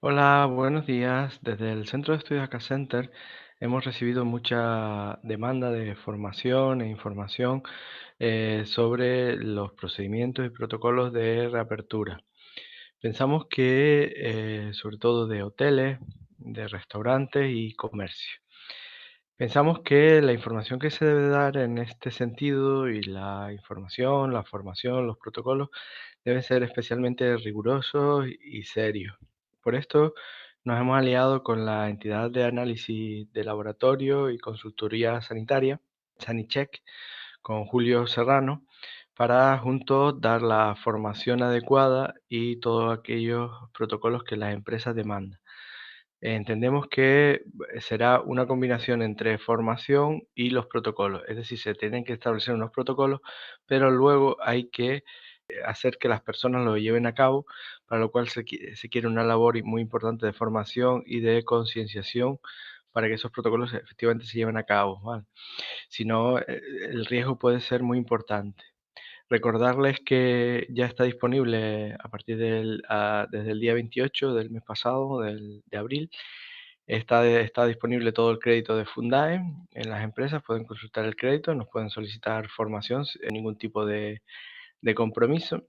Hola, buenos días. Desde el Centro de Estudios Acá Center hemos recibido mucha demanda de formación e información sobre los procedimientos y protocolos de reapertura. Pensamos que sobre todo de hoteles, de restaurantes y comercio. Pensamos que la información que se debe dar en este sentido y la información, la formación, los protocolos deben ser especialmente rigurosos y serios. Por esto nos hemos aliado con la entidad de análisis de laboratorio y consultoría sanitaria, Sanicheck, con Julio Serrano, para juntos dar la formación adecuada y todos aquellos protocolos que las empresas demandan. Entendemos que será una combinación entre formación y los protocolos, es decir, se tienen que establecer unos protocolos, pero luego hay que hacer que las personas lo lleven a cabo, para lo cual se quiere una labor muy importante de formación y de concienciación para que esos protocolos efectivamente se lleven a cabo, ¿vale? Si no, el riesgo puede ser muy importante. Recordarles que ya está disponible a partir desde el día 28 del mes pasado, de abril, está disponible todo el crédito de Fundae en las empresas, pueden consultar el crédito, nos pueden solicitar formación sin ningún tipo de compromiso.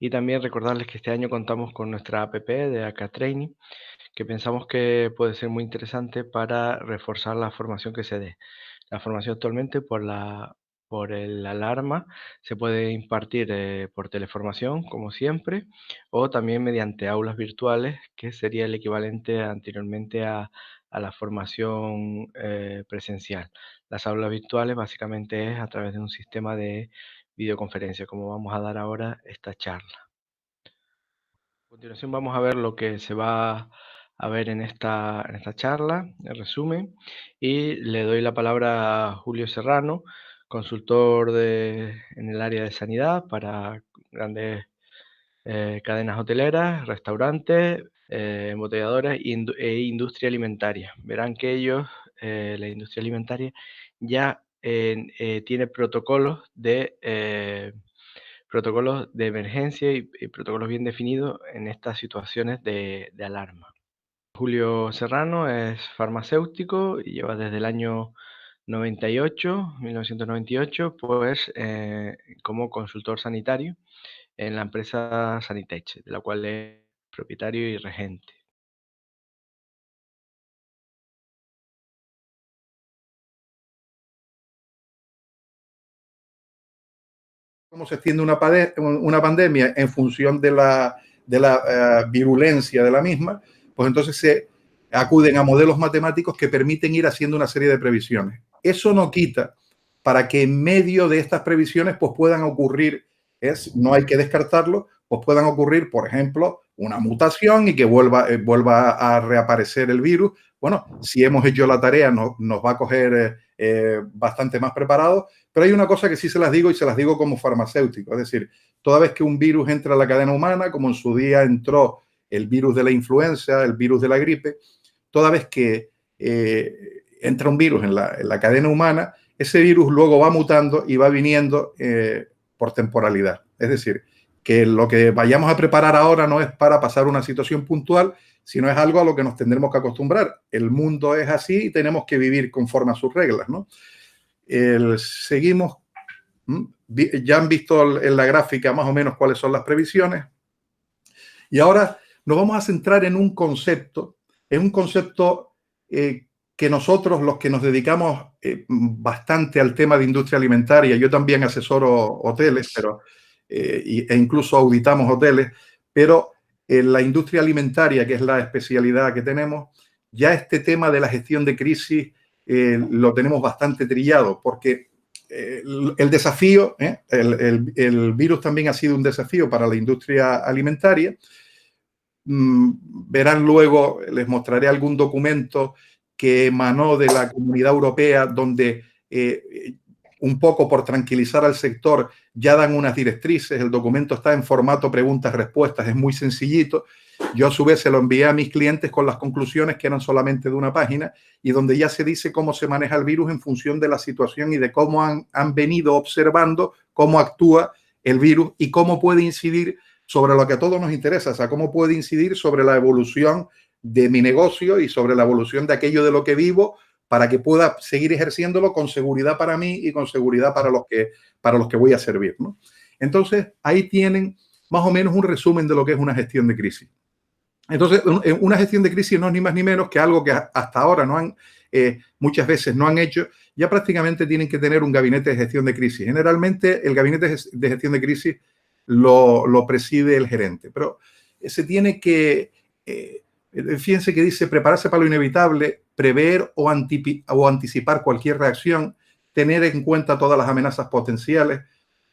Y también recordarles que este año contamos con nuestra app de Acá Training, que pensamos que puede ser muy interesante para reforzar la formación que se dé. La formación actualmente por el alarma se puede impartir por teleformación, como siempre, o también mediante aulas virtuales, que sería el equivalente anteriormente a la formación presencial. Las aulas virtuales básicamente es a través de un sistema de videoconferencia, como vamos a dar ahora esta charla. A continuación vamos a ver lo que se va a ver en esta charla, el resumen, y le doy la palabra a Julio Serrano, consultor en el área de sanidad para grandes cadenas hoteleras, restaurantes, embotelladoras e industria alimentaria. Verán que ellos, la industria alimentaria, ya tiene protocolos de emergencia y protocolos bien definidos en estas situaciones de alarma. Julio Serrano es farmacéutico y lleva desde el año 1998, pues como consultor sanitario en la empresa Sanitech, de la cual es propietario y regente. Cómo se extiende una pandemia en función de la virulencia de la misma, pues entonces se acuden a modelos matemáticos que permiten ir haciendo una serie de previsiones. Eso no quita para que en medio de estas previsiones pues puedan ocurrir, no hay que descartarlo, pues puedan ocurrir, por ejemplo, una mutación y que vuelva a reaparecer el virus. Bueno, si hemos hecho la tarea nos va a coger bastante más preparados. Pero hay una cosa que sí se las digo y se las digo como farmacéutico, es decir, toda vez que un virus entra a la cadena humana, como en su día entró el virus de la influenza, el virus de la gripe, toda vez que entra un virus en la cadena humana, ese virus luego va mutando y va viniendo por temporalidad. Es decir, que lo que vayamos a preparar ahora no es para pasar una situación puntual, sino es algo a lo que nos tendremos que acostumbrar. El mundo es así y tenemos que vivir conforme a sus reglas, ¿no? Seguimos. Ya han visto en la gráfica más o menos cuáles son las previsiones. Y ahora nos vamos a centrar en un concepto que nosotros, los que nos dedicamos bastante al tema de industria alimentaria, yo también asesoro hoteles, e incluso auditamos hoteles, pero en la industria alimentaria, que es la especialidad que tenemos, ya este tema de la gestión de crisis lo tenemos bastante trillado, porque el desafío, el virus también ha sido un desafío para la industria alimentaria. Verán luego, les mostraré algún documento que emanó de la Comunidad Europea donde un poco por tranquilizar al sector ya dan unas directrices. El documento está en formato preguntas-respuestas, es muy sencillito. Yo a su vez se lo envié a mis clientes con las conclusiones que eran solamente de una página y donde ya se dice cómo se maneja el virus en función de la situación y de cómo han venido observando cómo actúa el virus y cómo puede incidir sobre lo que a todos nos interesa, o sea, cómo puede incidir sobre la evolución de mi negocio y sobre la evolución de aquello de lo que vivo para que pueda seguir ejerciéndolo con seguridad para mí y con seguridad para los que voy a servir, ¿no? Entonces, ahí tienen más o menos un resumen de lo que es una gestión de crisis. Entonces, una gestión de crisis no es ni más ni menos que algo que hasta ahora muchas veces no han hecho. Ya prácticamente tienen que tener un gabinete de gestión de crisis. Generalmente el gabinete de gestión de crisis lo preside el gerente, pero se tiene que, fíjense que dice prepararse para lo inevitable, prever o anticipar cualquier reacción, tener en cuenta todas las amenazas potenciales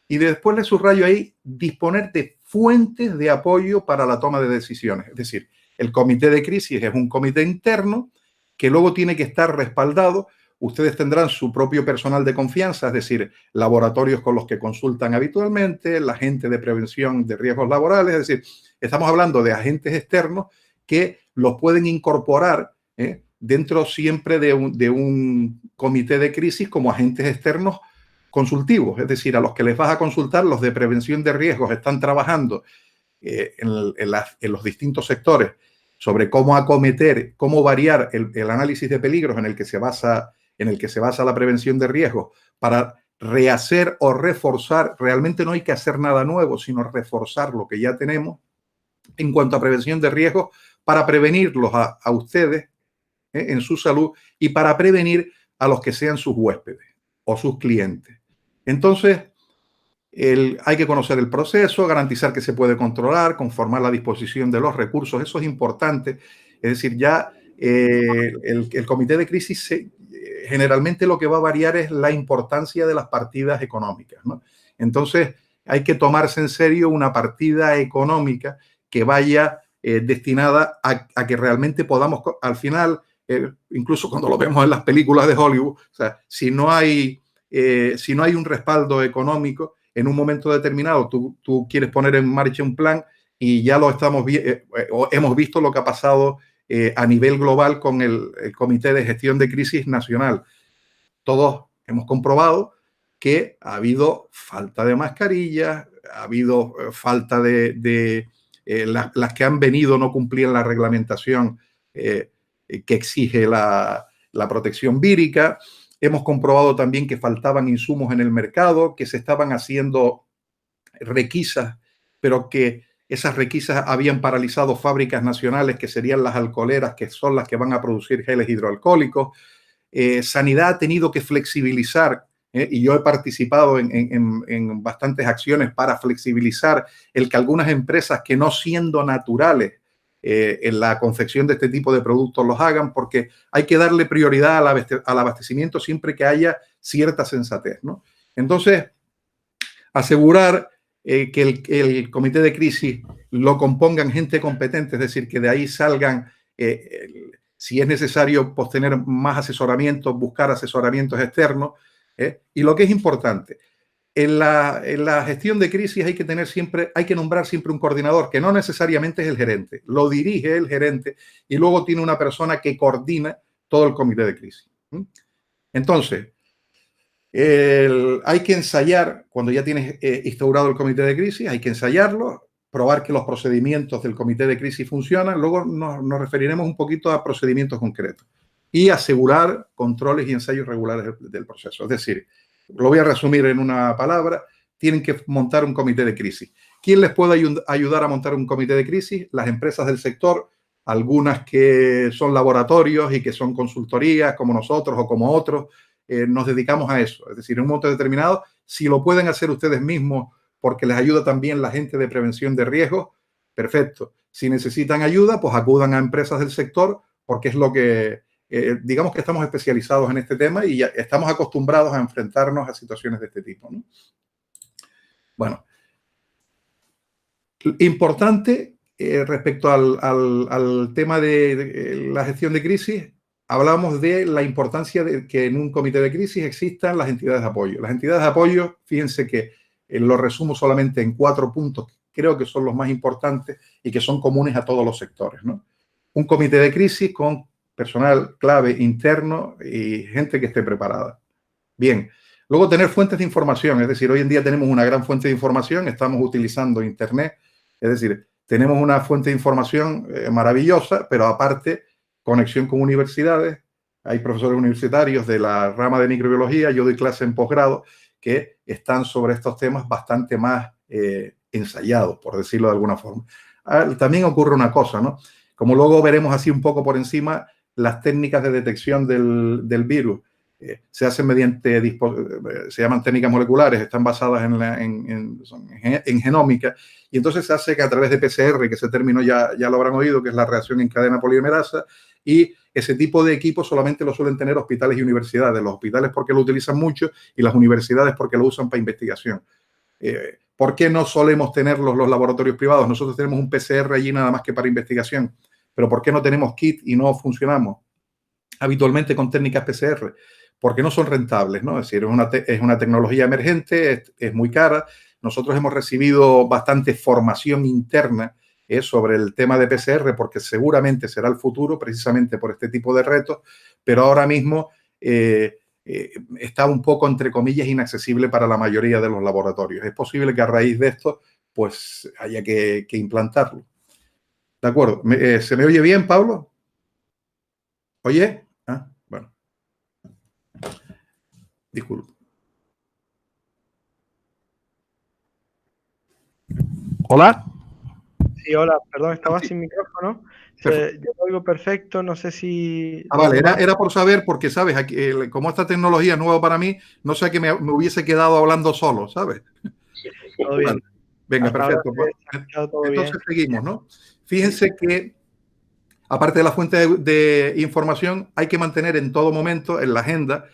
y después le subrayo ahí, disponer de fuentes de apoyo para la toma de decisiones. Es decir, el comité de crisis es un comité interno que luego tiene que estar respaldado. Ustedes tendrán su propio personal de confianza, es decir, laboratorios con los que consultan habitualmente, la gente de prevención de riesgos laborales, es decir, estamos hablando de agentes externos que los pueden incorporar dentro siempre de un comité de crisis como agentes externos consultivos, es decir, a los que les vas a consultar, los de prevención de riesgos están trabajando en los distintos sectores sobre cómo acometer, cómo variar el análisis de peligros en el que se basa la prevención de riesgos para rehacer o reforzar. Realmente no hay que hacer nada nuevo, sino reforzar lo que ya tenemos en cuanto a prevención de riesgos para prevenirlos a ustedes en su salud y para prevenir a los que sean sus huéspedes o sus clientes. Entonces, hay que conocer el proceso, garantizar que se puede controlar, conformar la disposición de los recursos, eso es importante. Es decir, ya el comité de crisis generalmente lo que va a variar es la importancia de las partidas económicas, ¿no? Entonces, hay que tomarse en serio una partida económica que vaya destinada a que realmente podamos, al final, incluso cuando lo vemos en las películas de Hollywood, o sea, si no hay un respaldo económico, en un momento determinado tú quieres poner en marcha un plan y ya lo hemos visto lo que ha pasado a nivel global con el Comité de Gestión de Crisis Nacional. Todos hemos comprobado que ha habido falta de mascarillas, ha habido falta las que han venido no cumplían la reglamentación que exige la protección vírica. Hemos comprobado también que faltaban insumos en el mercado, que se estaban haciendo requisas, pero que esas requisas habían paralizado fábricas nacionales que serían las alcoholeras, que son las que van a producir geles hidroalcohólicos. Sanidad ha tenido que flexibilizar, y yo he participado en bastantes acciones para flexibilizar el que algunas empresas que no siendo naturales en la confección de este tipo de productos los hagan, porque hay que darle prioridad al abastecimiento siempre que haya cierta sensatez, ¿no? Entonces, asegurar que el comité de crisis lo compongan gente competente, es decir, que de ahí salgan, si es necesario, pues tener más asesoramientos, buscar asesoramientos externos. Y lo que es importante, en la gestión de crisis hay que nombrar siempre un coordinador, que no necesariamente es el gerente, lo dirige el gerente y luego tiene una persona que coordina todo el comité de crisis. Entonces, hay que ensayar, cuando ya tienes instaurado el comité de crisis, hay que ensayarlo, probar que los procedimientos del comité de crisis funcionan, luego nos referiremos un poquito a procedimientos concretos y asegurar controles y ensayos regulares del proceso. Es decir, lo voy a resumir en una palabra, tienen que montar un comité de crisis. ¿Quién les puede ayudar a montar un comité de crisis? Las empresas del sector, algunas que son laboratorios y que son consultorías como nosotros o como otros, nos dedicamos a eso. Es decir, en un momento determinado, si lo pueden hacer ustedes mismos porque les ayuda también la gente de prevención de riesgos, perfecto. Si necesitan ayuda, pues acudan a empresas del sector porque es lo que, digamos que estamos especializados en este tema y ya estamos acostumbrados a enfrentarnos a situaciones de este tipo, ¿no? Bueno, importante respecto al tema de la gestión de crisis, hablamos de la importancia de que en un comité de crisis existan las entidades de apoyo. Las entidades de apoyo, fíjense que lo resumo solamente en 4 puntos, creo que son los más importantes y que son comunes a todos los sectores, ¿no? Un comité de crisis con personal clave interno y gente que esté preparada. Bien, luego tener fuentes de información, es decir, hoy en día tenemos una gran fuente de información, estamos utilizando Internet Es decir, tenemos una fuente de información maravillosa, pero aparte, conexión con universidades. Hay profesores universitarios de la rama de microbiología, yo doy clase en posgrado, que están sobre estos temas bastante más ensayados, por decirlo de alguna forma. También ocurre una cosa, ¿no? Como luego veremos así un poco por encima, las técnicas de detección del virus se hacen mediante, se llaman técnicas moleculares, están basadas en genómica, y entonces se hace que a través de PCR, que ese término ya lo habrán oído, que es la reacción en cadena polimerasa, y ese tipo de equipos solamente lo suelen tener hospitales y universidades. Los hospitales porque lo utilizan mucho y las universidades porque lo usan para investigación. ¿Por qué no solemos tenerlos los laboratorios privados? Nosotros tenemos un PCR allí nada más que para investigación, pero ¿por qué no tenemos kit y no funcionamos habitualmente con técnicas PCR? Porque no son rentables, ¿no? Es decir, es una tecnología emergente, es muy cara. Nosotros hemos recibido bastante formación interna sobre el tema de PCR, porque seguramente será el futuro, precisamente por este tipo de retos, pero ahora mismo está un poco, entre comillas, inaccesible para la mayoría de los laboratorios. Es posible que a raíz de esto, pues haya que implantarlo. ¿De acuerdo? ¿Se me oye bien, Pablo? ¿Oye? Ah, bueno. Disculpe. Hola. Sí, hola, perdón, estaba Sí, sin micrófono. perfecto. Yo lo oigo perfecto, no sé si los Vale, demás. era por saber, porque, ¿sabes? Aquí, como esta tecnología es nueva para mí, no sé que me hubiese quedado hablando solo, ¿sabes? Todo Vale. bien. Venga, Hasta ahora perfecto. se ha escuchado todo bien. Entonces seguimos, ¿no? Sí, Fíjense que, aparte de la fuente de información, hay que mantener en todo momento en la agenda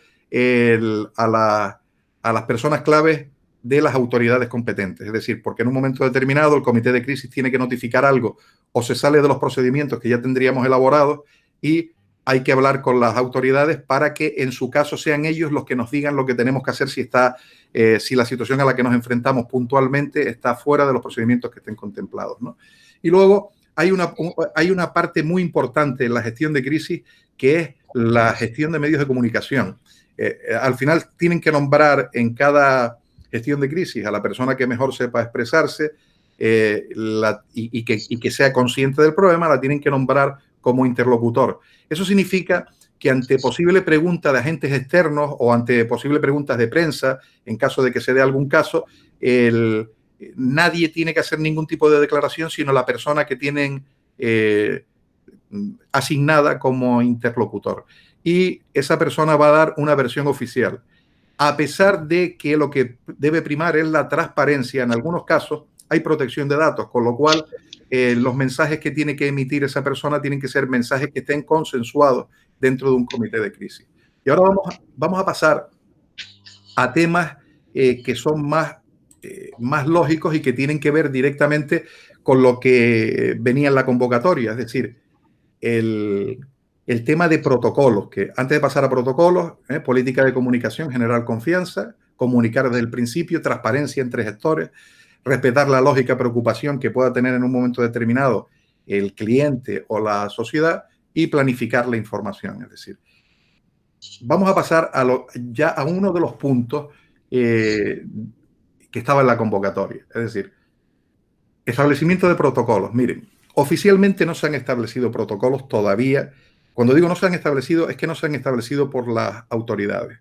a las personas claves de las autoridades competentes. Es decir, porque en un momento determinado el comité de crisis tiene que notificar algo o se sale de los procedimientos que ya tendríamos elaborados y hay que hablar con las autoridades para que en su caso sean ellos los que nos digan lo que tenemos que hacer si la situación a la que nos enfrentamos puntualmente está fuera de los procedimientos que estén contemplados, ¿no? Y luego hay una parte muy importante en la gestión de crisis que es la gestión de medios de comunicación. Al final tienen que nombrar en cada gestión de crisis a la persona que mejor sepa expresarse y que sea consciente del problema, la tienen que nombrar como interlocutor. Eso significa que ante posible pregunta de agentes externos o ante posible preguntas de prensa, en caso de que se dé algún caso, nadie tiene que hacer ningún tipo de declaración, sino la persona que tienen asignada como interlocutor. Y esa persona va a dar una versión oficial. A pesar de que lo que debe primar es la transparencia, en algunos casos hay protección de datos, con lo cual los mensajes que tiene que emitir esa persona tienen que ser mensajes que estén consensuados dentro de un comité de crisis. Y ahora vamos a pasar a temas que son más lógicos y que tienen que ver directamente con lo que venía en la convocatoria, es decir, el tema de protocolos, que antes de pasar a protocolos, política de comunicación, generar confianza, comunicar desde el principio, transparencia entre gestores, respetar la lógica preocupación que pueda tener en un momento determinado el cliente o la sociedad y planificar la información. Es decir, vamos a pasar ya a uno de los puntos que estaba en la convocatoria. Es decir, establecimiento de protocolos. Miren, oficialmente no se han establecido protocolos todavía. Cuando digo no se han establecido, es que no se han establecido por las autoridades.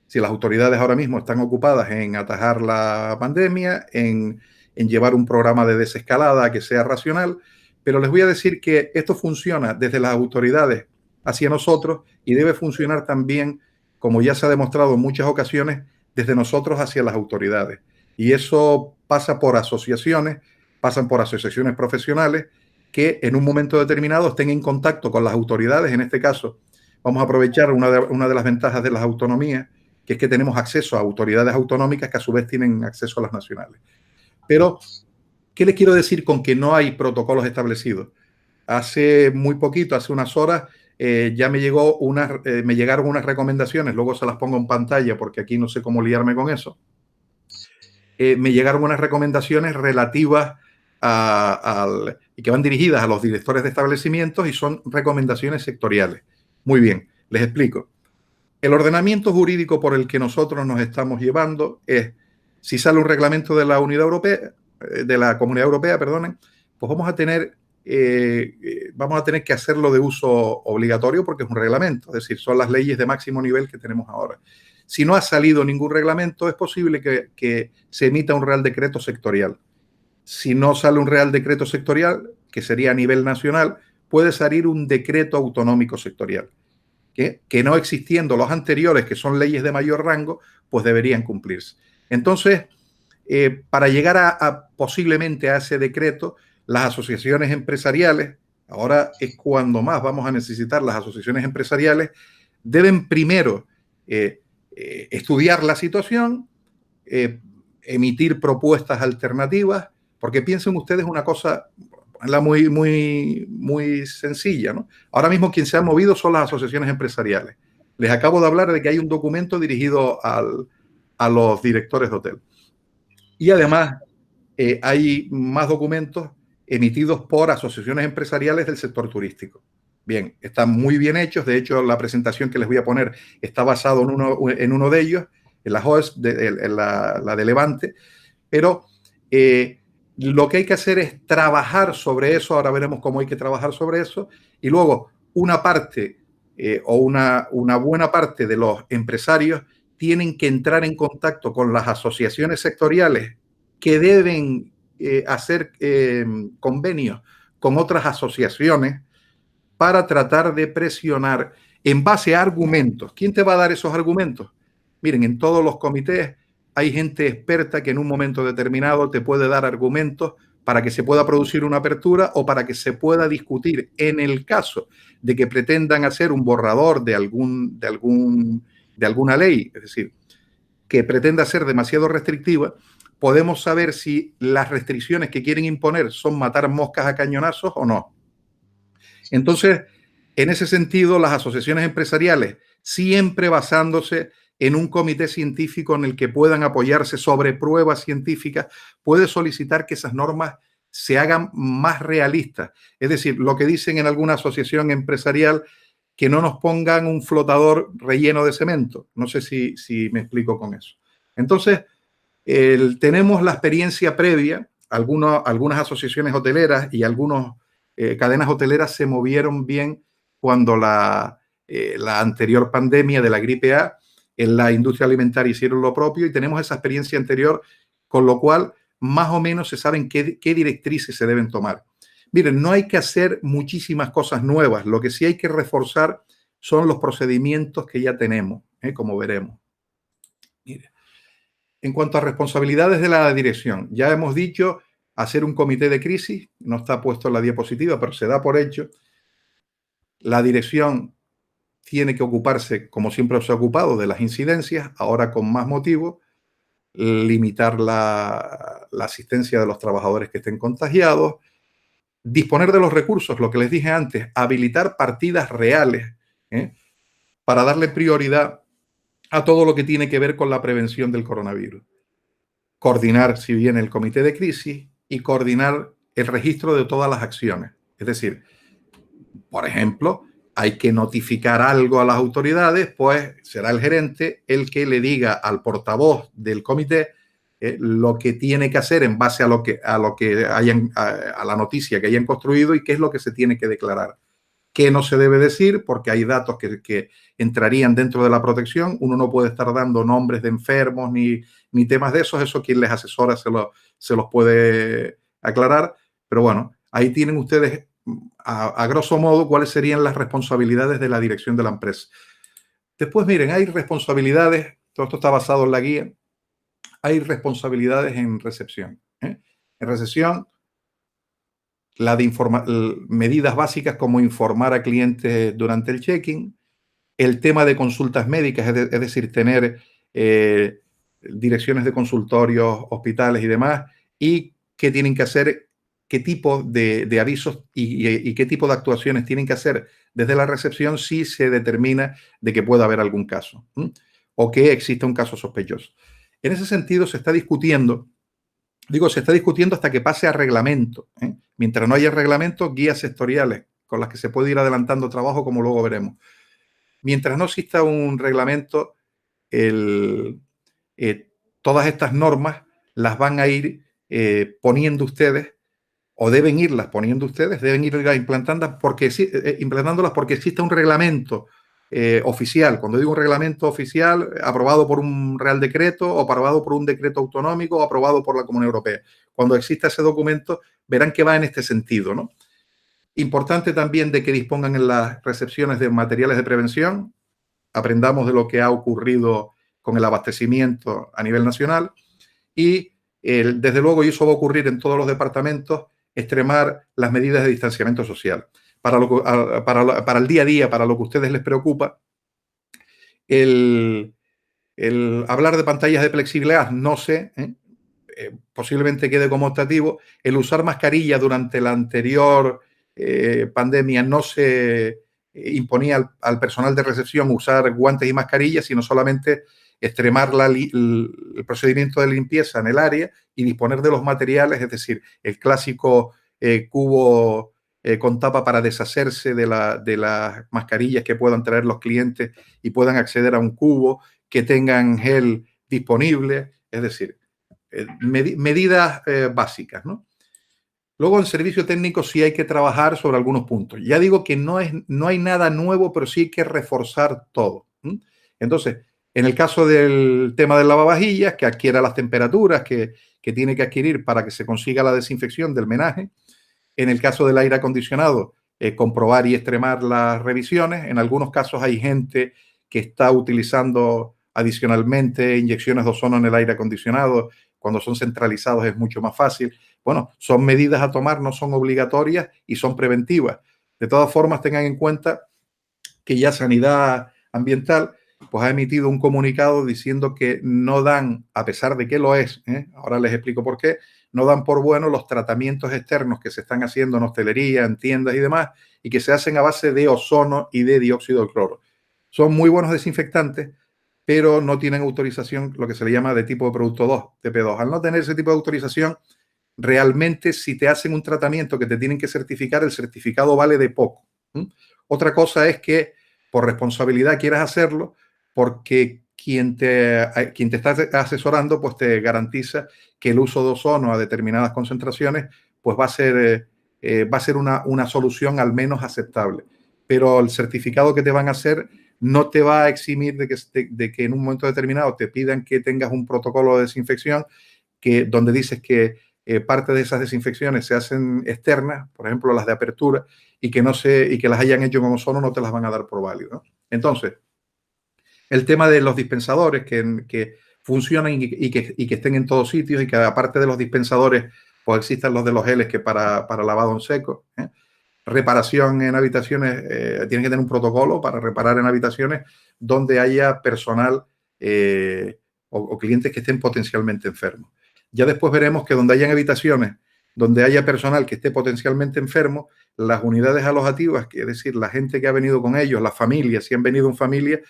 Si las autoridades ahora mismo están ocupadas en atajar la pandemia, en llevar un programa de desescalada que sea racional, pero les voy a decir que esto funciona desde las autoridades hacia nosotros y debe funcionar también, como ya se ha demostrado en muchas ocasiones, desde nosotros hacia las autoridades. Y eso pasa por asociaciones, pasan por asociaciones profesionales que en un momento determinado estén en contacto con las autoridades. En este caso, vamos a aprovechar una de las ventajas de las autonomías, que es que tenemos acceso a autoridades autonómicas que a su vez tienen acceso a las nacionales. Pero, ¿qué les quiero decir con que no hay protocolos establecidos? Hace muy poquito, hace unas horas, ya me llegaron unas recomendaciones, luego se las pongo en pantalla porque aquí no sé cómo liarme con eso. Me llegaron unas recomendaciones relativas y que van dirigidas a los directores de establecimientos y son recomendaciones sectoriales. Muy bien, les explico. El ordenamiento jurídico por el que nosotros nos estamos llevando es, si sale un reglamento de la Unidad Europea, de la Comunidad Europea, perdonen, pues vamos a tener que hacerlo de uso obligatorio porque es un reglamento, es decir, son las leyes de máximo nivel que tenemos ahora. Si no ha salido ningún reglamento, es posible que se emita un Real Decreto sectorial. Si no sale un Real Decreto sectorial, que sería a nivel nacional, puede salir un decreto autonómico sectorial, que no existiendo los anteriores, que son leyes de mayor rango, pues deberían cumplirse. Entonces, para llegar posiblemente a ese decreto, las asociaciones empresariales, ahora es cuando más vamos a necesitar las asociaciones empresariales, deben primero estudiar la situación, emitir propuestas alternativas, porque piensen ustedes una cosa muy sencilla, ¿no? Ahora mismo quien se ha movido son las asociaciones empresariales. Les acabo de hablar de que hay un documento dirigido a los directores de hotel. Y además hay más documentos emitidos por asociaciones empresariales del sector turístico. Bien, están muy bien hechos. De hecho, la presentación que les voy a poner está basado en uno de ellos, en la HOES, en la de Levante. Pero lo que hay que hacer es trabajar sobre eso. Ahora veremos cómo hay que trabajar sobre eso. Y luego, una parte o una buena parte de los empresarios tienen que entrar en contacto con las asociaciones sectoriales que deben hacer convenios con otras asociaciones para tratar de presionar en base a argumentos. ¿Quién te va a dar esos argumentos? Miren, en todos los comités hay gente experta que en un momento determinado te puede dar argumentos para que se pueda producir una apertura o para que se pueda discutir en el caso de que pretendan hacer un borrador de alguna ley, es decir, que pretenda ser demasiado restrictiva. Podemos saber si las restricciones que quieren imponer son matar moscas a cañonazos o no. Entonces, en ese sentido, las asociaciones empresariales, siempre basándose en un comité científico en el que puedan apoyarse sobre pruebas científicas, puede solicitar que esas normas se hagan más realistas. Es decir, lo que dicen en alguna asociación empresarial, que no nos pongan un flotador relleno de cemento. No sé si me explico con eso. Entonces, tenemos la experiencia previa. Algunas asociaciones hoteleras y algunas cadenas hoteleras se movieron bien cuando la anterior pandemia de la gripe A, en la industria alimentaria hicieron lo propio y tenemos esa experiencia anterior, con lo cual más o menos se saben qué directrices se deben tomar. Miren, no hay que hacer muchísimas cosas nuevas. Lo que sí hay que reforzar son los procedimientos que ya tenemos, como veremos. Mire, en cuanto a responsabilidades de la dirección, ya hemos dicho hacer un comité de crisis. No está puesto en la diapositiva, pero se da por hecho. La dirección tiene que ocuparse, como siempre se ha ocupado, de las incidencias, ahora con más motivo, limitar la asistencia de los trabajadores que estén contagiados, disponer de los recursos, lo que les dije antes, habilitar partidas reales para darle prioridad a todo lo que tiene que ver con la prevención del coronavirus. Coordinar, si bien, el comité de crisis y coordinar el registro de todas las acciones. Es decir, por ejemplo, hay que notificar algo a las autoridades, pues será el gerente el que le diga al portavoz del comité lo que tiene que hacer en base a la noticia que hayan construido y qué es lo que se tiene que declarar. ¿Qué no se debe decir? Porque hay datos que entrarían dentro de la protección. Uno no puede estar dando nombres de enfermos ni temas de esos. Eso quien les asesora se los puede aclarar. Pero bueno, ahí tienen ustedes a grosso modo cuáles serían las responsabilidades de la dirección de la empresa. Después, miren, hay responsabilidades, todo esto está basado en la guía, hay responsabilidades en recepción. En recepción, medidas básicas como informar a clientes durante el check-in, el tema de consultas médicas, es decir, tener direcciones de consultorios, hospitales y demás, y qué tienen que hacer, qué tipo de avisos y qué tipo de actuaciones tienen que hacer desde la recepción si se determina de que pueda haber algún caso o que exista un caso sospechoso. En ese sentido, se está discutiendo hasta que pase a reglamento. Mientras no haya reglamento, guías sectoriales con las que se puede ir adelantando trabajo, como luego veremos. Mientras no exista un reglamento, todas estas normas las van a ir poniendo ustedes, o deben irlas poniendo ustedes, deben irlas implantándolas porque existe un reglamento oficial. Cuando digo un reglamento oficial, aprobado por un Real Decreto o aprobado por un decreto autonómico o aprobado por la Comunidad Europea. Cuando exista ese documento, verán que va en este sentido, ¿no? Importante también de que dispongan en las recepciones de materiales de prevención, aprendamos de lo que ha ocurrido con el abastecimiento a nivel nacional y, desde luego, y eso va a ocurrir en todos los departamentos, extremar las medidas de distanciamiento social. Para el día a día, para lo que a ustedes les preocupa, el hablar de pantallas de plexiglas, no sé, posiblemente quede como optativo. El usar mascarilla durante la anterior pandemia no se imponía al personal de recepción usar guantes y mascarillas, sino solamente extremar el procedimiento de limpieza en el área y disponer de los materiales, es decir, el clásico cubo con tapa para deshacerse de las mascarillas que puedan traer los clientes y puedan acceder a un cubo, que tengan gel disponible, es decir, medidas básicas, ¿no? Luego, en servicio técnico sí hay que trabajar sobre algunos puntos. Ya digo que no hay nada nuevo, pero sí hay que reforzar todo. Entonces, en el caso del tema del lavavajillas, que adquiera las temperaturas que tiene que adquirir para que se consiga la desinfección del menaje. En el caso del aire acondicionado, comprobar y extremar las revisiones. En algunos casos hay gente que está utilizando adicionalmente inyecciones de ozono en el aire acondicionado. Cuando son centralizados es mucho más fácil. Bueno, son medidas a tomar, no son obligatorias y son preventivas. De todas formas, tengan en cuenta que ya Sanidad Ambiental pues ha emitido un comunicado diciendo que no dan, a pesar de que lo es, ahora les explico por qué, no dan por bueno los tratamientos externos que se están haciendo en hostelería, en tiendas y demás, y que se hacen a base de ozono y de dióxido de cloro. Son muy buenos desinfectantes, pero no tienen autorización, lo que se le llama de tipo de producto 2, TP2. Al no tener ese tipo de autorización, realmente si te hacen un tratamiento que te tienen que certificar, el certificado vale de poco. Otra cosa es que por responsabilidad quieras hacerlo, porque quien te está asesorando pues te garantiza que el uso de ozono a determinadas concentraciones pues va a ser una solución al menos aceptable. Pero el certificado que te van a hacer no te va a eximir de que en un momento determinado te pidan que tengas un protocolo de desinfección donde dices que parte de esas desinfecciones se hacen externas, por ejemplo las de apertura, y que las hayan hecho con ozono no te las van a dar por válido, ¿no? Entonces, el tema de los dispensadores que funcionan y que estén en todos sitios, y que aparte de los dispensadores pues existan los de los geles que para lavado en seco. Reparación en habitaciones, tienen que tener un protocolo para reparar en habitaciones donde haya personal o clientes que estén potencialmente enfermos. Ya después veremos que donde hayan habitaciones donde haya personal que esté potencialmente enfermo, las unidades alojativas, que es decir, la gente que ha venido con ellos, las familias, si han venido en familia,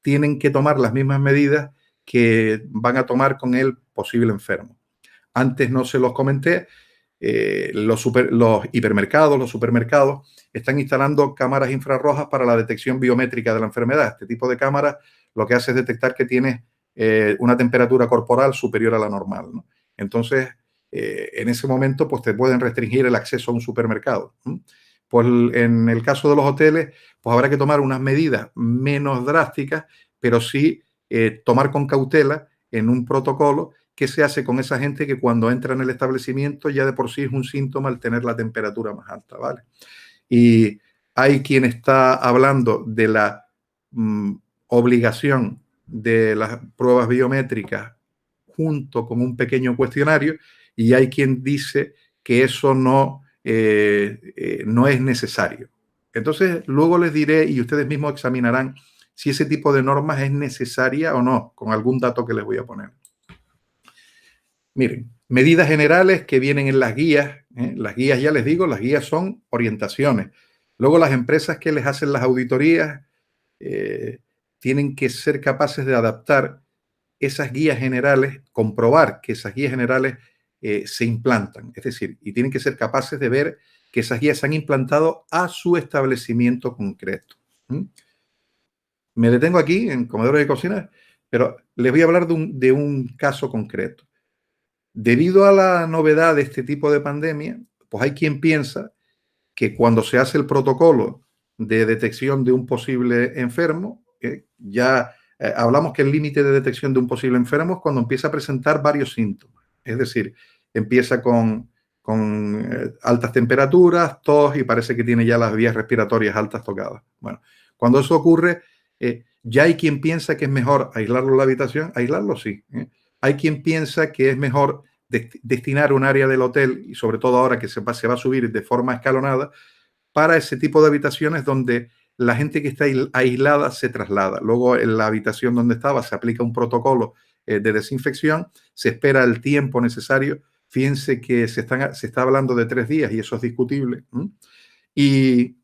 tienen que tomar las mismas medidas que van a tomar con el posible enfermo. Antes no se los comenté, los hipermercados, los supermercados están instalando cámaras infrarrojas para la detección biométrica de la enfermedad. Este tipo de cámaras lo que hace es detectar que tienes una temperatura corporal superior a la normal, ¿no? Entonces, en ese momento, pues te pueden restringir el acceso a un supermercado. Pues en el caso de los hoteles, pues habrá que tomar unas medidas menos drásticas, pero sí tomar con cautela en un protocolo. ¿Qué se hace con esa gente que cuando entra en el establecimiento ya de por sí es un síntoma el tener la temperatura más alta, ¿vale? Y hay quien está hablando de la obligación de las pruebas biométricas junto con un pequeño cuestionario, y hay quien dice que eso no es necesario. Entonces, luego les diré y ustedes mismos examinarán si ese tipo de normas es necesaria o no, con algún dato que les voy a poner. Miren, medidas generales que vienen en las guías. Las guías, ya les digo, las guías son orientaciones. Luego las empresas que les hacen las auditorías tienen que ser capaces de adaptar esas guías generales, comprobar que esas guías generales se implantan. Es decir, y tienen que ser capaces de ver que esas guías se han implantado a su establecimiento concreto. Me detengo aquí en comedores de cocina, pero les voy a hablar de un caso concreto. Debido a la novedad de este tipo de pandemia, pues hay quien piensa que cuando se hace el protocolo de detección de un posible enfermo, ya hablamos que el límite de detección de un posible enfermo es cuando empieza a presentar varios síntomas. Es decir, empieza con altas temperaturas, tos y parece que tiene ya las vías respiratorias altas tocadas. Bueno, cuando eso ocurre, ya hay quien piensa que es mejor aislarlo en la habitación. Aislarlo sí. Hay quien piensa que es mejor destinar un área del hotel, y sobre todo ahora que se va a subir de forma escalonada, para ese tipo de habitaciones donde la gente que está aislada se traslada. Luego en la habitación donde estaba se aplica un protocolo de desinfección, se espera el tiempo necesario. Fíjense que se está hablando de 3 días y eso es discutible. Y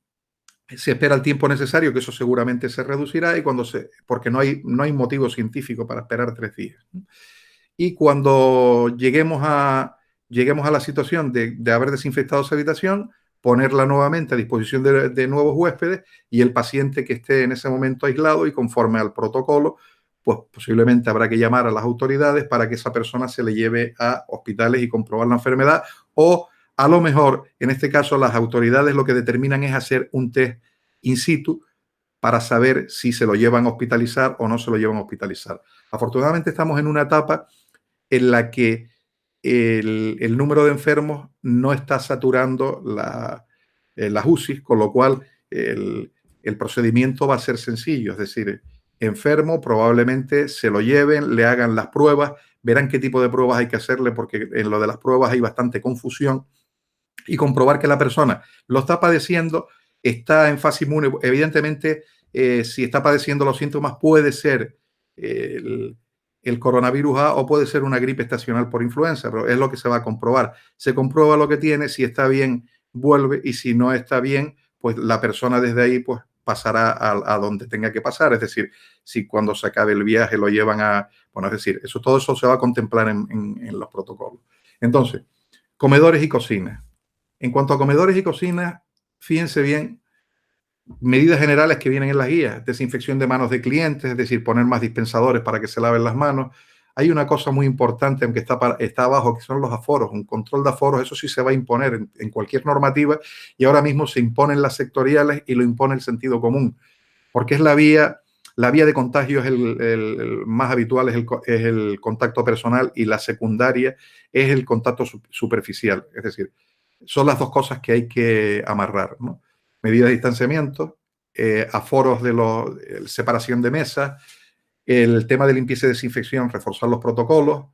se espera el tiempo necesario, que eso seguramente se reducirá, porque no hay motivo científico para esperar 3 días. Y cuando lleguemos a la situación de haber desinfectado esa habitación, ponerla nuevamente a disposición de nuevos huéspedes, y el paciente que esté en ese momento aislado y conforme al protocolo, pues posiblemente habrá que llamar a las autoridades para que esa persona se le lleve a hospitales y comprobar la enfermedad, o a lo mejor, en este caso, las autoridades lo que determinan es hacer un test in situ para saber si se lo llevan a hospitalizar o no se lo llevan a hospitalizar. Afortunadamente estamos en una etapa en la que el número de enfermos no está saturando las UCIs, con lo cual el procedimiento va a ser sencillo. Es decir, enfermo, probablemente se lo lleven, le hagan las pruebas, verán qué tipo de pruebas hay que hacerle, porque en lo de las pruebas hay bastante confusión, y comprobar que la persona lo está padeciendo, está en fase inmune. Evidentemente, si está padeciendo los síntomas, puede ser el coronavirus A o puede ser una gripe estacional por influenza, pero es lo que se va a comprobar. Se comprueba lo que tiene, si está bien, vuelve, y si no está bien, pues la persona desde ahí pues pasará a donde tenga que pasar. Es decir, si cuando se acabe el viaje lo llevan bueno, es decir, todo eso se va a contemplar en los protocolos. Entonces, comedores y cocinas. En cuanto a comedores y cocinas, fíjense bien, medidas generales que vienen en las guías: desinfección de manos de clientes, es decir, poner más dispensadores para que se laven las manos. Hay una cosa muy importante, aunque está abajo, que son los aforos. Un control de aforos, eso sí se va a imponer en cualquier normativa, y ahora mismo se imponen las sectoriales y lo impone el sentido común, porque es la vía de contagio, es el más habitual, es el contacto personal, y la secundaria es el contacto superficial. Es decir, son las dos cosas que hay que amarrar, ¿no? Medidas de distanciamiento, aforos separación de mesas, el tema de limpieza y desinfección, reforzar los protocolos,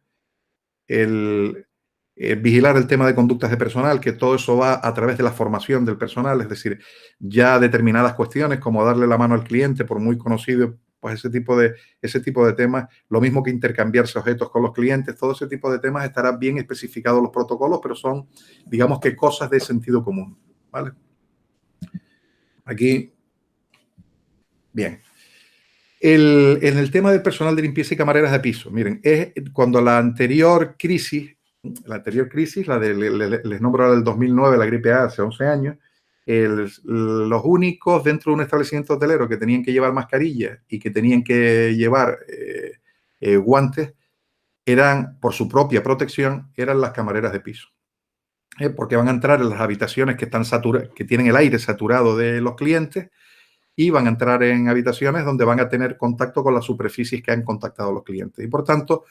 vigilar el tema de conductas de personal, que todo eso va a través de la formación del personal. Es decir, ya determinadas cuestiones como darle la mano al cliente, por muy conocido, pues ese tipo de temas, lo mismo que intercambiarse objetos con los clientes, todo ese tipo de temas estará bien especificado en los protocolos, pero son, digamos, que cosas de sentido común, ¿vale? Aquí, bien. En el tema del personal de limpieza y camareras de piso, miren, es cuando la anterior crisis, les nombro ahora del 2009, la gripe A, hace 11 años, los únicos dentro de un establecimiento hotelero que tenían que llevar mascarillas y que tenían que llevar guantes, eran, por su propia protección, eran las camareras de piso. Porque van a entrar en las habitaciones que tienen el aire saturado de los clientes, y van a entrar en habitaciones donde van a tener contacto con las superficies que han contactado los clientes. Y por tanto,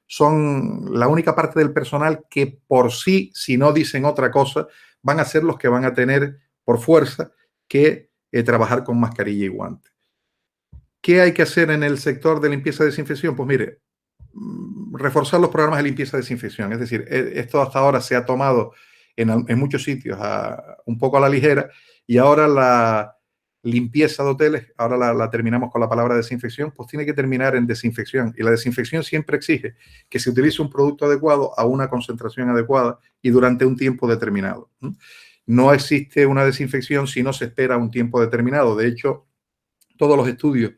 son la única parte del personal que por sí, si no dicen otra cosa, van a ser los que van a tener por fuerza que trabajar con mascarilla y guantes. ¿Qué hay que hacer en el sector de limpieza y desinfección? Pues mire, reforzar los programas de limpieza y desinfección. Es decir, esto hasta ahora se ha tomado en muchos sitios un poco a la ligera, y ahora la limpieza de hoteles, ahora la terminamos con la palabra desinfección, pues tiene que terminar en desinfección. Y la desinfección siempre exige que se utilice un producto adecuado a una concentración adecuada y durante un tiempo determinado. No existe una desinfección si no se espera un tiempo determinado. De hecho, todos los estudios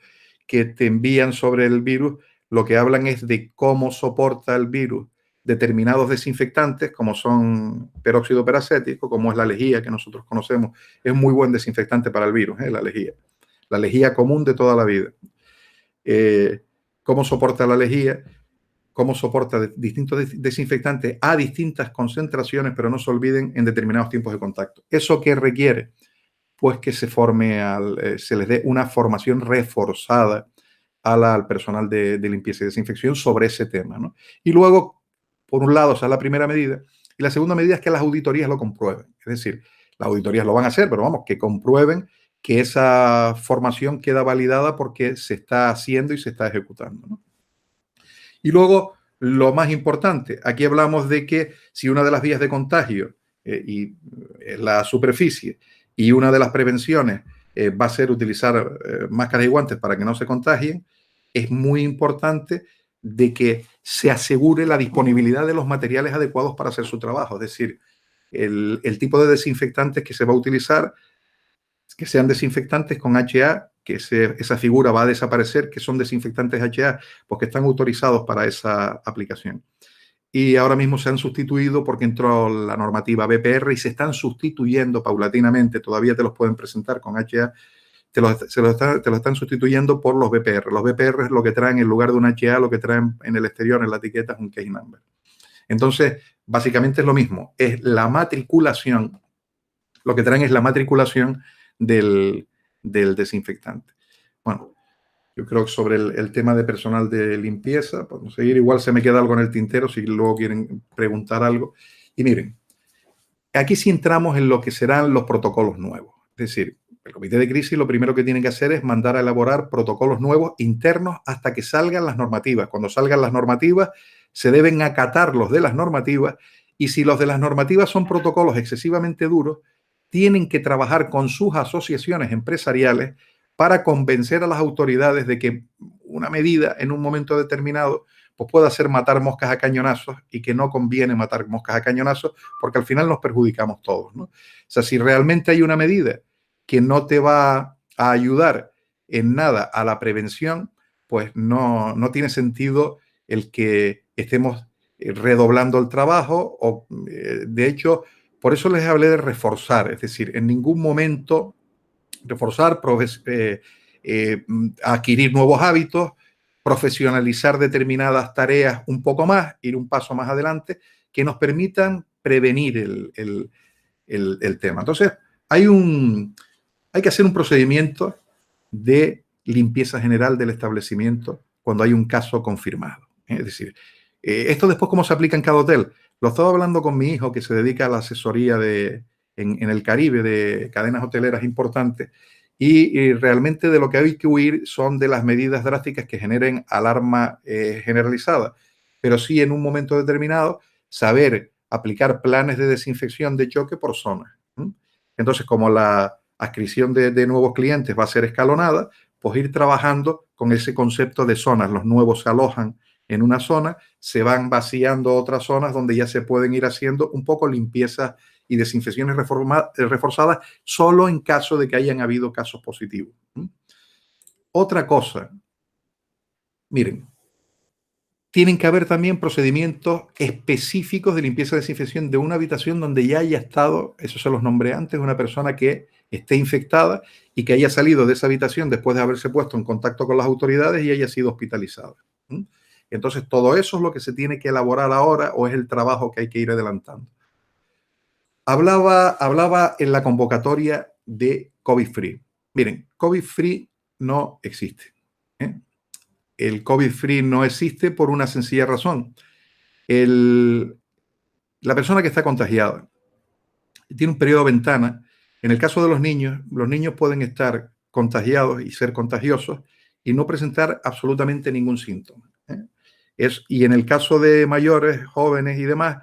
que te envían sobre el virus lo que hablan es de cómo soporta el virus determinados desinfectantes, como son peróxido peracético, como es la lejía que nosotros conocemos. Es muy buen desinfectante para el virus, la lejía común de toda la vida. ¿Cómo soporta la lejía? cómo soporta distintos desinfectantes a distintas concentraciones, pero no se olviden en determinados tiempos de contacto. ¿Eso qué requiere? Pues que se se les dé una formación reforzada al personal de limpieza y desinfección sobre ese tema, ¿no? Y luego, por un lado, esa es la primera medida, y la segunda medida es que las auditorías lo comprueben. Es decir, las auditorías lo van a hacer, pero vamos, que comprueben que esa formación queda validada porque se está haciendo y se está ejecutando, ¿no? Y luego, lo más importante, aquí hablamos de que si una de las vías de contagio es la superficie y una de las prevenciones va a ser utilizar máscaras y guantes para que no se contagien, es muy importante de que se asegure la disponibilidad de los materiales adecuados para hacer su trabajo. Es decir, el tipo de desinfectantes que se va a utilizar, que sean desinfectantes con HA, que esa figura va a desaparecer, que son desinfectantes HA, porque están autorizados para esa aplicación. Y ahora mismo se han sustituido porque entró la normativa BPR y se están sustituyendo paulatinamente, todavía te los pueden presentar con HA, te los están sustituyendo por los BPR. Los BPR es lo que traen en lugar de un HA, lo que traen en el exterior, en la etiqueta, es un case number. Entonces, básicamente es lo mismo, es la matriculación, lo que traen es la matriculación del desinfectante. Bueno, yo creo que sobre el tema de personal de limpieza, podemos seguir. Igual se me queda algo en el tintero si luego quieren preguntar algo. Y miren, aquí sí entramos en lo que serán los protocolos nuevos. Es decir, el comité de crisis lo primero que tiene que hacer es mandar a elaborar protocolos nuevos internos hasta que salgan las normativas. Cuando salgan las normativas, se deben acatar los de las normativas, y si los de las normativas son protocolos excesivamente duros, tienen que trabajar con sus asociaciones empresariales para convencer a las autoridades de que una medida en un momento determinado pues puede hacer matar moscas a cañonazos, y que no conviene matar moscas a cañonazos porque al final nos perjudicamos todos, ¿no? O sea, si realmente hay una medida que no te va a ayudar en nada a la prevención, pues no tiene sentido el que estemos redoblando el trabajo. O, de hecho, por eso les hablé de reforzar, es decir, en ningún momento reforzar, adquirir nuevos hábitos, profesionalizar determinadas tareas un poco más, ir un paso más adelante, que nos permitan prevenir el tema. Entonces, hay que hacer un procedimiento de limpieza general del establecimiento cuando hay un caso confirmado. Es decir, esto después, ¿cómo se aplica en cada hotel? Lo estaba hablando con mi hijo, que se dedica a la asesoría en el Caribe de cadenas hoteleras importantes, y realmente de lo que hay que huir son de las medidas drásticas que generen alarma generalizada, pero sí en un momento determinado saber aplicar planes de desinfección de choque por zona. Entonces, como la adscripción de nuevos clientes va a ser escalonada, pues ir trabajando con ese concepto de zonas. Los nuevos se alojan en una zona, se van vaciando otras zonas donde ya se pueden ir haciendo un poco limpieza y desinfecciones reforzadas, solo en caso de que hayan habido casos positivos. Otra cosa, miren, tienen que haber también procedimientos específicos de limpieza y desinfección de una habitación donde ya haya estado, eso se los nombré antes, una persona que esté infectada y que haya salido de esa habitación después de haberse puesto en contacto con las autoridades y haya sido hospitalizada. Entonces, todo eso es lo que se tiene que elaborar ahora, o es el trabajo que hay que ir adelantando. Hablaba en la convocatoria de COVID-Free. Miren, COVID-Free no existe. El COVID-Free no existe por una sencilla razón. La persona que está contagiada tiene un periodo de ventana. En el caso de los niños pueden estar contagiados y ser contagiosos y no presentar absolutamente ningún síntoma. Y en el caso de mayores, jóvenes y demás,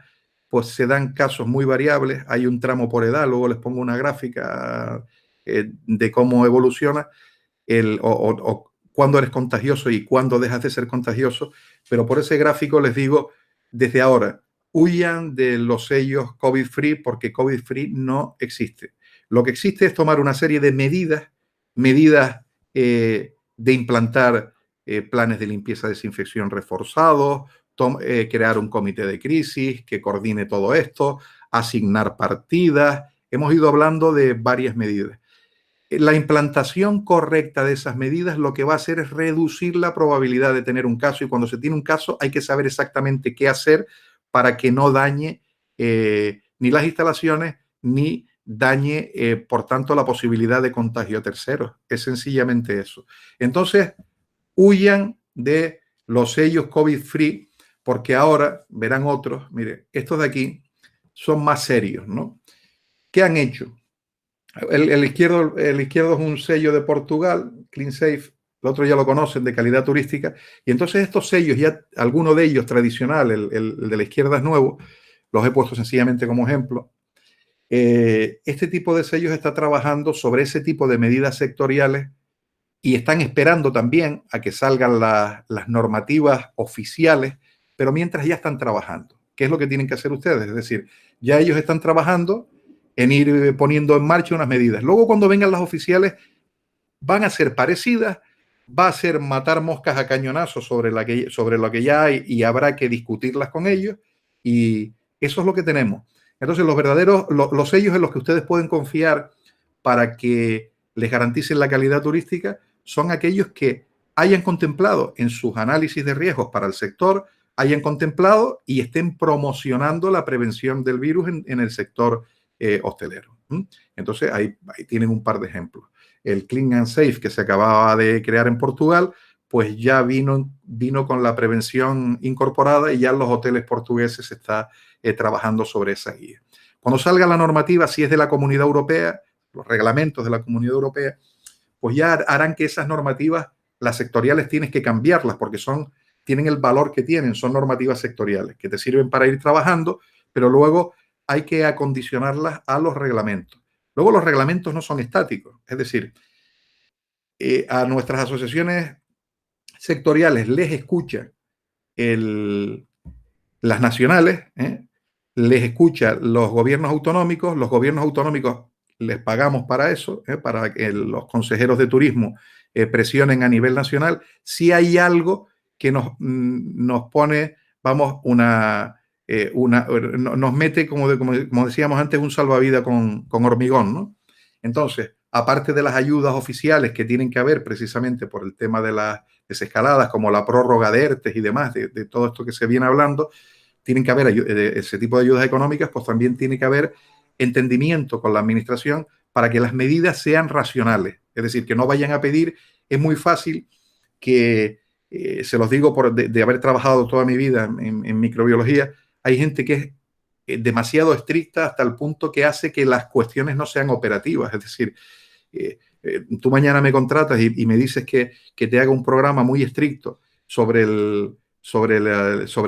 pues se dan casos muy variables. Hay un tramo por edad, luego les pongo una gráfica de cómo evoluciona o cuándo eres contagioso y cuándo dejas de ser contagioso, pero por ese gráfico les digo desde ahora, huyan de los sellos COVID-Free, porque COVID-Free no existe. Lo que existe es tomar una serie de medidas de implantar planes de limpieza y desinfección reforzados, crear un comité de crisis que coordine todo esto, asignar partidas. Hemos ido hablando de varias medidas. la implantación correcta de esas medidas lo que va a hacer es reducir la probabilidad de tener un caso, y cuando se tiene un caso hay que saber exactamente qué hacer para que no dañe ni las instalaciones ni dañe, por tanto, la posibilidad de contagio a terceros. Es sencillamente eso. Entonces, huyan de los sellos COVID-free, porque ahora verán otros. Mire, estos de aquí son más serios, ¿no? ¿Qué han hecho? El izquierdo es un sello de Portugal, CleanSafe. El otro ya lo conocen, de calidad turística. Y entonces estos sellos, ya alguno de ellos tradicional, el de la izquierda es nuevo, los he puesto sencillamente como ejemplo. Este tipo de sellos está trabajando sobre ese tipo de medidas sectoriales y están esperando también a que salgan las normativas oficiales, pero mientras ya están trabajando. ¿Qué es lo que tienen que hacer ustedes? Es decir, ya ellos están trabajando en ir poniendo en marcha unas medidas. Luego, cuando vengan las oficiales, van a ser parecidas, va a ser matar moscas a cañonazos sobre lo que ya hay, y habrá que discutirlas con ellos, y eso es lo que tenemos. Entonces, los sellos en los que ustedes pueden confiar para que les garanticen la calidad turística son aquellos que hayan contemplado en sus análisis de riesgos para el sector, hayan contemplado y estén promocionando la prevención del virus en el sector hostelero. Entonces, ahí tienen un par de ejemplos. El Clean and Safe, que se acababa de crear en Portugal, pues ya vino con la prevención incorporada, y ya en los hoteles portugueses se está trabajando sobre esa guía. Cuando salga la normativa, si es de la Comunidad Europea, los reglamentos de la Comunidad Europea, pues ya harán que esas normativas, las sectoriales, tienes que cambiarlas, porque tienen el valor que tienen, son normativas sectoriales que te sirven para ir trabajando, pero luego hay que acondicionarlas a los reglamentos. Luego, los reglamentos no son estáticos, es decir, a nuestras asociaciones sectoriales les escucha las nacionales, les escucha los gobiernos autonómicos les pagamos para eso, para que los consejeros de turismo presionen a nivel nacional. Si hay algo que nos pone, vamos, nos mete, como decíamos antes, un salvavidas con hormigón, ¿no? Entonces, aparte de las ayudas oficiales que tienen que haber precisamente por el tema de las desescaladas, como la prórroga de ERTES y demás, de todo esto que se viene hablando, tienen que haber ese tipo de ayudas económicas, pues también tiene que haber entendimiento con la administración para que las medidas sean racionales. Es decir, que no vayan a pedir. Es muy fácil que, se los digo de haber trabajado toda mi vida en microbiología, hay gente que es demasiado estricta hasta el punto que hace que las cuestiones no sean operativas. Es decir, tú mañana me contratas y me dices que te haga un programa muy estricto sobre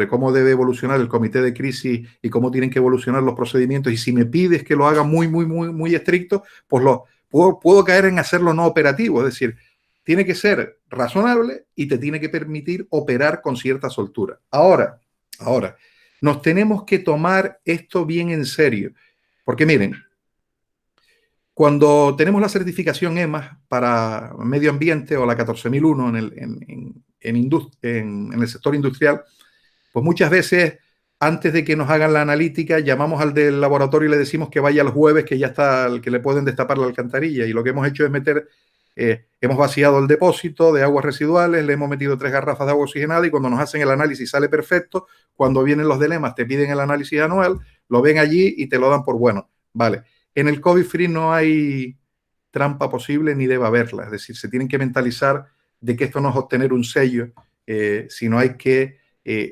cómo debe evolucionar el comité de crisis y cómo tienen que evolucionar los procedimientos, y si me pides que lo haga muy, muy, muy, muy estricto, pues puedo caer en hacerlo no operativo. Es decir, tiene que ser razonable y te tiene que permitir operar con cierta soltura. Ahora, nos tenemos que tomar esto bien en serio, porque miren, cuando tenemos la certificación EMAS para medio ambiente, o la 14001 en el sector industrial, pues muchas veces, antes de que nos hagan la analítica, llamamos al del laboratorio y le decimos que vaya el jueves, que ya está, que le pueden destapar la alcantarilla. Y lo que hemos hecho es hemos vaciado el depósito de aguas residuales, le hemos metido 3 garrafas de agua oxigenada, y cuando nos hacen el análisis sale perfecto. Cuando vienen los de EMAS, te piden el análisis anual, lo ven allí y te lo dan por bueno. Vale. En el COVID-free no hay trampa posible, ni debe haberla. Es decir, se tienen que mentalizar de que esto no es obtener un sello, sino hay que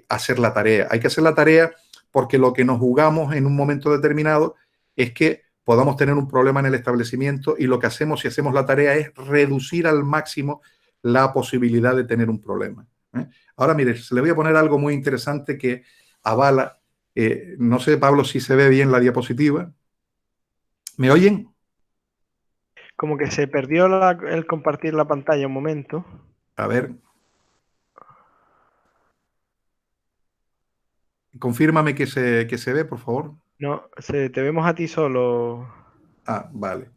hacer la tarea. Hay que hacer la tarea, porque lo que nos jugamos en un momento determinado es que podamos tener un problema en el establecimiento, y lo que hacemos, si hacemos la tarea, es reducir al máximo la posibilidad de tener un problema. Ahora, mire, le voy a poner algo muy interesante que avala. No sé, Pablo, si se ve bien la diapositiva. ¿Me oyen? Como que se perdió el compartir la pantalla un momento. A ver. Confírmame que se ve, por favor. No, te vemos a ti solo. Ah, vale.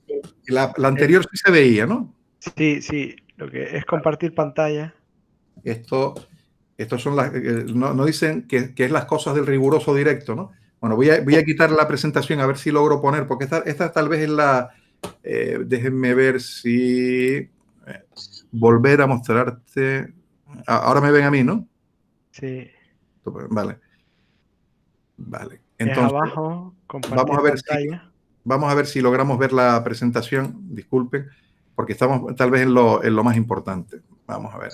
La anterior sí se veía, ¿no? Sí. Lo que es compartir pantalla. Estos son no dicen que es las cosas del riguroso directo, ¿no? Bueno, voy a quitar la presentación a ver si logro poner, porque esta tal vez es Déjenme ver si... volver a mostrarte... Ahora me ven a mí, ¿no? Sí. Vale. Vale. Es Entonces, abajo, vamos compartir a ver si, pantalla. vamos a ver si logramos ver la presentación. Disculpen, porque estamos tal vez en lo más importante. Vamos a ver.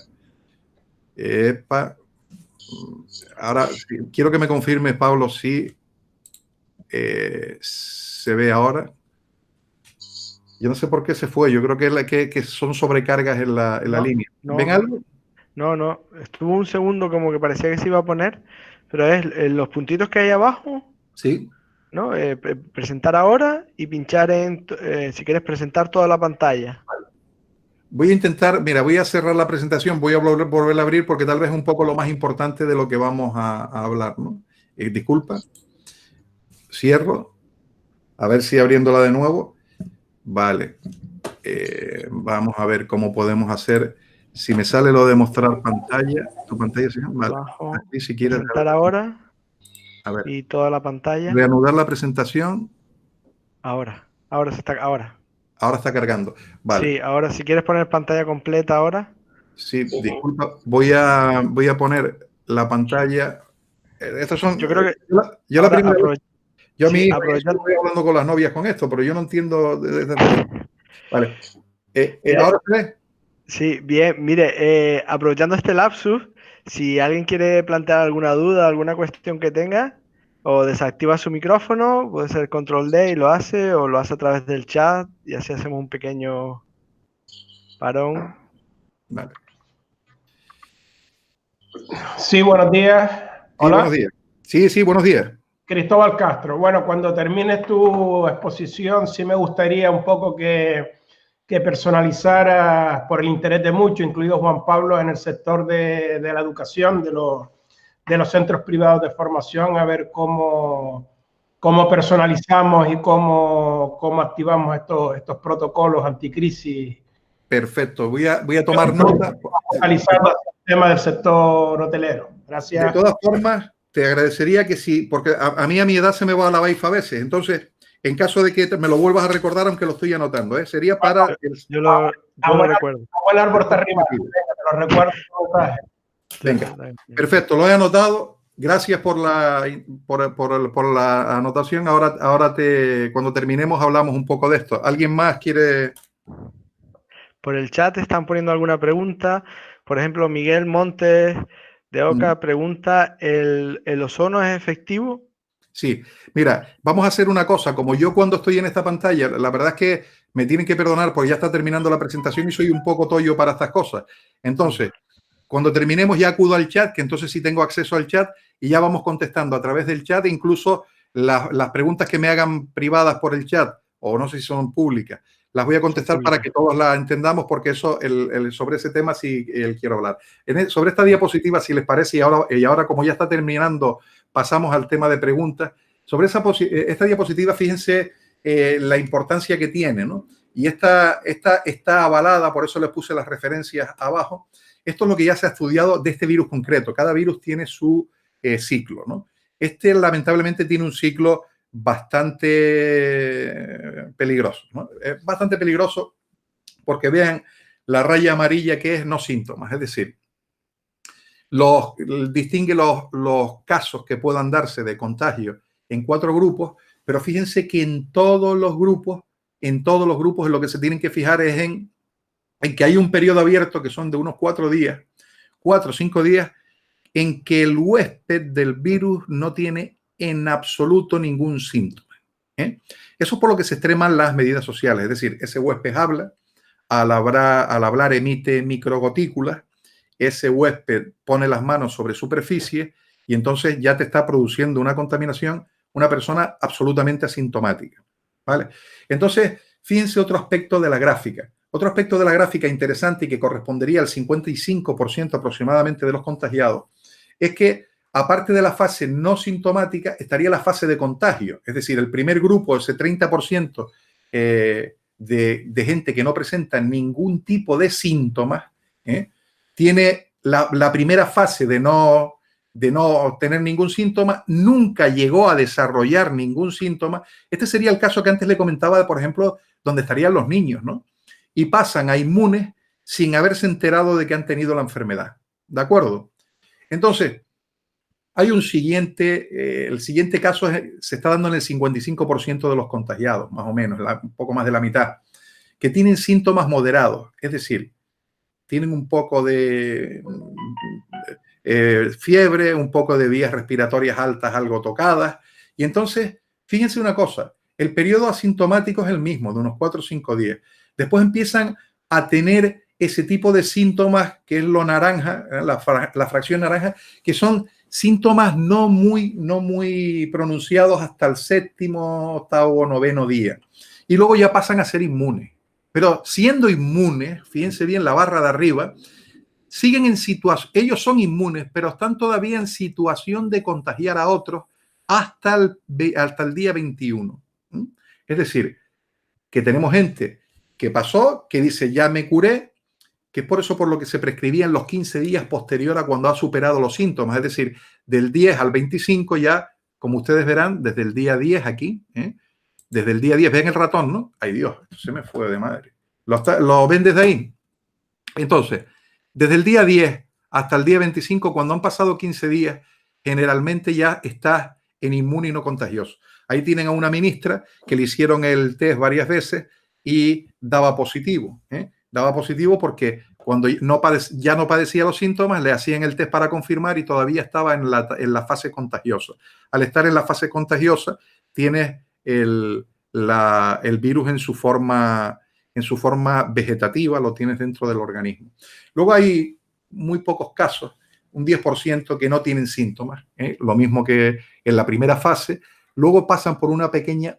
Epa. Ahora, quiero que me confirme, Pablo, si se ve ahora. Yo no sé por qué se fue. Yo creo que son sobrecargas en la línea. ¿Ven No, algo? no. Estuvo un segundo como que parecía que se iba a poner, pero es los puntitos que hay abajo, Sí. ¿no? Presentar ahora y pinchar en, si quieres presentar toda la pantalla. Voy a intentar, mira, voy a cerrar la presentación, voy a volver a abrir porque tal vez es un poco lo más importante de lo que vamos a hablar, ¿no? Disculpa. Cierro. A ver si abriéndola de nuevo. Vale. Vamos a ver cómo podemos hacer. Si me sale lo de mostrar pantalla, tu pantalla se llama. Vale. Abajo, Aquí, si quieres, presentar ahora a ver, y toda la pantalla. reanudar la presentación. Ahora se está, ahora. Ahora está cargando. Vale. Sí, ahora si quieres poner pantalla completa ahora. Sí, disculpa. Voy a poner la pantalla. Estos son. Yo creo que Yo la ahora primera vez. Yo a mí sí, estoy hablando con las novias con esto, pero yo no entiendo desde el Vale. mira, ¿Ahora se ve? sí, bien, mire, aprovechando este lapsus, si alguien quiere plantear alguna duda, alguna cuestión que tenga, o desactiva su micrófono, puede ser control D y lo hace, o lo hace a través del chat, y así hacemos un pequeño parón. Vale. Sí, buenos días. Sí, Hola. buenos días. Sí, buenos días. Cristóbal Castro. Bueno, cuando termines tu exposición, sí me gustaría un poco que personalizaras, por el interés de muchos, incluido Juan Pablo, en el sector de la educación, de los centros privados de formación, a ver cómo personalizamos y cómo activamos estos protocolos anticrisis. Perfecto. Voy a tomar nota. Focalizando el tema del sector hotelero. Gracias. De todas formas, te agradecería que sí, porque a mí a mi edad se me va la baifa a veces. Entonces, en caso de que me lo vuelvas a recordar, aunque lo estoy anotando, ¿eh? Sería para... Yo lo recuerdo. Buen árbol está arriba. Venga, te lo recuerdo. Venga, perfecto, lo he anotado. Gracias por la anotación. Ahora cuando terminemos hablamos un poco de esto. ¿Alguien más quiere...? Por el chat están poniendo alguna pregunta. Por ejemplo, Miguel Montes de Oca pregunta, ¿el ozono es efectivo? Sí, mira, vamos a hacer una cosa. Como yo cuando estoy en esta pantalla, la verdad es que me tienen que perdonar porque ya está terminando la presentación y soy un poco tollo para estas cosas. Entonces, cuando terminemos ya acudo al chat, que entonces sí tengo acceso al chat y ya vamos contestando a través del chat, incluso las preguntas que me hagan privadas por el chat, o no sé si son públicas, las voy a contestar para que todos las entendamos, porque eso, sobre ese tema sí quiero hablar. Sobre esta diapositiva, si les parece, y ahora como ya está terminando, pasamos al tema de preguntas. Sobre esta diapositiva, fíjense la importancia que tiene, ¿no? Y esta está avalada, por eso les puse las referencias abajo. Esto es lo que ya se ha estudiado de este virus concreto. Cada virus tiene su ciclo, ¿no? Este lamentablemente tiene un ciclo bastante peligroso, ¿no? Es bastante peligroso porque vean la raya amarilla que es no síntomas, es decir, distingue los casos que puedan darse de contagio en 4 grupos, pero fíjense que en todos los grupos en lo que se tienen que fijar es en que hay un periodo abierto que son de unos 4 días, 4 o 5 días, en que el huésped del virus no tiene en absoluto ningún síntoma. Eso es por lo que se extreman las medidas sociales, es decir, ese huésped habla, al hablar emite microgotículas, ese huésped pone las manos sobre superficie y entonces ya te está produciendo una contaminación, una persona absolutamente asintomática, ¿vale? Entonces, fíjense otro aspecto de la gráfica. Otro aspecto de la gráfica interesante y que correspondería al 55% aproximadamente de los contagiados es que, aparte de la fase no sintomática, estaría la fase de contagio. Es decir, el primer grupo, ese 30% de gente que no presenta ningún tipo de síntomas, tiene la primera fase de no tener ningún síntoma, nunca llegó a desarrollar ningún síntoma. Este sería el caso que antes le comentaba, por ejemplo, donde estarían los niños, ¿no? Y pasan a inmunes sin haberse enterado de que han tenido la enfermedad. ¿De acuerdo? Entonces, hay un siguiente, el siguiente caso se está dando en el 55% de los contagiados, más o menos, un poco más de la mitad, que tienen síntomas moderados, es decir, tienen un poco de fiebre, un poco de vías respiratorias altas, algo tocadas. Y entonces, fíjense una cosa, el periodo asintomático es el mismo, de unos 4 o 5 días. Después empiezan a tener ese tipo de síntomas, que es lo naranja, la fracción naranja, que son síntomas no muy pronunciados hasta el 7º, 8º, 9º día. Y luego ya pasan a ser inmunes. Pero siendo inmunes, fíjense bien la barra de arriba, siguen en situación, ellos son inmunes, pero están todavía en situación de contagiar a otros hasta el día 21. Es decir, que tenemos gente que pasó, que dice ya me curé, que es por eso por lo que se prescribían los 15 días posterior a cuando ha superado los síntomas, es decir, del 10 al 25 ya, como ustedes verán, desde el día 10 aquí, desde el día 10, ven el ratón, ¿no? Ay Dios, esto se me fue de madre. ¿Lo ven desde ahí? Entonces, desde el día 10 hasta el día 25, cuando han pasado 15 días, generalmente ya está en inmune y no contagioso. Ahí tienen a una ministra que le hicieron el test varias veces y daba positivo. Daba positivo porque cuando ya no padecía los síntomas, le hacían el test para confirmar y todavía estaba en la fase contagiosa. Al estar en la fase contagiosa, tienes el virus en su forma vegetativa, lo tienes dentro del organismo. Luego hay muy pocos casos, un 10% que no tienen síntomas, lo mismo que en la primera fase. Luego pasan por una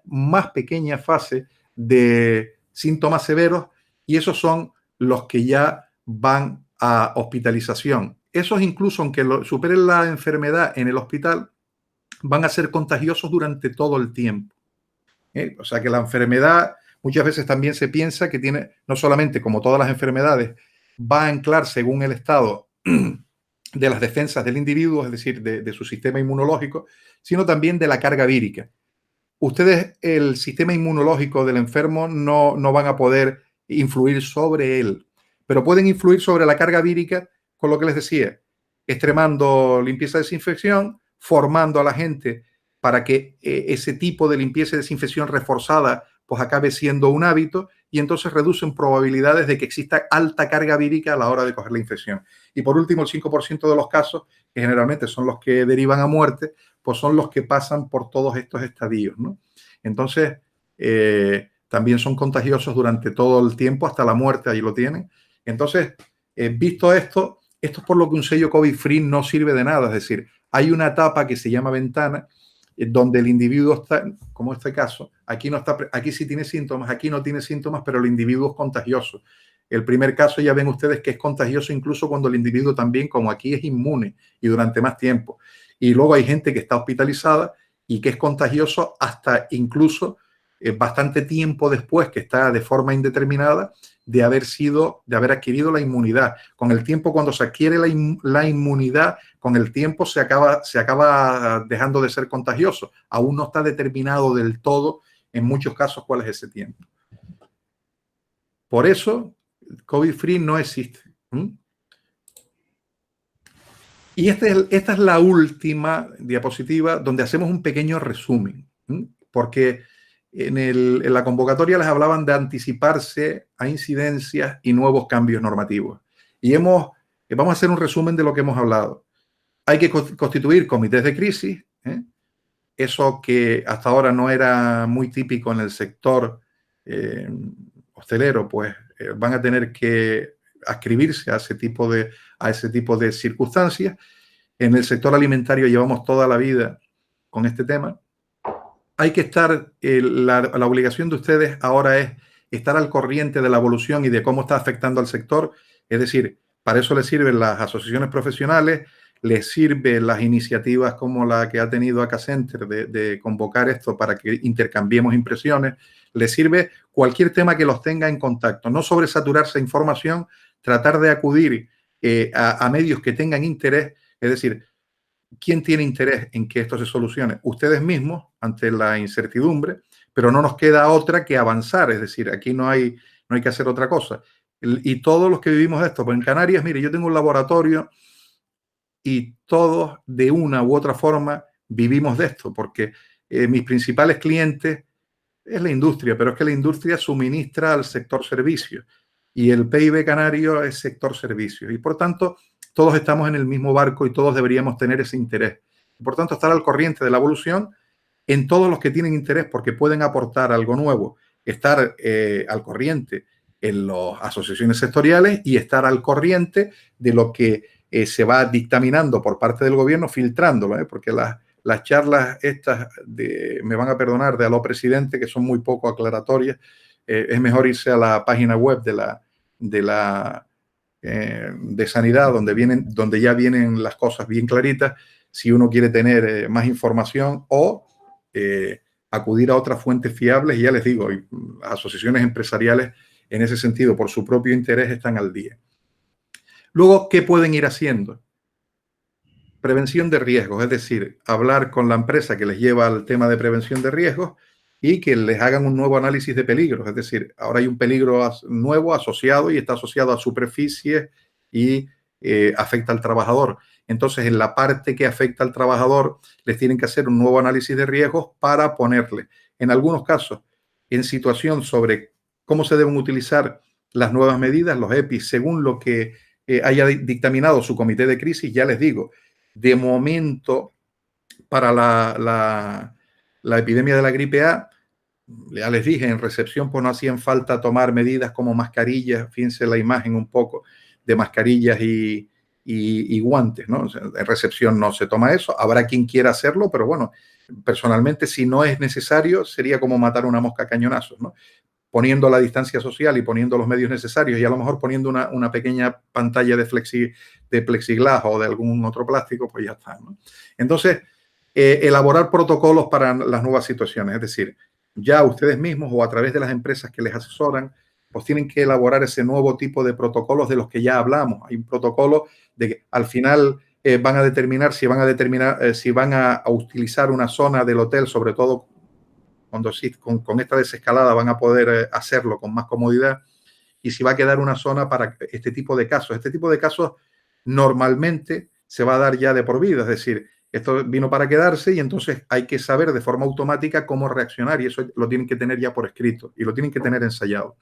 más pequeña fase de síntomas severos y esos son los que ya van a hospitalización. Esos incluso, aunque superen la enfermedad en el hospital, van a ser contagiosos durante todo el tiempo. O sea que la enfermedad muchas veces también se piensa que tiene, no solamente como todas las enfermedades, va a anclar según el estado de las defensas del individuo, es decir, de su sistema inmunológico, sino también de la carga vírica. Ustedes, el sistema inmunológico del enfermo no van a poder influir sobre él, pero pueden influir sobre la carga vírica con lo que les decía, extremando limpieza y desinfección, formando a la gente para que ese tipo de limpieza y desinfección reforzada pues acabe siendo un hábito y entonces reducen probabilidades de que exista alta carga vírica a la hora de coger la infección. Y por último, el 5% de los casos, que generalmente son los que derivan a muerte, pues son los que pasan por todos estos estadios, ¿no? Entonces, también son contagiosos durante todo el tiempo, hasta la muerte, ahí lo tienen. Entonces, visto esto es por lo que un sello COVID-free no sirve de nada. Es decir, hay una etapa que se llama ventana, donde el individuo está, como este caso, aquí sí tiene síntomas, aquí no tiene síntomas, pero el individuo es contagioso. El primer caso ya ven ustedes que es contagioso incluso cuando el individuo también, como aquí, es inmune y durante más tiempo. Y luego hay gente que está hospitalizada y que es contagioso hasta incluso bastante tiempo después, que está de forma indeterminada, de haber adquirido la inmunidad. Con el tiempo, cuando se adquiere la inmunidad, con el tiempo se acaba dejando de ser contagioso. Aún no está determinado del todo, en muchos casos, cuál es ese tiempo. Por eso, COVID-free no existe. Y esta es la última diapositiva donde hacemos un pequeño resumen, porque en la convocatoria les hablaban de anticiparse a incidencias y nuevos cambios normativos. Y vamos a hacer un resumen de lo que hemos hablado. Hay que constituir comités de crisis, eso que hasta ahora no era muy típico en el sector hostelero, pues van a tener que adscribirse a ese tipo de circunstancias. En el sector alimentario llevamos toda la vida con este tema. Hay que estar, la obligación de ustedes ahora es estar al corriente de la evolución y de cómo está afectando al sector. Es decir, para eso les sirven las asociaciones profesionales, les sirven las iniciativas como la que ha tenido Acacenter de convocar esto para que intercambiemos impresiones. Les sirve cualquier tema que los tenga en contacto. No sobresaturarse de información, tratar de acudir a medios que tengan interés. Es decir, ¿quién tiene interés en que esto se solucione? Ustedes mismos, ante la incertidumbre, pero no nos queda otra que avanzar, es decir, aquí no hay que hacer otra cosa. Y todos los que vivimos de esto, pues en Canarias, mire, yo tengo un laboratorio y todos de una u otra forma vivimos de esto, porque mis principales clientes es la industria, pero es que la industria suministra al sector servicios y el PIB canario es sector servicios y por tanto todos estamos en el mismo barco y todos deberíamos tener ese interés. Por tanto, estar al corriente de la evolución en todos los que tienen interés porque pueden aportar algo nuevo, estar al corriente en las asociaciones sectoriales y estar al corriente de lo que se va dictaminando por parte del gobierno, filtrándolo, porque las charlas estas, me van a perdonar, de a lo presidente, que son muy poco aclaratorias, es mejor irse a la página web de Sanidad, donde ya vienen las cosas bien claritas, si uno quiere tener más información o acudir a otras fuentes fiables. Y ya les digo, las asociaciones empresariales en ese sentido, por su propio interés, están al día. Luego, ¿qué pueden ir haciendo? Prevención de riesgos, es decir, hablar con la empresa que les lleva al tema de prevención de riesgos y que les hagan un nuevo análisis de peligros. Es decir, ahora hay un peligro nuevo asociado y está asociado a superficie y afecta al trabajador. Entonces, en la parte que afecta al trabajador, les tienen que hacer un nuevo análisis de riesgos para ponerle, en algunos casos, en situación sobre cómo se deben utilizar las nuevas medidas, los EPIs, según lo que haya dictaminado su comité de crisis. Ya les digo, de momento, para la epidemia de la gripe A, ya les dije, en recepción pues no hacían falta tomar medidas como mascarillas, fíjense la imagen un poco de mascarillas y guantes, ¿no? O sea, en recepción no se toma eso, habrá quien quiera hacerlo, pero bueno, personalmente si no es necesario sería como matar una mosca a cañonazos, ¿no? Poniendo la distancia social y poniendo los medios necesarios y a lo mejor poniendo una pequeña pantalla de plexiglas o de algún otro plástico, pues ya está, ¿no? Entonces, elaborar protocolos para las nuevas situaciones, es decir, ya ustedes mismos o a través de las empresas que les asesoran, pues tienen que elaborar ese nuevo tipo de protocolos de los que ya hablamos. Hay un protocolo de que al final van a determinar si van a utilizar una zona del hotel, sobre todo cuando con esta desescalada van a poder hacerlo con más comodidad, y si va a quedar una zona para este tipo de casos. Este tipo de casos normalmente se va a dar ya de por vida, es decir, esto vino para quedarse y entonces hay que saber de forma automática cómo reaccionar y eso lo tienen que tener ya por escrito y lo tienen que tener ensayado.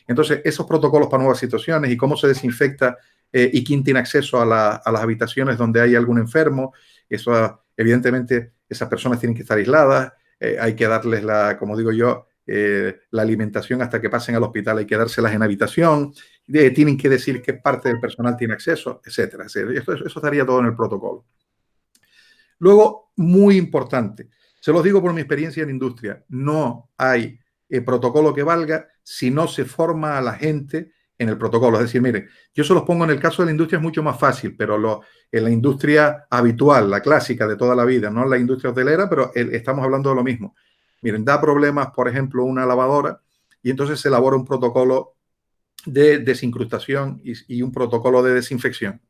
Entonces, esos protocolos para nuevas situaciones y cómo se desinfecta y quién tiene acceso a las habitaciones donde hay algún enfermo, eso evidentemente esas personas tienen que estar aisladas, hay que darles como digo yo, la alimentación hasta que pasen al hospital, hay que dárselas en habitación, tienen que decir qué parte del personal tiene acceso, etcétera. Eso estaría todo en el protocolo. Luego, muy importante, se los digo por mi experiencia en industria, no hay protocolo que valga si no se forma a la gente en el protocolo. Es decir, miren, yo se los pongo en el caso de la industria, es mucho más fácil, pero en la industria habitual, la clásica de toda la vida, no en la industria hotelera, pero estamos hablando de lo mismo. Miren, da problemas, por ejemplo, una lavadora y entonces se elabora un protocolo de desincrustación y un protocolo de desinfección.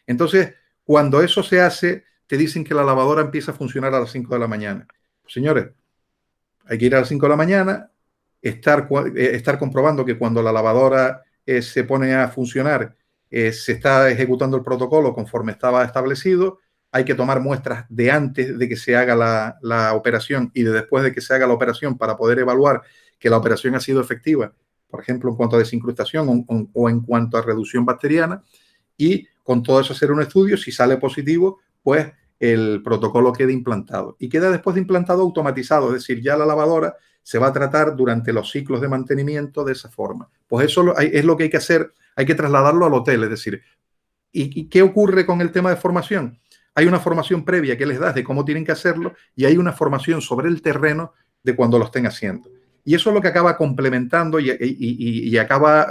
Entonces, cuando eso se hace, te dicen que la lavadora empieza a funcionar a las 5 de la mañana. Señores, hay que ir a las 5 de la mañana, estar comprobando que cuando la lavadora se pone a funcionar, se está ejecutando el protocolo conforme estaba establecido. Hay que tomar muestras de antes de que se haga la operación y de después de que se haga la operación para poder evaluar que la operación ha sido efectiva, por ejemplo, en cuanto a desincrustación o en cuanto a reducción bacteriana. Y con todo eso hacer un estudio, si sale positivo, pues el protocolo queda implantado. Y queda después de implantado automatizado, es decir, ya la lavadora se va a tratar durante los ciclos de mantenimiento de esa forma. Pues eso es lo que hay que hacer, hay que trasladarlo al hotel, es decir, ¿y qué ocurre con el tema de formación? Hay una formación previa que les das de cómo tienen que hacerlo y hay una formación sobre el terreno de cuando lo estén haciendo. Y eso es lo que acaba complementando y acaba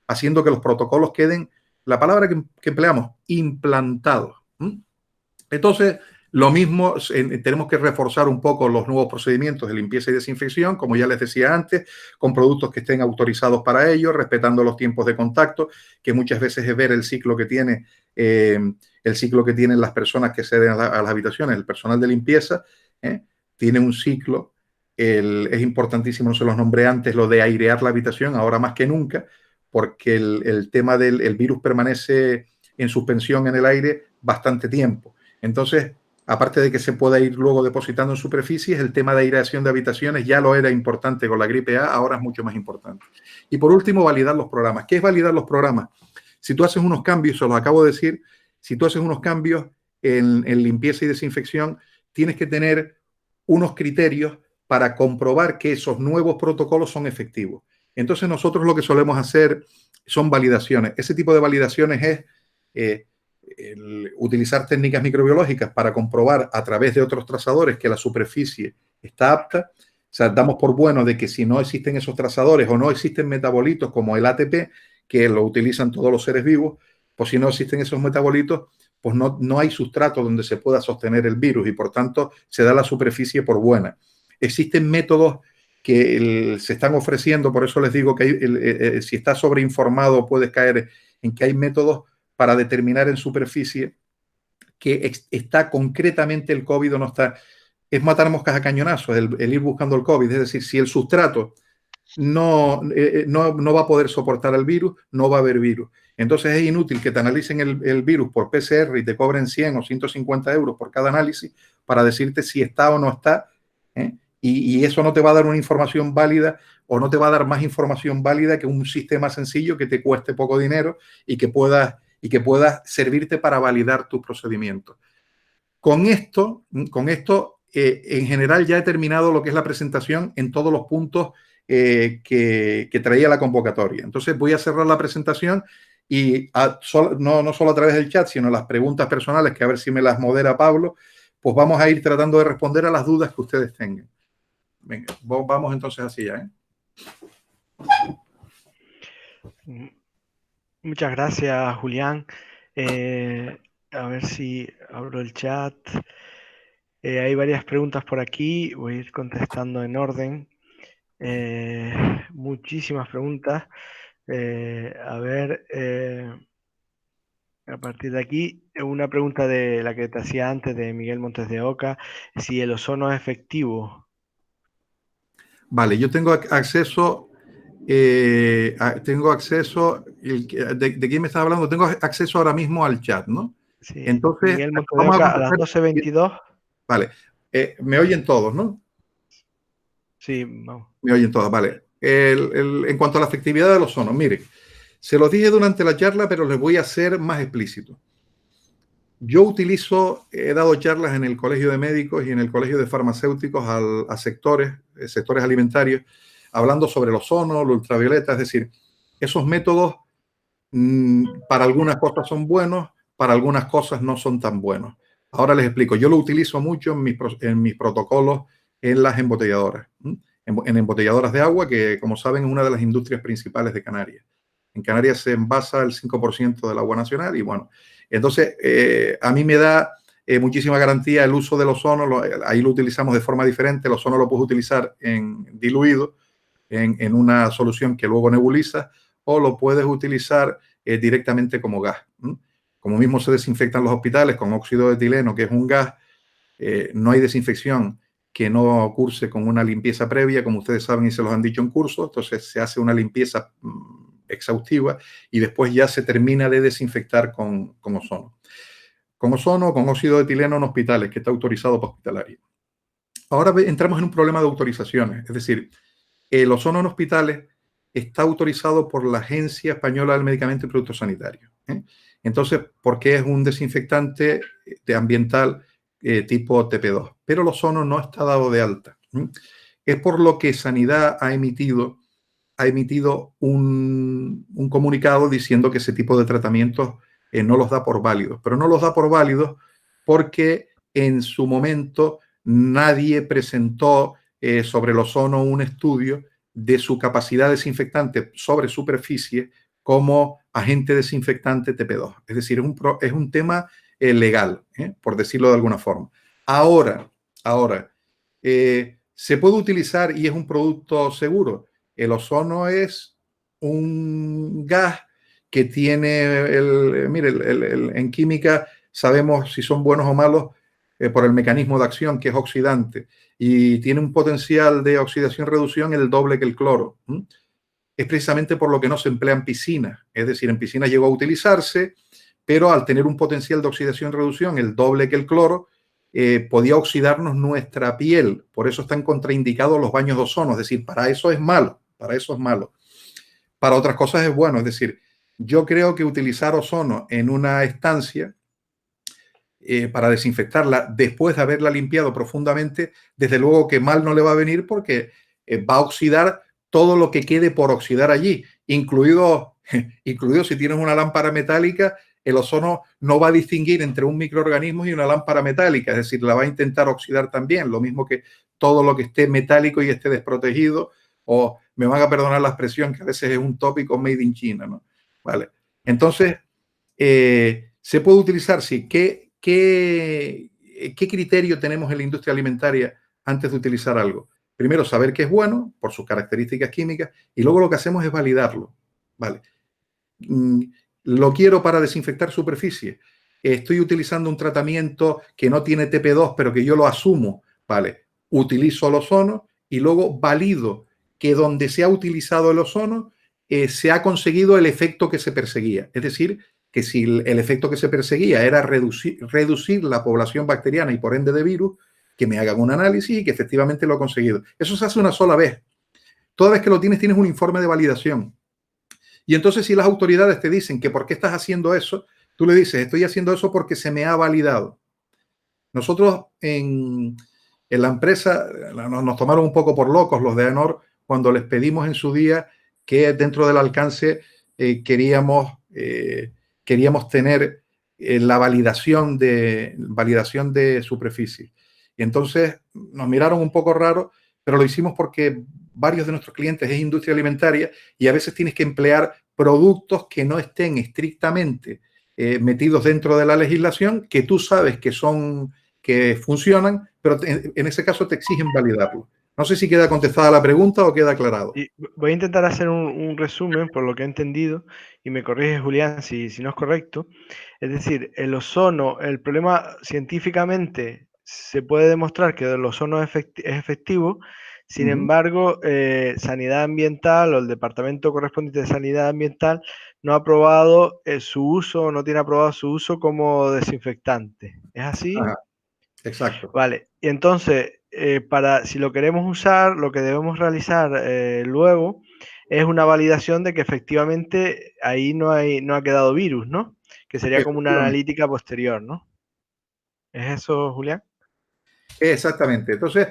haciendo que los protocolos queden, la palabra que empleamos, implantados. Entonces, lo mismo, tenemos que reforzar un poco los nuevos procedimientos de limpieza y desinfección, como ya les decía antes, con productos que estén autorizados para ello, respetando los tiempos de contacto, que muchas veces es ver el ciclo que tienen las personas que acceden a las habitaciones. El personal de limpieza tiene un ciclo es importantísimo, no se los nombré antes, lo de airear la habitación, ahora más que nunca, porque el tema del virus permanece en suspensión en el aire bastante tiempo. Entonces, aparte de que se pueda ir luego depositando en superficies, el tema de aireación de habitaciones ya lo era importante con la gripe A, ahora es mucho más importante. Y por último, validar los programas. ¿Qué es validar los programas? Si tú haces unos cambios, se los acabo de decir, si tú haces unos cambios en limpieza y desinfección, tienes que tener unos criterios para comprobar que esos nuevos protocolos son efectivos. Entonces nosotros lo que solemos hacer son validaciones. Ese tipo de validaciones es utilizar técnicas microbiológicas para comprobar a través de otros trazadores que la superficie está apta. O sea, damos por bueno de que si no existen esos trazadores o no existen metabolitos como el ATP, que lo utilizan todos los seres vivos, pues si no existen esos metabolitos, pues no hay sustrato donde se pueda sostener el virus y por tanto se da la superficie por buena. Existen métodos que se están ofreciendo, por eso les digo que si estás sobreinformado puedes caer en que hay métodos para determinar en superficie que está concretamente el COVID o no está. Es matar moscas a cañonazos, el ir buscando el COVID. Es decir, si el sustrato no va a poder soportar el virus, no va a haber virus. Entonces es inútil que te analicen el virus por PCR y te cobren 100 o 150 euros por cada análisis para decirte si está o no está, ¿eh? Y eso no te va a dar una información válida o no te va a dar más información válida que un sistema sencillo que te cueste poco dinero y que puedas servirte para validar tus procedimientos. Con esto en general ya he terminado lo que es la presentación en todos los puntos que traía la convocatoria. Entonces voy a cerrar la presentación y no solo a través del chat, sino las preguntas personales, que a ver si me las modera Pablo, pues vamos a ir tratando de responder a las dudas que ustedes tengan. Venga, vamos entonces así ya, Muchas gracias, Julián. A ver si abro el chat. Hay varias preguntas por aquí, voy a ir contestando en orden. Muchísimas preguntas. A ver, a partir de aquí, una pregunta de la que te hacía antes de Miguel Montes de Oca, si el ozono es efectivo. Vale, yo tengo acceso, ¿de quién me estás hablando? Tengo acceso ahora mismo al chat, ¿no? Sí, Entonces, Miguel Montes de vamos Oca a a las contestar. 12:22. Vale, me oyen todos, ¿no? Sí, vamos. Me oyen todos, vale. En cuanto a la efectividad del ozono, mire, se los dije durante la charla, pero les voy a hacer más explícito. Yo he dado charlas en el Colegio de Médicos y en el Colegio de Farmacéuticos a sectores alimentarios, hablando sobre el ozono, lo ultravioleta, es decir, esos métodos para algunas cosas son buenos, para algunas cosas no son tan buenos. Ahora les explico, yo lo utilizo mucho en mis protocolos en las embotelladoras, en embotelladoras de agua, que como saben es una de las industrias principales de Canarias. En Canarias se envasa el 5% del agua nacional y bueno, entonces a mí me da muchísima garantía el uso del ozono, ahí lo utilizamos de forma diferente, el ozono lo puedes utilizar diluido en una solución que luego nebuliza o lo puedes utilizar directamente como gas. Como mismo se desinfectan los hospitales con óxido de etileno, que es un gas, no hay desinfección que no curse con una limpieza previa, como ustedes saben y se los han dicho en curso. Entonces se hace una limpieza exhaustiva y después ya se termina de desinfectar con ozono. Con ozono, con óxido de etileno en hospitales, que está autorizado para hospitalario. Ahora entramos en un problema de autorizaciones, es decir, el ozono en hospitales está autorizado por la Agencia Española del Medicamento y Productos Sanitarios. Entonces, ¿por qué es un desinfectante ambiental tipo TP2? Pero el ozono no está dado de alta. Es por lo que Sanidad ha emitido un comunicado diciendo que ese tipo de tratamientos no los da por válidos. Pero no los da por válidos porque en su momento nadie presentó sobre el ozono un estudio de su capacidad desinfectante sobre superficie como agente desinfectante TP2. Es decir, es un tema legal, por decirlo de alguna forma. Ahora, se puede utilizar y es un producto seguro. El ozono es un gas que tiene, en química sabemos si son buenos o malos por el mecanismo de acción que es oxidante y tiene un potencial de oxidación-reducción el doble que el cloro. Es precisamente por lo que no se emplea en piscinas. Es decir, en piscinas llegó a utilizarse, pero al tener un potencial de oxidación-reducción el doble que el cloro, podía oxidarnos nuestra piel. Por eso están contraindicados los baños de ozono. Es decir, para eso es malo. Para eso es malo. Para otras cosas es bueno. Es decir, yo creo que utilizar ozono en una estancia para desinfectarla después de haberla limpiado profundamente, desde luego que mal no le va a venir porque va a oxidar todo lo que quede por oxidar allí, incluido si tienes una lámpara metálica, el ozono no va a distinguir entre un microorganismo y una lámpara metálica, es decir, la va a intentar oxidar también, lo mismo que todo lo que esté metálico y esté desprotegido, o me van a perdonar la expresión que a veces es un tópico made in China, ¿no? Vale. Entonces, se puede utilizar, sí. ¿Qué criterio tenemos en la industria alimentaria antes de utilizar algo? Primero, saber que es bueno por sus características químicas y luego lo que hacemos es validarlo. Vale. Lo quiero para desinfectar superficie. Estoy utilizando un tratamiento que no tiene TP2, pero que yo lo asumo. Vale. Utilizo el ozono y luego valido que donde se ha utilizado el ozono se ha conseguido el efecto que se perseguía. Es decir, que si el efecto que se perseguía era reducir la población bacteriana y por ende de virus, que me hagan un análisis y que efectivamente lo ha conseguido. Eso se hace una sola vez. Toda vez que lo tienes un informe de validación. Y entonces si las autoridades te dicen que por qué estás haciendo eso, tú le dices, estoy haciendo eso porque se me ha validado. Nosotros en la empresa nos tomaron un poco por locos los de AENOR cuando les pedimos en su día que dentro del alcance queríamos tener la validación de superficie. Y entonces nos miraron un poco raro, pero lo hicimos porque varios de nuestros clientes es industria alimentaria y a veces tienes que emplear productos que no estén estrictamente metidos dentro de la legislación, que tú sabes que funcionan, pero en ese caso te exigen validarlo. No sé si queda contestada la pregunta o queda aclarado. Y voy a intentar hacer un resumen por lo que he entendido y me corrige Julián si no es correcto. Es decir, el ozono, el problema científicamente se puede demostrar que el ozono es efectivo, sin embargo, Sanidad Ambiental o el departamento correspondiente de Sanidad Ambiental no ha aprobado su uso, no tiene aprobado su uso como desinfectante. ¿Es así? Ajá, exacto. Vale, y entonces, si lo queremos usar, lo que debemos realizar luego es una validación de que efectivamente ahí no ha quedado virus, ¿no? Que sería como una analítica posterior, ¿no? ¿Es eso, Julián? Exactamente. Entonces,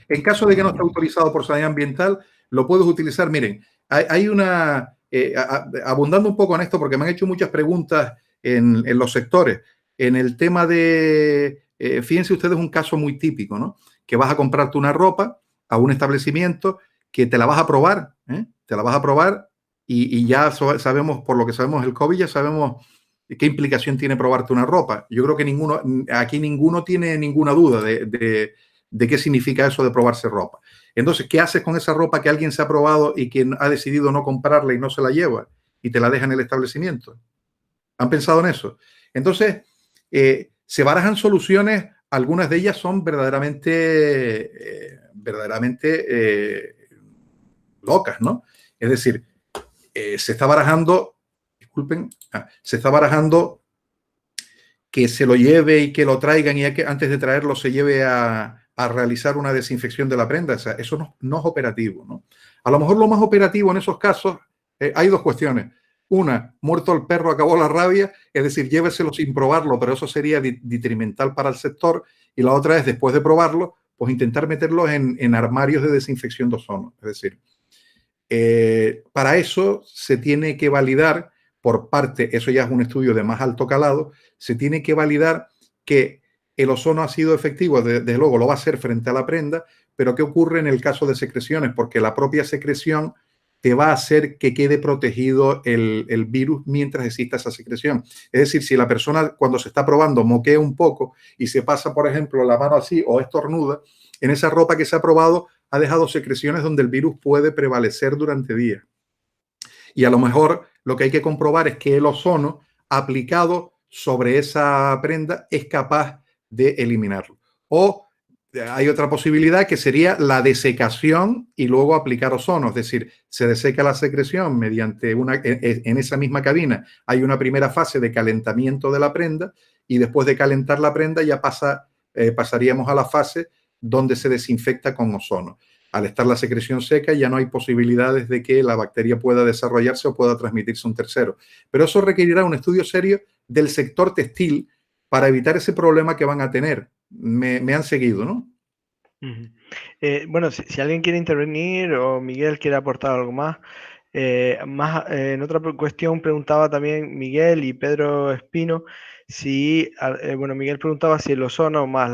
en caso de que no esté autorizado por Sanidad Ambiental, lo puedes utilizar. Miren, hay una, abundando un poco en esto, porque me han hecho muchas preguntas en los sectores, en el tema de, fíjense ustedes un caso muy típico, ¿no? Que vas a comprarte una ropa a un establecimiento que te la vas a probar, te la vas a probar y ya sabemos, por lo que sabemos del COVID, ya sabemos ¿qué implicación tiene probarte una ropa? Yo creo que aquí ninguno tiene ninguna duda de qué significa eso de probarse ropa. Entonces, ¿qué haces con esa ropa que alguien se ha probado y que ha decidido no comprarla y no se la lleva y te la deja en el establecimiento? ¿Han pensado en eso? Entonces, se barajan soluciones, algunas de ellas son verdaderamente locas, ¿no? Es decir, se está barajando que se lo lleve y que lo traigan y que antes de traerlo se lleve a realizar una desinfección de la prenda. O sea, eso no es operativo, ¿no? A lo mejor lo más operativo en esos casos, hay dos cuestiones. Una, muerto el perro, acabó la rabia, es decir, lléveselo sin probarlo, pero eso sería detrimental para el sector. Y la otra es, después de probarlo, pues intentar meterlos en armarios de desinfección de ozono. Es decir, para eso se tiene que validar por parte, eso ya es un estudio de más alto calado, se tiene que validar que el ozono ha sido efectivo, desde luego lo va a ser frente a la prenda, pero ¿qué ocurre en el caso de secreciones? Porque la propia secreción te va a hacer que quede protegido el virus mientras exista esa secreción. Es decir, si la persona cuando se está probando moquea un poco y se pasa, por ejemplo, la mano así o estornuda, en esa ropa que se ha probado ha dejado secreciones donde el virus puede prevalecer durante días. Y a lo mejor lo que hay que comprobar es que el ozono aplicado sobre esa prenda es capaz de eliminarlo. O hay otra posibilidad que sería la desecación y luego aplicar ozono, es decir, se deseca la secreción mediante en esa misma cabina hay una primera fase de calentamiento de la prenda y después de calentar la prenda ya pasaríamos a la fase donde se desinfecta con ozono. Al estar la secreción seca ya no hay posibilidades de que la bacteria pueda desarrollarse o pueda transmitirse a un tercero. Pero eso requerirá un estudio serio del sector textil para evitar ese problema que van a tener. Me han seguido, ¿no? Bueno, si alguien quiere intervenir o Miguel quiere aportar algo más, en otra cuestión preguntaba también Miguel y Pedro Espino bueno, Miguel preguntaba si el ozono más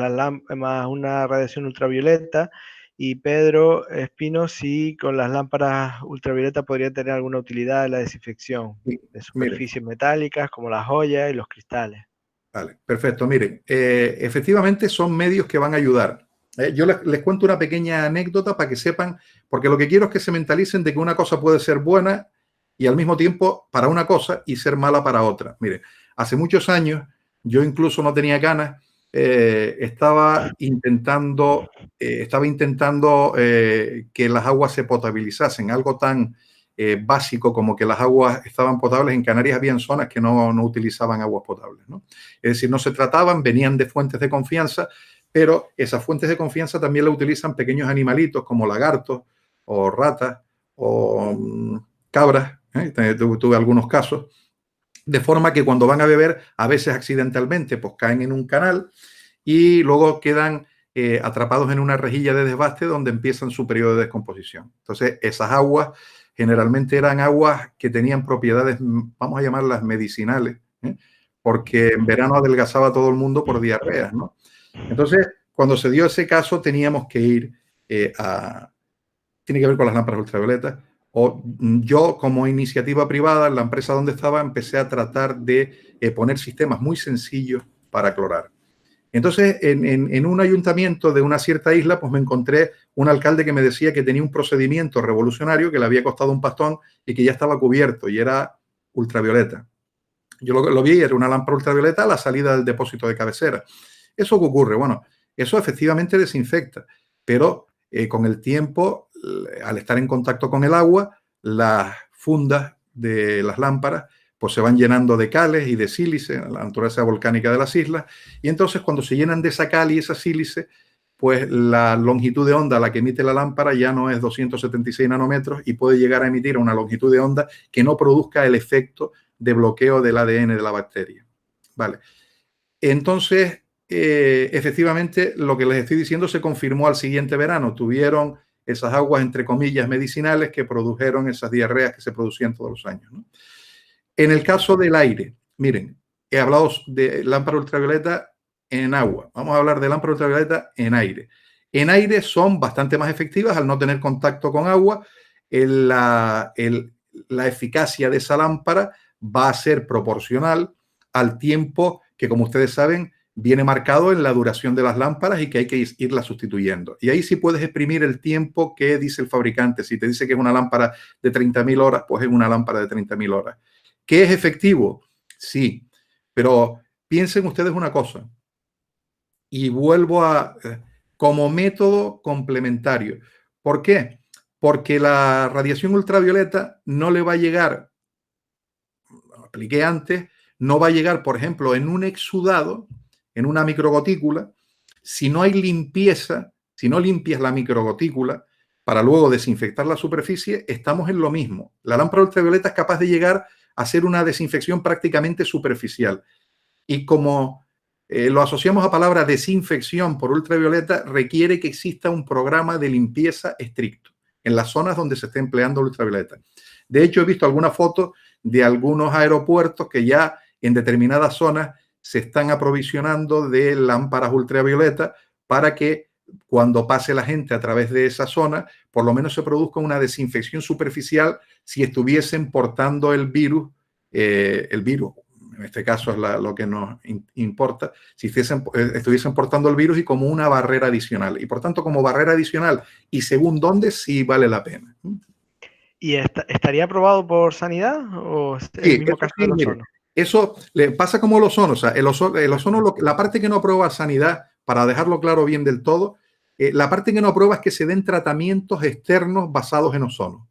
una radiación ultravioleta y Pedro Espino si con las lámparas ultravioleta podría tener alguna utilidad en la desinfección de superficies metálicas como las joyas y los cristales. Vale, perfecto. Miren, efectivamente son medios que van a ayudar. Yo les cuento una pequeña anécdota para que sepan, porque lo que quiero es que se mentalicen de que una cosa puede ser buena y al mismo tiempo para una cosa y ser mala para otra. Miren, hace muchos años, yo incluso no tenía ganas, estaba intentando que las aguas se potabilizasen, algo tan básico como que las aguas estaban potables. En Canarias habían zonas que no utilizaban aguas potables, ¿no? Es decir, no se trataban, venían de fuentes de confianza, pero esas fuentes de confianza también la utilizan pequeños animalitos como lagartos o ratas o cabras, tuve algunos casos, de forma que cuando van a beber, a veces accidentalmente, pues caen en un canal y luego quedan atrapados en una rejilla de desbaste donde empiezan su periodo de descomposición. Entonces, esas aguas generalmente eran aguas que tenían propiedades, vamos a llamarlas medicinales, porque en verano adelgazaba a todo el mundo por diarreas, ¿no? Entonces, cuando se dio ese caso, teníamos que ir tiene que ver con las lámparas ultravioletas, o yo como iniciativa privada, en la empresa donde estaba, empecé a tratar de poner sistemas muy sencillos para clorar. Entonces, en un ayuntamiento de una cierta isla, pues me encontré un alcalde que me decía que tenía un procedimiento revolucionario que le había costado un pastón y que ya estaba cubierto y era ultravioleta. Yo lo vi, era una lámpara ultravioleta a la salida del depósito de cabecera. ¿Eso qué ocurre? Bueno, eso efectivamente desinfecta, pero con el tiempo, al estar en contacto con el agua, las fundas de las lámparas pues se van llenando de cales y de sílice, la naturaleza volcánica de las islas, y entonces cuando se llenan de esa cal y esa sílice, pues la longitud de onda a la que emite la lámpara ya no es 276 nanómetros y puede llegar a emitir una longitud de onda que no produzca el efecto de bloqueo del ADN de la bacteria. Vale. Entonces, efectivamente, lo que les estoy diciendo se confirmó al siguiente verano. Tuvieron esas aguas, entre comillas, medicinales que produjeron esas diarreas que se producían todos los años, ¿no? En el caso del aire, miren, he hablado de lámpara ultravioleta en agua. Vamos a hablar de lámpara ultravioleta en aire. En aire son bastante más efectivas al no tener contacto con agua. La eficacia de esa lámpara va a ser proporcional al tiempo que, como ustedes saben, viene marcado en la duración de las lámparas y que hay que irlas sustituyendo. Y ahí sí puedes exprimir el tiempo que dice el fabricante. Si te dice que es una lámpara de 30.000 horas, pues es una lámpara de 30.000 horas. ¿Qué es efectivo? Sí, pero piensen ustedes una cosa, y vuelvo como método complementario. ¿Por qué? Porque la radiación ultravioleta no le va a llegar, lo expliqué antes, no va a llegar, por ejemplo, en un exudado, en una microgotícula, si no hay limpieza, si no limpias la microgotícula para luego desinfectar la superficie, estamos en lo mismo. La lámpara ultravioleta es capaz de llegar hacer una desinfección prácticamente superficial. Y como lo asociamos a palabra desinfección por ultravioleta, requiere que exista un programa de limpieza estricto en las zonas donde se esté empleando ultravioleta. De hecho, he visto algunas fotos de algunos aeropuertos que ya en determinadas zonas se están aprovisionando de lámparas ultravioleta para que cuando pase la gente a través de esa zona, por lo menos se produzca una desinfección superficial si estuviesen portando el virus, en este caso es lo que nos importa, si estuviesen portando el virus y como una barrera adicional. Y por tanto, como barrera adicional y según dónde, sí vale la pena. ¿Y estaría aprobado por sanidad o sí, el mismo caso del ozono? Eso le pasa como el ozono. O sea, el ozono, la parte que no aprueba sanidad, para dejarlo claro bien del todo, la parte que no aprueba es que se den tratamientos externos basados en ozono.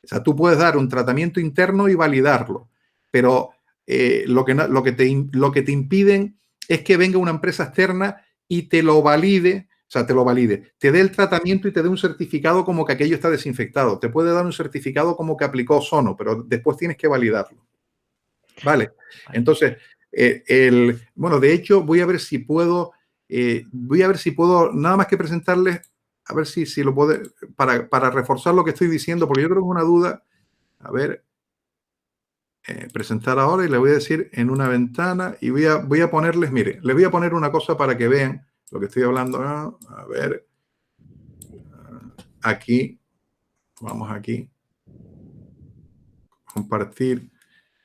O sea, tú puedes dar un tratamiento interno y validarlo, pero lo que te impiden es que venga una empresa externa y te lo valide, o sea, te dé el tratamiento y te dé un certificado como que aquello está desinfectado. Te puede dar un certificado como que aplicó ozono, pero después tienes que validarlo. Vale, entonces, bueno, de hecho, voy a ver si puedo, nada más que presentarles, a ver si lo puedo, para reforzar lo que estoy diciendo, porque yo creo que es una duda. A ver, presentar ahora y le voy a decir en una ventana y voy a ponerles, mire, les voy a poner una cosa para que vean lo que estoy hablando. A ver, aquí, vamos aquí, compartir.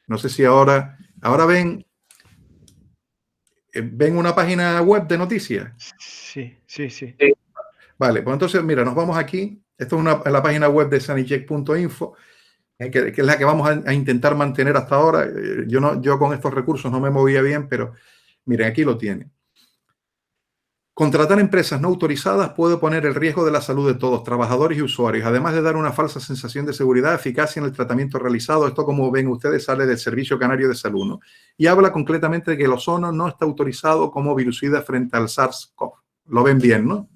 No sé si ahora ven una página web de noticias. Sí, sí, sí. Vale, pues entonces, mira, nos vamos aquí. Esto es la página web de sanicheck.info, que es la que vamos a intentar mantener hasta ahora. Yo con estos recursos no me movía bien, pero miren, aquí lo tienen. Contratar empresas no autorizadas puede poner el riesgo de la salud de todos, trabajadores y usuarios, además de dar una falsa sensación de seguridad, eficacia en el tratamiento realizado. Esto, como ven ustedes, sale del Servicio Canario de Salud, ¿no? Y habla concretamente de que el ozono no está autorizado como virucida frente al SARS-CoV. Lo ven bien, ¿no?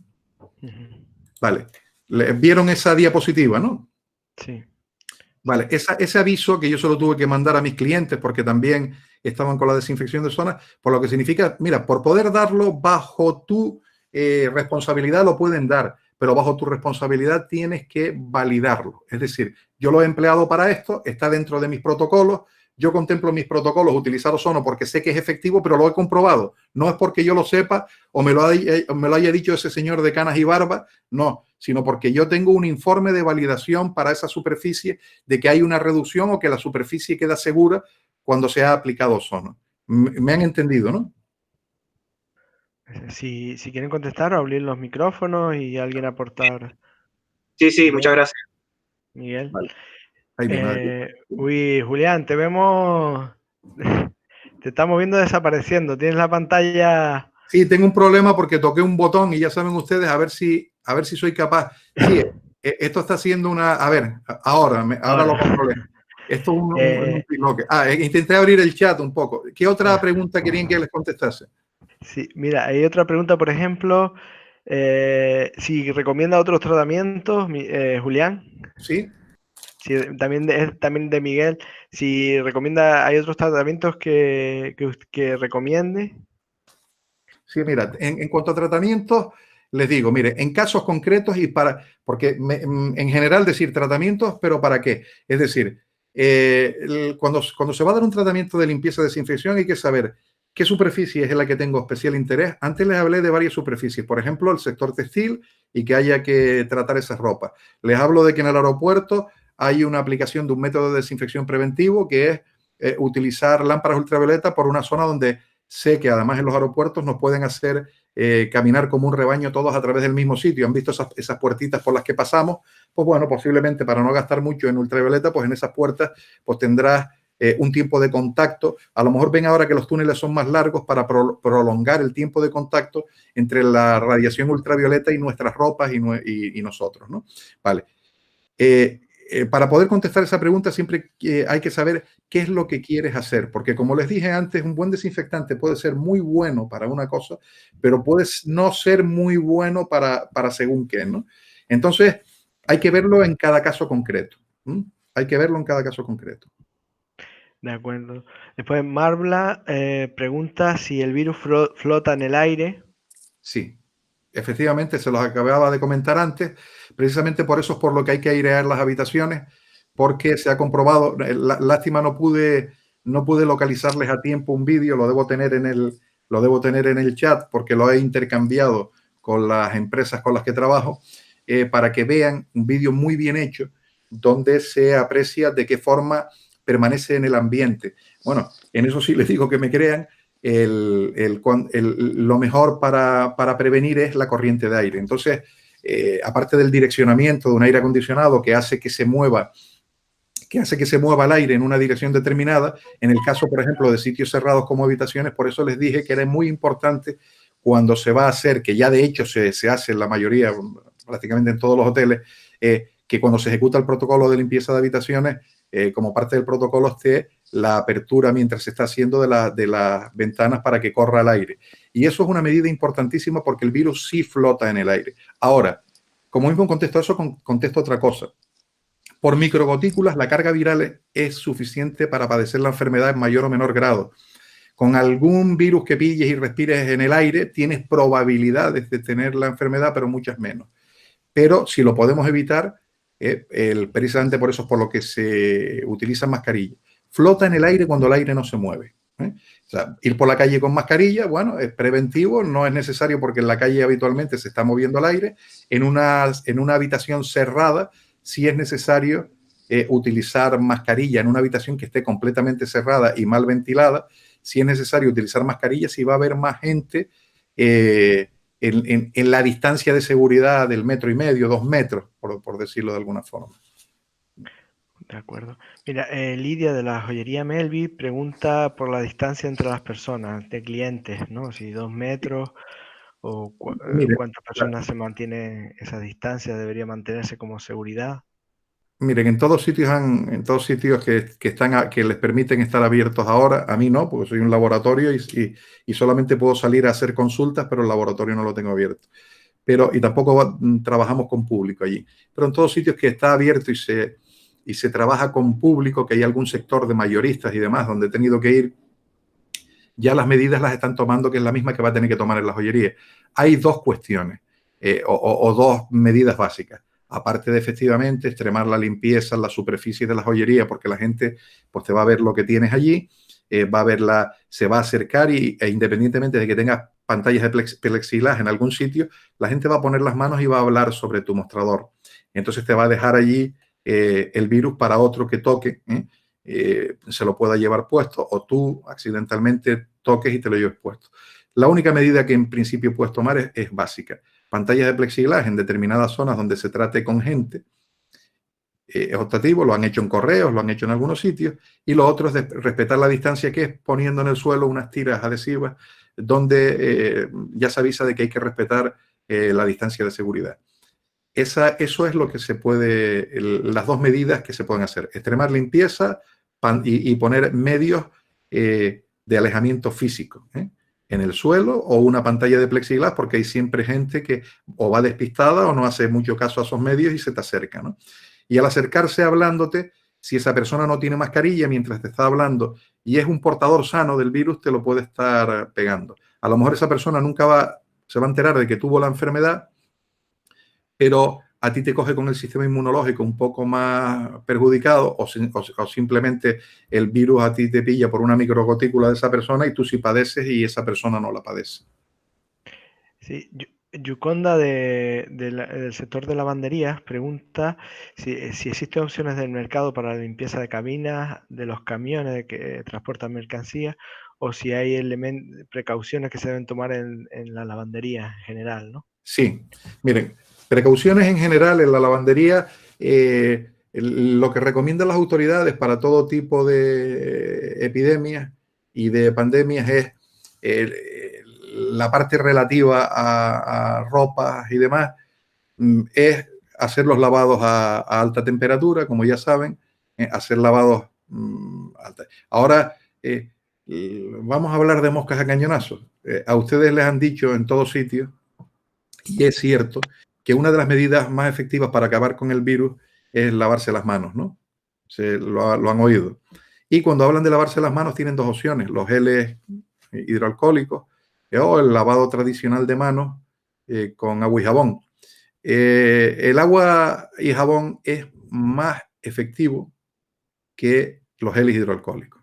Vale. ¿Vieron esa diapositiva, no? Sí. Vale, ese aviso que yo solo tuve que mandar a mis clientes porque también estaban con la desinfección de zonas, por lo que significa, mira, por poder darlo bajo tu responsabilidad lo pueden dar, pero bajo tu responsabilidad tienes que validarlo. Es decir, yo lo he empleado para esto, está dentro de mis protocolos, yo contemplo mis protocolos utilizar ozono porque sé que es efectivo, pero lo he comprobado. No es porque yo lo sepa o me lo haya dicho ese señor de canas y barba, no, sino porque yo tengo un informe de validación para esa superficie de que hay una reducción o que la superficie queda segura cuando se ha aplicado ozono. ¿Me han entendido, no? Si quieren contestar, abrir los micrófonos y alguien aportar. Sí, muchas gracias. Miguel. Vale. Ay, mi madre. Uy, Julián, te vemos. Te estamos viendo desapareciendo. Tienes la pantalla. Sí, tengo un problema porque toqué un botón y ya saben ustedes, a ver si soy capaz. Sí, esto está haciendo una. A ver, ahora lo controlé. Esto es un bloque. Intenté abrir el chat un poco. ¿Qué otra pregunta querían que les contestase? Sí, mira, hay otra pregunta, por ejemplo, si recomienda otros tratamientos, Julián. Sí. Sí, también de Miguel. Si recomienda, hay otros tratamientos que recomiende. Sí, mira, en cuanto a tratamientos, les digo, mire, en casos concretos porque en general decir tratamientos, pero ¿para qué? Es decir, cuando se va a dar un tratamiento de limpieza, desinfección, hay que saber qué superficie es en la que tengo especial interés. Antes les hablé de varias superficies, por ejemplo, el sector textil y que haya que tratar esas ropas. Les hablo de que en el aeropuerto hay una aplicación de un método de desinfección preventivo que es utilizar lámparas ultravioleta por una zona donde sé que además en los aeropuertos nos pueden hacer caminar como un rebaño todos a través del mismo sitio. ¿Han visto esas puertitas por las que pasamos? Pues bueno, posiblemente para no gastar mucho en ultravioleta, pues en esas puertas pues tendrás un tiempo de contacto. A lo mejor ven ahora que los túneles son más largos para prolongar el tiempo de contacto entre la radiación ultravioleta y nuestras ropas y nosotros, ¿no? Vale. Para poder contestar esa pregunta siempre hay que saber qué es lo que quieres hacer, porque como les dije antes, un buen desinfectante puede ser muy bueno para una cosa, pero puede no ser muy bueno para según qué, ¿no? Entonces, hay que verlo en cada caso concreto. Hay que verlo en cada caso concreto. De acuerdo. Después, Marbla pregunta si el virus flota en el aire. Sí. Efectivamente, se los acababa de comentar antes, precisamente por eso es por lo que hay que airear las habitaciones, porque se ha comprobado, lástima no pude localizarles a tiempo un vídeo, lo debo tener en el chat porque lo he intercambiado con las empresas con las que trabajo, para que vean un vídeo muy bien hecho donde se aprecia de qué forma permanece en el ambiente. Bueno, en eso sí les digo que me crean. Lo mejor para prevenir es la corriente de aire. Entonces, aparte del direccionamiento de un aire acondicionado que hace que se mueva que hace que se mueva el aire en una dirección determinada. En el caso, por ejemplo, de sitios cerrados como habitaciones, por eso les dije que era muy importante cuando se va a hacer, que ya de hecho se hace en la mayoría, prácticamente en todos los hoteles, que cuando se ejecuta el protocolo de limpieza de habitaciones, como parte del protocolo esté la apertura mientras se está haciendo de las ventanas para que corra el aire. Y eso es una medida importantísima porque el virus sí flota en el aire. Ahora, como mismo contesto eso, contesto otra cosa. Por microgotículas, la carga viral es suficiente para padecer la enfermedad en mayor o menor grado. Con algún virus que pilles y respires en el aire, tienes probabilidades de tener la enfermedad, pero muchas menos. Pero si lo podemos evitar, precisamente por eso es por lo que se utiliza mascarilla. Flota en el aire cuando el aire no se mueve. O sea, ir por la calle con mascarilla, bueno, es preventivo, no es necesario porque en la calle habitualmente se está moviendo el aire. En una habitación cerrada, sí es necesario utilizar mascarilla en una habitación que esté completamente cerrada y mal ventilada. Sí es necesario utilizar mascarilla si va a haber más gente en la distancia de seguridad del 1,5 metros, 2 metros, por decirlo de alguna forma. De acuerdo. Mira, Lidia de la joyería Melvi pregunta por la distancia entre las personas, de clientes, ¿no? Si 2 metros o cuántas personas se mantiene esa distancia, debería mantenerse como seguridad. Miren, en todos sitios que les permiten estar abiertos ahora, a mí no, porque soy un laboratorio y solamente puedo salir a hacer consultas, pero el laboratorio no lo tengo abierto. Y tampoco trabajamos con público allí. Pero en todos sitios que está abierto y se trabaja con público, que hay algún sector de mayoristas y demás, donde he tenido que ir, ya las medidas las están tomando, que es la misma que va a tener que tomar en la joyería. Hay dos cuestiones o dos medidas básicas. Aparte de efectivamente extremar la limpieza en la superficie de la joyería, porque la gente pues te va a ver lo que tienes allí, va a verla, se va a acercar e independientemente de que tengas pantallas de plexiglas en algún sitio, la gente va a poner las manos y va a hablar sobre tu mostrador. Entonces te va a dejar allí el virus para otro que toque, se lo pueda llevar puesto o tú accidentalmente toques y te lo lleves puesto. La única medida que en principio puedes tomar es básica. Pantallas de plexiglas en determinadas zonas donde se trate con gente es optativo, lo han hecho en correos, lo han hecho en algunos sitios, y lo otro es de respetar la distancia, que es poniendo en el suelo unas tiras adhesivas donde ya se avisa de que hay que respetar la distancia de seguridad. Eso es lo que se puede, las dos medidas que se pueden hacer: extremar limpieza y poner medios de alejamiento físico en el suelo o una pantalla de plexiglas, porque hay siempre gente que o va despistada o no hace mucho caso a esos medios y se te acerca, ¿no? Y al acercarse hablándote, si esa persona no tiene mascarilla mientras te está hablando y es un portador sano del virus, te lo puede estar pegando. A lo mejor esa persona nunca se va a enterar de que tuvo la enfermedad, pero a ti te coge con el sistema inmunológico un poco más perjudicado o simplemente el virus a ti te pilla por una microgotícula de esa persona y tú sí padeces y esa persona no la padece. Sí, Yuconda del sector de lavanderías pregunta si existen opciones del mercado para la limpieza de cabinas de los camiones que transportan mercancías o si hay precauciones que se deben tomar en la lavandería en general, ¿no? Sí, miren, precauciones en general en la lavandería, lo que recomiendan las autoridades para todo tipo de epidemias y de pandemias es la parte relativa a ropas y demás, es hacer los lavados a alta temperatura, como ya saben, hacer lavados alta. Ahora, vamos a hablar de moscas a cañonazos. A ustedes les han dicho en todos sitios, y es cierto, que una de las medidas más efectivas para acabar con el virus es lavarse las manos, ¿no? Lo han oído. Y cuando hablan de lavarse las manos tienen dos opciones: los geles hidroalcohólicos o el lavado tradicional de manos con agua y jabón. El agua y jabón es más efectivo que los geles hidroalcohólicos.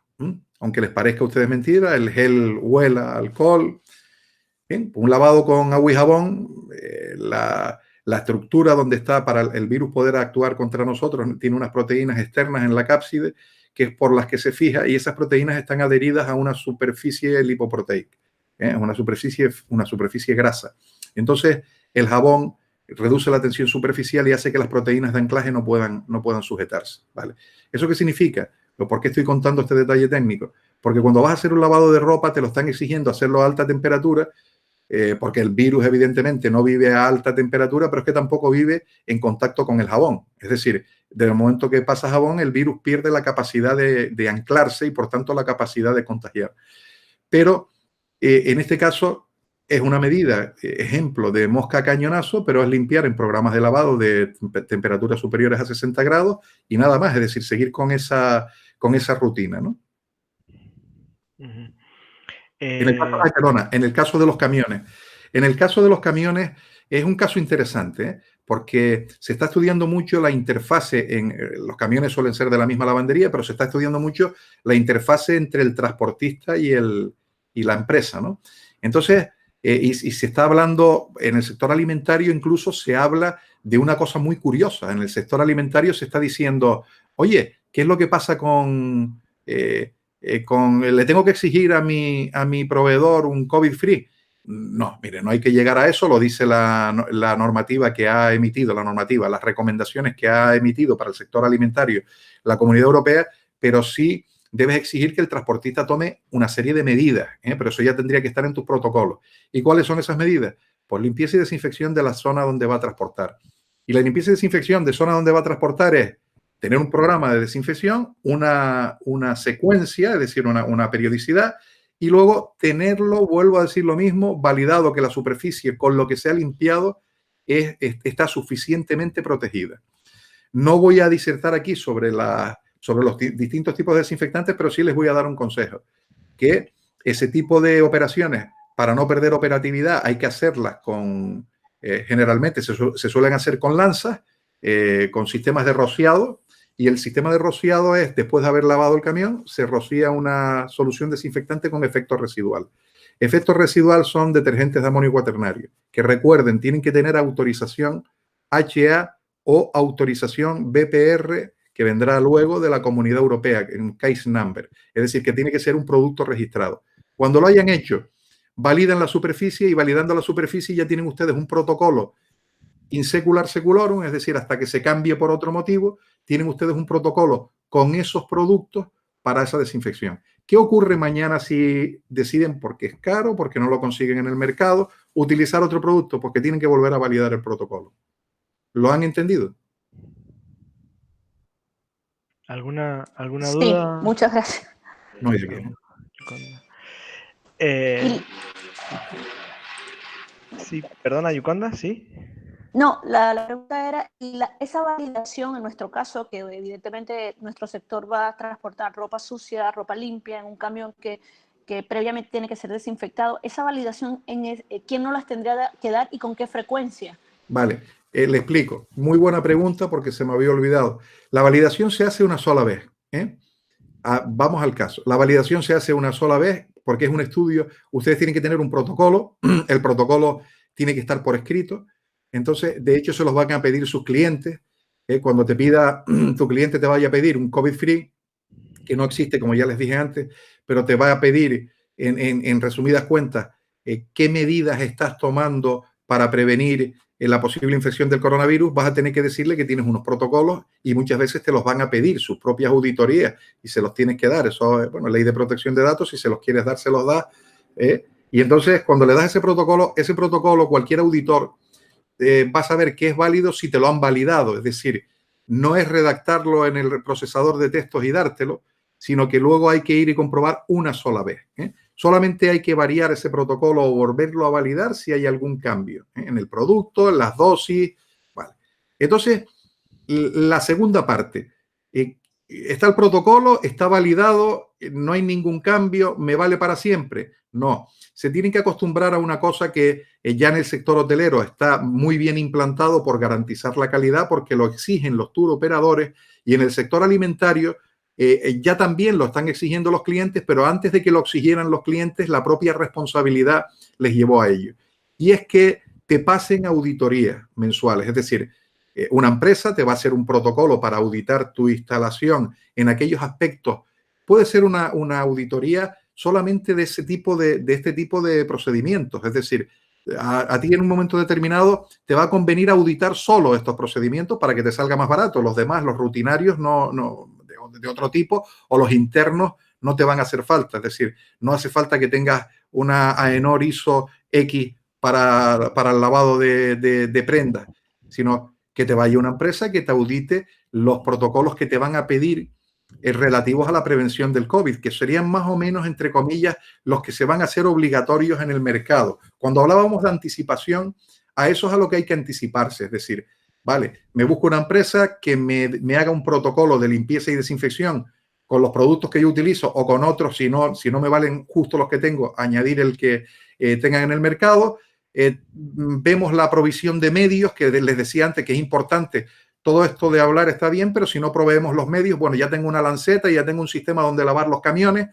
Aunque les parezca a ustedes mentira, el gel huela a alcohol. Bien, un lavado con agua y jabón, la estructura donde está para el virus poder actuar contra nosotros tiene unas proteínas externas en la cápside que es por las que se fija, y esas proteínas están adheridas a una superficie lipoproteica, una superficie grasa. Entonces, el jabón reduce la tensión superficial y hace que las proteínas de anclaje no puedan sujetarse, ¿vale? ¿Eso qué significa? ¿Por qué estoy contando este detalle técnico? Porque cuando vas a hacer un lavado de ropa te lo están exigiendo hacerlo a alta temperatura, porque el virus evidentemente no vive a alta temperatura, pero es que tampoco vive en contacto con el jabón. Es decir, desde el momento que pasa jabón, el virus pierde la capacidad de anclarse y por tanto la capacidad de contagiar. Pero en este caso es una medida, ejemplo de mosca a cañonazo, pero es limpiar en programas de lavado de temperaturas superiores a 60 grados y nada más, es decir, seguir con esa rutina, ¿no? Ujú. En el caso, perdona, en el caso de los camiones. En el caso de los camiones es un caso interesante, porque se está estudiando mucho la interfase. Los camiones suelen ser de la misma lavandería, pero se está estudiando mucho la interfase entre el transportista y la empresa, ¿no? Entonces, y se está hablando en el sector alimentario, incluso se habla de una cosa muy curiosa. En el sector alimentario se está diciendo, oye, ¿qué es lo que pasa con le tengo que exigir a mi proveedor un COVID-free? No, mire, no hay que llegar a eso, lo dice la normativa que ha emitido, las recomendaciones que ha emitido para el sector alimentario la Comunidad Europea, pero sí debes exigir que el transportista tome una serie de medidas, pero eso ya tendría que estar en tus protocolos. ¿Y cuáles son esas medidas? Pues limpieza y desinfección de la zona donde va a transportar. Y la limpieza y desinfección de zona donde va a transportar es tener un programa de desinfección, una secuencia, es decir, una periodicidad, y luego tenerlo, vuelvo a decir lo mismo, validado que la superficie con lo que se ha limpiado está suficientemente protegida. No voy a disertar aquí sobre los distintos tipos de desinfectantes, pero sí les voy a dar un consejo, que ese tipo de operaciones, para no perder operatividad, hay que hacerlas generalmente se suelen hacer con lanzas, con sistemas de rociado, y el sistema de rociado es, después de haber lavado el camión, se rocía una solución desinfectante con efecto residual. Efecto residual son detergentes de amonio cuaternario, que recuerden, tienen que tener autorización HA o autorización BPR, que vendrá luego de la Comunidad Europea, en case number. Es decir, que tiene que ser un producto registrado. Cuando lo hayan hecho, validan la superficie y validando la superficie ya tienen ustedes un protocolo in secular seculorum, es decir, hasta que se cambie por otro motivo, tienen ustedes un protocolo con esos productos para esa desinfección. ¿Qué ocurre mañana si deciden, porque es caro, porque no lo consiguen en el mercado, utilizar otro producto? Porque tienen que volver a validar el protocolo. ¿Lo han entendido? ¿Alguna Sí, duda? muchas gracias. No hay de qué. Sí, perdona, Yuconda, ¿sí? No, la pregunta era, esa validación en nuestro caso, que evidentemente nuestro sector va a transportar ropa sucia, ropa limpia en un camión que previamente tiene que ser desinfectado, esa validación, ¿quién nos las tendría que dar y con qué frecuencia? Vale, le explico. Muy buena pregunta porque se me había olvidado. La validación se hace una sola vez. Vamos al caso. La validación se hace una sola vez porque es un estudio. Ustedes tienen que tener un protocolo. El protocolo tiene que estar por escrito. Entonces, de hecho, se los van a pedir sus clientes. Cuando te pida, tu cliente te vaya a pedir un COVID-free, que no existe, como ya les dije antes, pero te va a pedir, en resumidas cuentas, qué medidas estás tomando para prevenir la posible infección del coronavirus, vas a tener que decirle que tienes unos protocolos y muchas veces te los van a pedir sus propias auditorías y se los tienes que dar. Eso es, bueno, ley de protección de datos, si se los quieres dar, se los das. Y entonces, cuando le das ese protocolo, cualquier auditor va a saber que es válido si te lo han validado. Es decir, no es redactarlo en el procesador de textos y dártelo, sino que luego hay que ir y comprobar una sola vez. Solamente hay que variar ese protocolo o volverlo a validar si hay algún cambio en el producto, en las dosis. Vale. Entonces, la segunda parte. Está el protocolo, está validado, no hay ningún cambio, me vale para siempre. No, se tienen que acostumbrar a una cosa que ya en el sector hotelero está muy bien implantado por garantizar la calidad, porque lo exigen los tour operadores, y en el sector alimentario ya también lo están exigiendo los clientes, pero antes de que lo exigieran los clientes, la propia responsabilidad les llevó a ello. Y es que te pasen auditorías mensuales, es decir, una empresa te va a hacer un protocolo para auditar tu instalación en aquellos aspectos. Puede ser una auditoría solamente de este tipo de procedimientos, es decir, A ti en un momento determinado te va a convenir auditar solo estos procedimientos para que te salga más barato. Los demás, los rutinarios de otro tipo, o los internos no te van a hacer falta. Es decir, no hace falta que tengas una AENOR ISO X para el lavado de prendas, sino que te vaya una empresa que te audite los protocolos que te van a pedir relativos a la prevención del COVID, que serían más o menos, entre comillas, los que se van a hacer obligatorios en el mercado. Cuando hablábamos de anticipación, a eso es a lo que hay que anticiparse. Es decir, vale, me busco una empresa que me haga un protocolo de limpieza y desinfección con los productos que yo utilizo o con otros, si no me valen justo los que tengo, añadir el que tengan en el mercado. Vemos la provisión de medios, que les decía antes que es importante. Todo esto de hablar está bien, pero si no proveemos los medios, bueno, ya tengo una lanceta, ya tengo un sistema donde lavar los camiones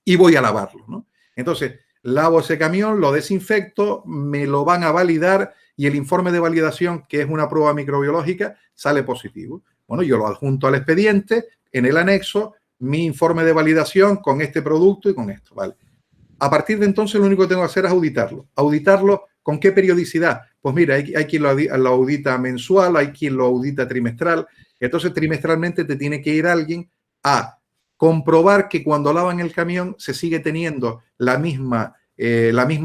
y voy a lavarlo, ¿no? Entonces, lavo ese camión, lo desinfecto, me lo van a validar y el informe de validación, que es una prueba microbiológica, sale positivo. Bueno, yo lo adjunto al expediente, en el anexo, mi informe de validación con este producto y con esto, ¿vale? A partir de entonces, lo único que tengo que hacer es auditarlo. ¿Auditarlo con qué periodicidad? Pues mira, hay quien lo audita mensual, hay quien lo audita trimestral. Entonces, trimestralmente te tiene que ir alguien a comprobar que cuando lavan el camión se sigue teniendo la misma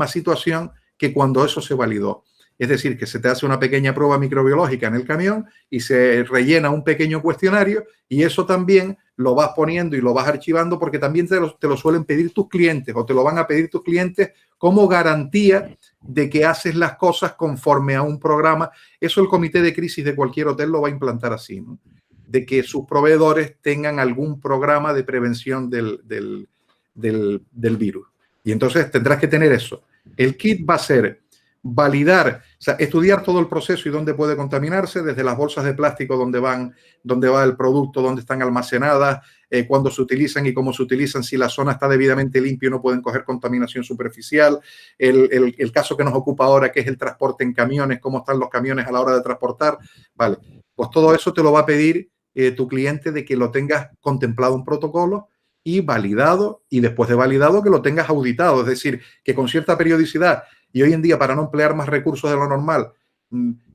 situación que cuando eso se validó. Es decir, que se te hace una pequeña prueba microbiológica en el camión y se rellena un pequeño cuestionario, y eso también lo vas poniendo y lo vas archivando, porque también te lo suelen pedir tus clientes, o te lo van a pedir tus clientes como garantía de que haces las cosas conforme a un programa. Eso el comité de crisis de cualquier hotel lo va a implantar así, ¿no? De que sus proveedores tengan algún programa de prevención del virus. Y entonces tendrás que tener eso. El kit va a ser validar, o sea, estudiar todo el proceso y dónde puede contaminarse, desde las bolsas de plástico donde va el producto, dónde están almacenadas, cuándo se utilizan y cómo se utilizan, si la zona está debidamente limpia y no pueden coger contaminación superficial, el caso que nos ocupa ahora, que es el transporte en camiones, cómo están los camiones a la hora de transportar, vale, pues todo eso te lo va a pedir tu cliente, de que lo tengas contemplado un protocolo y validado, y después de validado que lo tengas auditado, es decir, que con cierta periodicidad. Y hoy en día, para no emplear más recursos de lo normal,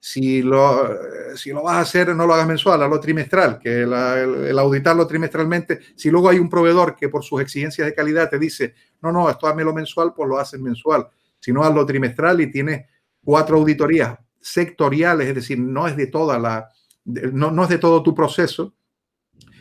si lo vas a hacer, no lo hagas mensual, hazlo trimestral, que el auditarlo trimestralmente. Si luego hay un proveedor que por sus exigencias de calidad te dice, no, esto házmelo mensual, pues lo haces mensual. Si no, hazlo trimestral y tienes 4 auditorías sectoriales, es decir, no es de todo tu proceso,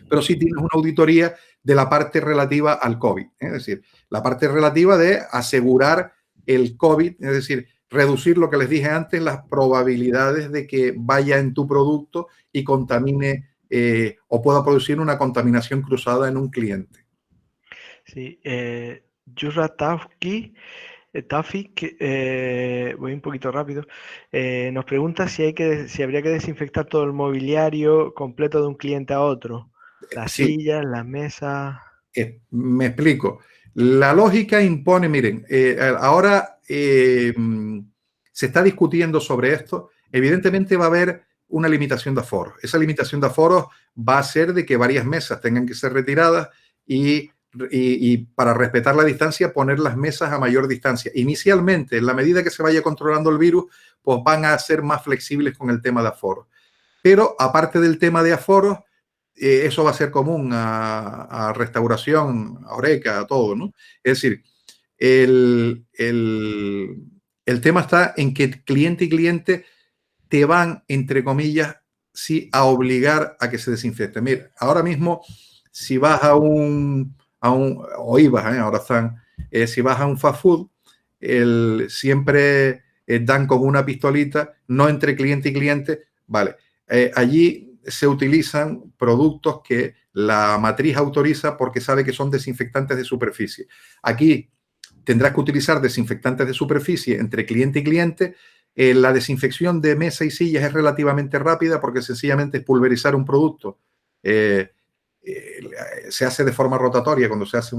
pero sí tienes una auditoría de la parte relativa al COVID. Es decir, la parte relativa de asegurar el COVID, es decir, reducir, lo que les dije antes, las probabilidades de que vaya en tu producto y contamine o pueda producir una contaminación cruzada en un cliente. Sí, Yura Tafik, voy un poquito rápido, nos pregunta si habría que desinfectar todo el mobiliario completo de un cliente a otro, las sillas, las mesas. Me explico. La lógica impone, miren, ahora se está discutiendo sobre esto. Evidentemente va a haber una limitación de aforos. Esa limitación de aforos va a ser de que varias mesas tengan que ser retiradas y para respetar la distancia, poner las mesas a mayor distancia. Inicialmente, en la medida que se vaya controlando el virus, pues van a ser más flexibles con el tema de aforos. Pero aparte del tema de aforos, eso va a ser común a restauración, a Horeca, a todo, ¿no? Es decir, el tema está en que cliente y cliente te van, entre comillas, sí, a obligar a que se desinfecte. Mira, ahora mismo, si vas o ibas, ahora están, si vas a un fast food, siempre dan con una pistolita, no entre cliente y cliente, vale. Allí se utilizan productos que la matriz autoriza porque sabe que son desinfectantes de superficie. Aquí tendrás que utilizar desinfectantes de superficie entre cliente y cliente. La desinfección de mesa y sillas es relativamente rápida porque sencillamente es pulverizar un producto. Se hace de forma rotatoria cuando se hace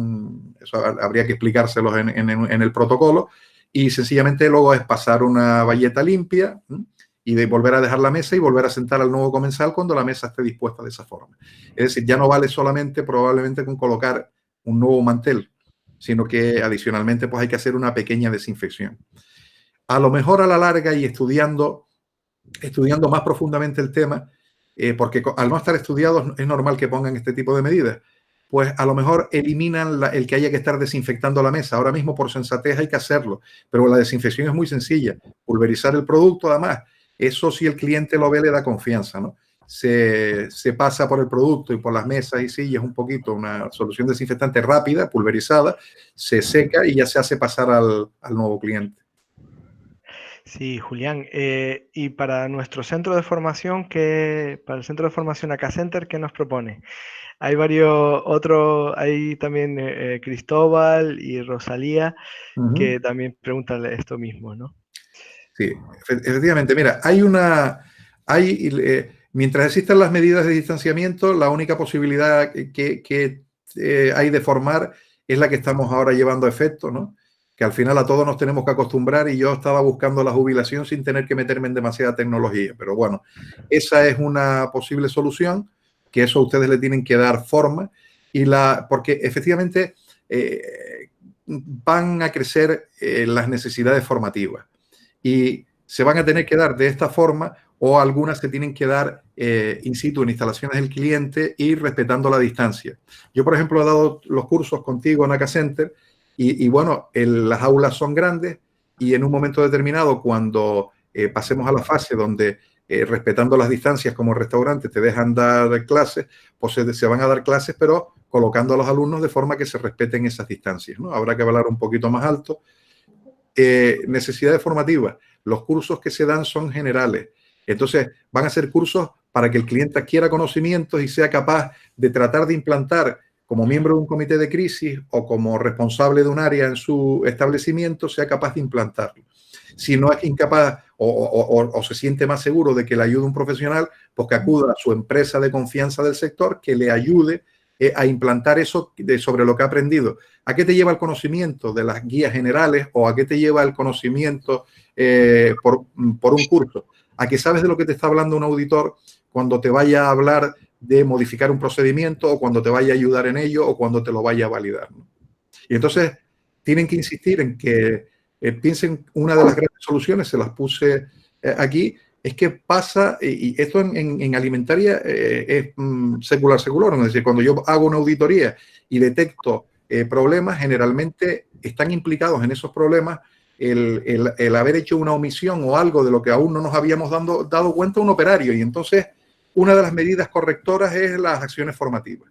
eso habría que explicárselos en el protocolo, y sencillamente luego es pasar una bayeta limpia y de volver a dejar la mesa y volver a sentar al nuevo comensal cuando la mesa esté dispuesta de esa forma. Es decir, ya no vale solamente probablemente con colocar un nuevo mantel, sino que adicionalmente pues hay que hacer una pequeña desinfección. a lo mejor a la larga y estudiando más profundamente el tema, porque al no estar estudiados es normal que pongan este tipo de medidas, pues a lo mejor eliminan el que haya que estar desinfectando la mesa. Ahora mismo por sensatez hay que hacerlo, pero la desinfección es muy sencilla. Pulverizar el producto, además, eso si el cliente lo ve le da confianza, ¿no? Se pasa por el producto y por las mesas y sillas un poquito, una solución desinfectante rápida, pulverizada, se seca y ya se hace pasar al nuevo cliente. Sí, Julián. Y para nuestro centro de formación, para el centro de formación Acacenter, ¿qué nos propone? Hay varios otros, hay también Cristóbal y Rosalía, que también preguntan esto mismo, ¿no? Sí, efectivamente. Mira, mientras existan las medidas de distanciamiento, la única posibilidad que hay de formar es la que estamos ahora llevando a efecto, ¿no? Que al final a todos nos tenemos que acostumbrar y yo estaba buscando la jubilación sin tener que meterme en demasiada tecnología. Pero bueno, esa es una posible solución, que eso a ustedes le tienen que dar forma, porque efectivamente van a crecer las necesidades formativas y se van a tener que dar de esta forma o algunas se tienen que dar in situ en instalaciones del cliente y respetando la distancia. Yo, por ejemplo, he dado los cursos contigo en Acacenter y bueno, las aulas son grandes y en un momento determinado, cuando pasemos a la fase donde respetando las distancias como restaurantes te dejan dar clases, pues se van a dar clases, pero colocando a los alumnos de forma que se respeten esas distancias, ¿no? Habrá que hablar un poquito más alto. Necesidades formativas. Los cursos que se dan son generales. Entonces, van a ser cursos para que el cliente adquiera conocimientos y sea capaz de tratar de implantar como miembro de un comité de crisis o como responsable de un área en su establecimiento, sea capaz de implantarlo. Si no es incapaz o se siente más seguro de que le ayude un profesional, pues que acuda a su empresa de confianza del sector que le ayude a implantar eso sobre lo que ha aprendido. ¿A qué te lleva el conocimiento de las guías generales o a qué te lleva el conocimiento por un curso? A que sabes de lo que te está hablando un auditor cuando te vaya a hablar de modificar un procedimiento o cuando te vaya a ayudar en ello o cuando te lo vaya a validar, ¿no? Y entonces tienen que insistir en que piensen, una de las grandes soluciones, se las puse aquí, es que pasa, y esto en alimentaria es secular, es decir, cuando yo hago una auditoría y detecto problemas, generalmente están implicados en esos problemas el haber hecho una omisión o algo de lo que aún no nos habíamos dado cuenta un operario, y entonces una de las medidas correctoras es las acciones formativas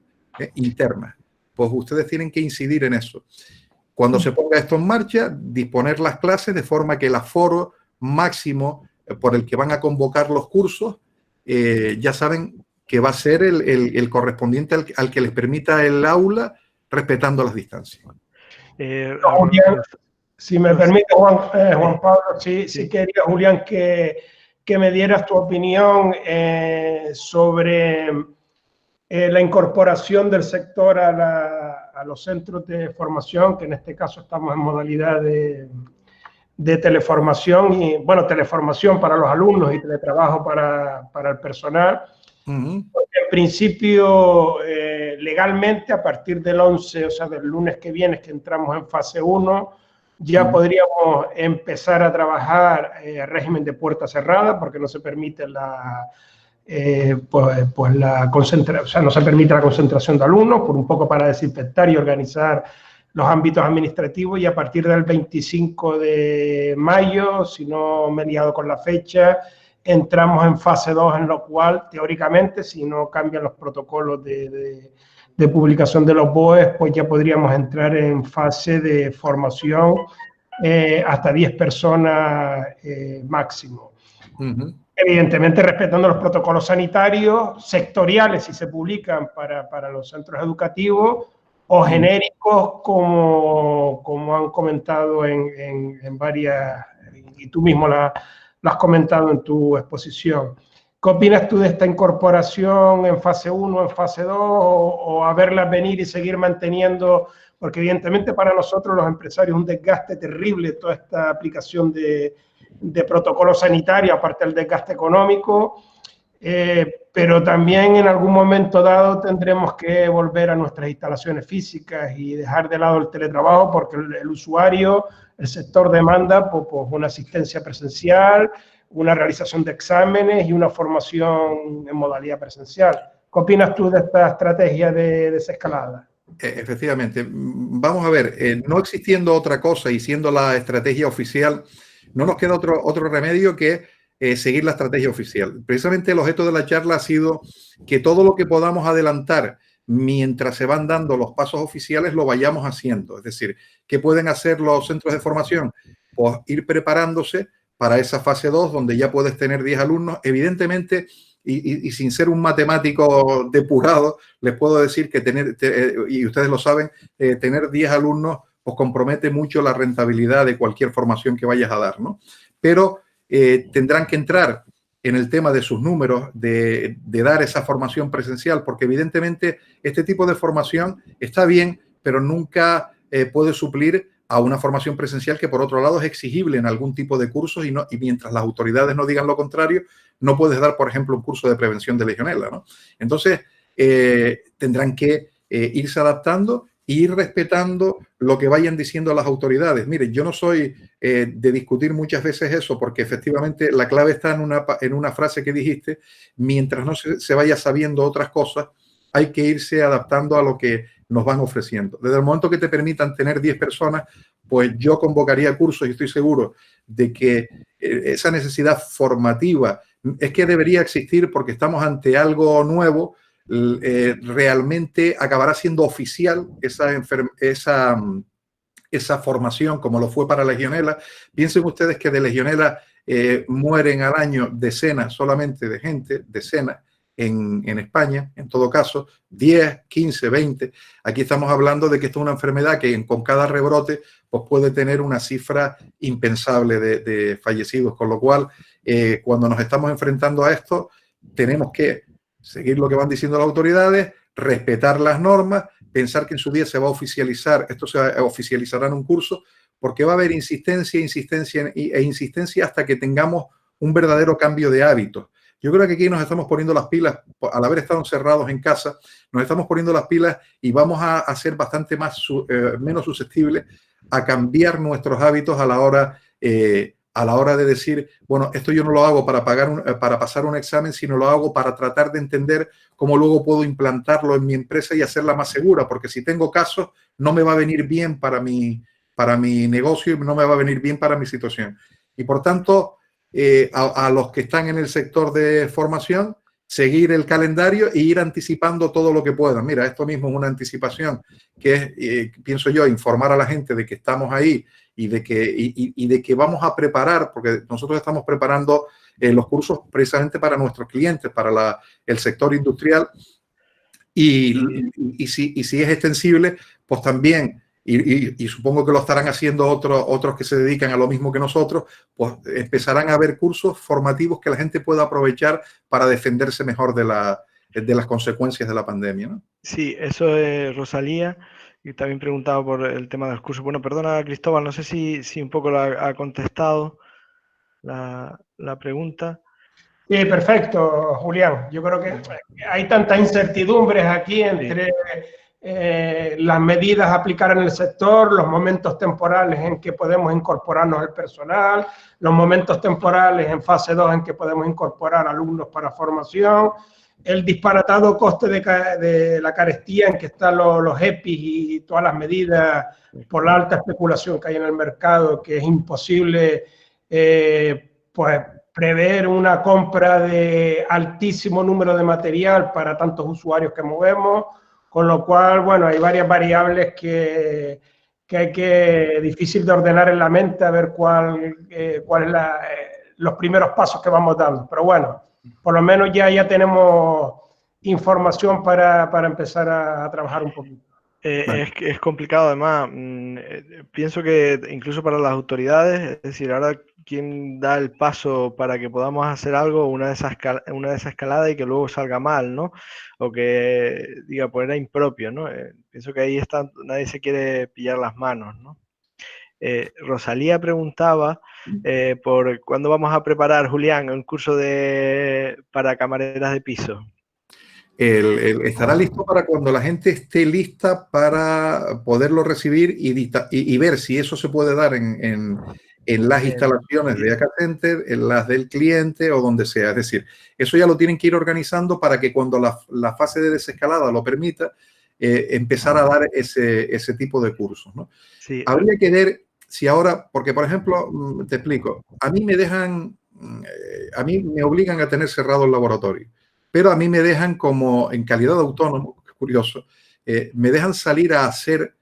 internas. Pues ustedes tienen que incidir en eso. Cuando se ponga esto en marcha, disponer las clases de forma que el aforo máximo por el que van a convocar los cursos, ya saben que va a ser el correspondiente al que les permita el aula, respetando las distancias. Julián, si me permite, Juan Pablo, sí quería, Julián, que me dieras tu opinión sobre la incorporación del sector a los centros de formación, que en este caso estamos en modalidad de teleformación, y bueno, teleformación para los alumnos y teletrabajo para el personal. Porque en principio, legalmente, a partir del 11, o sea, del lunes que viene, que entramos en fase 1, ya podríamos empezar a trabajar régimen de puerta cerrada, porque no se permite la concentración, o sea, no se permite la concentración de alumnos, por un poco para desinfectar y organizar los ámbitos administrativos, y a partir del 25 de mayo, si no me he liado con la fecha, entramos en fase 2, en lo cual, teóricamente, si no cambian los protocolos de publicación de los BOEs, pues ya podríamos entrar en fase de formación hasta 10 personas máximo. Evidentemente respetando los protocolos sanitarios sectoriales, si se publican para los centros educativos, o genéricos, como han comentado en varias, y tú mismo lo has comentado en tu exposición. ¿Qué opinas tú de esta incorporación en fase 1, en fase 2, o a verla venir y seguir manteniendo? Porque evidentemente para nosotros los empresarios es un desgaste terrible toda esta aplicación de protocolos sanitarios, aparte del desgaste económico, pero también en algún momento dado tendremos que volver a nuestras instalaciones físicas y dejar de lado el teletrabajo, porque el usuario el sector demanda pues, una asistencia presencial, una realización de exámenes y una formación en modalidad presencial. ¿Qué opinas tú de esta estrategia de desescalada? Efectivamente. Vamos a ver, no existiendo otra cosa y siendo la estrategia oficial, no nos queda otro remedio que seguir la estrategia oficial. Precisamente el objeto de la charla ha sido que todo lo que podamos adelantar mientras se van dando los pasos oficiales lo vayamos haciendo. Es decir, ¿qué pueden hacer los centros de formación? Pues ir preparándose para esa fase 2, donde ya puedes tener 10 alumnos. Evidentemente, y sin ser un matemático depurado, les puedo decir que y ustedes lo saben, tener 10 alumnos pues compromete mucho la rentabilidad de cualquier formación que vayas a dar, ¿no? Pero tendrán que entrar en el tema de sus números, de dar esa formación presencial, porque evidentemente este tipo de formación está bien, pero nunca puede suplir a una formación presencial que por otro lado es exigible en algún tipo de cursos y mientras las autoridades no digan lo contrario, no puedes dar, por ejemplo, un curso de prevención de legionela, ¿no? Entonces, tendrán que irse adaptando e ir respetando lo que vayan diciendo las autoridades. Mire, yo no soy de discutir muchas veces eso, porque efectivamente la clave está en una frase que dijiste: mientras no se vaya sabiendo otras cosas, hay que irse adaptando a lo que nos van ofreciendo. Desde el momento que te permitan tener 10 personas, pues yo convocaría cursos y estoy seguro de que esa necesidad formativa es que debería existir, porque estamos ante algo nuevo. Realmente acabará siendo oficial esa formación, como lo fue para legionela. Piensen ustedes que de legionela mueren al año decenas solamente de gente, decenas en España, en todo caso, 10, 15, 20. Aquí estamos hablando de que esto es una enfermedad que con cada rebrote pues puede tener una cifra impensable de fallecidos, con lo cual cuando nos estamos enfrentando a esto tenemos que seguir lo que van diciendo las autoridades, respetar las normas, pensar que en su día se va a oficializar, esto se oficializará en un curso, porque va a haber insistencia e insistencia hasta que tengamos un verdadero cambio de hábitos. Yo creo que aquí nos estamos poniendo las pilas, al haber estado encerrados en casa, nos estamos poniendo las pilas y vamos a ser bastante menos susceptibles a cambiar nuestros hábitos a la hora de decir, bueno, esto yo no lo hago para pasar un examen, sino lo hago para tratar de entender cómo luego puedo implantarlo en mi empresa y hacerla más segura, porque si tengo casos, no me va a venir bien para mi negocio y no me va a venir bien para mi situación. Y por tanto, a los que están en el sector de formación, seguir el calendario e ir anticipando todo lo que puedan. Mira, esto mismo es una anticipación que es, pienso yo, informar a la gente de que estamos ahí y de que vamos a preparar, porque nosotros estamos preparando los cursos precisamente para nuestros clientes, para el sector industrial, y si es extensible, pues también, y supongo que lo estarán haciendo otros que se dedican a lo mismo que nosotros, pues empezarán a haber cursos formativos que la gente pueda aprovechar para defenderse mejor de las consecuencias de la pandemia, ¿no? Sí, eso es Rosalía. Y también preguntaba por el tema de los cursos. Bueno, perdona, Cristóbal, no sé si un poco ha contestado la pregunta. Sí, perfecto, Julián. Yo creo que hay tantas incertidumbres aquí entre las medidas a aplicar en el sector, los momentos temporales en que podemos incorporarnos el personal, los momentos temporales en fase 2 en que podemos incorporar alumnos para formación, el disparatado coste de la carestía en que están los EPIs y todas las medidas por la alta especulación que hay en el mercado, que es imposible pues prever una compra de altísimo número de material para tantos usuarios que movemos, con lo cual, bueno, hay varias variables que hay que difícil de ordenar en la mente a ver cuál es los primeros pasos que vamos dando. Pero bueno, por lo menos ya tenemos información para empezar a trabajar un poquito. Es complicado, además. Pienso que incluso para las autoridades, es decir, ahora quién da el paso para que podamos hacer algo, una desescalada y que luego salga mal, ¿no? O que diga, pues era impropio, ¿no? Pienso que ahí está, nadie se quiere pillar las manos, ¿no? Rosalía preguntaba por cuándo vamos a preparar, Julián, un curso para camareras de piso. estará listo para cuando la gente esté lista para poderlo recibir y ver si eso se puede dar en las instalaciones de Data Center, en las del cliente o donde sea. Es decir, eso ya lo tienen que ir organizando para que cuando la fase de desescalada lo permita, empezar a dar ese tipo de cursos, ¿no? Sí. Habría que ver si ahora, porque por ejemplo, te explico, a mí me obligan a tener cerrado el laboratorio, pero a mí me dejan como en calidad de autónomo, es curioso, me dejan salir a hacer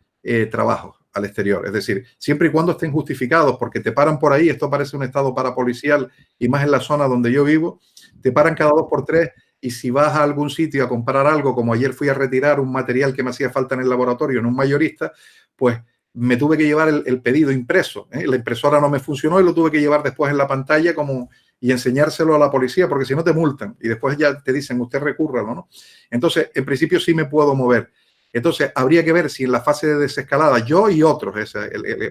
trabajos al exterior. Es decir, siempre y cuando estén justificados, porque te paran por ahí, esto parece un estado parapolicial y más en la zona donde yo vivo, te paran cada 2 por 3 y si vas a algún sitio a comprar algo, como ayer fui a retirar un material que me hacía falta en el laboratorio en un mayorista, pues me tuve que llevar el pedido impreso. La impresora no me funcionó y lo tuve que llevar después en la pantalla y enseñárselo a la policía, porque si no te multan y después ya te dicen usted recúrralo, ¿no? Entonces, en principio sí me puedo mover. Entonces, habría que ver si en la fase de desescalada, yo y otros,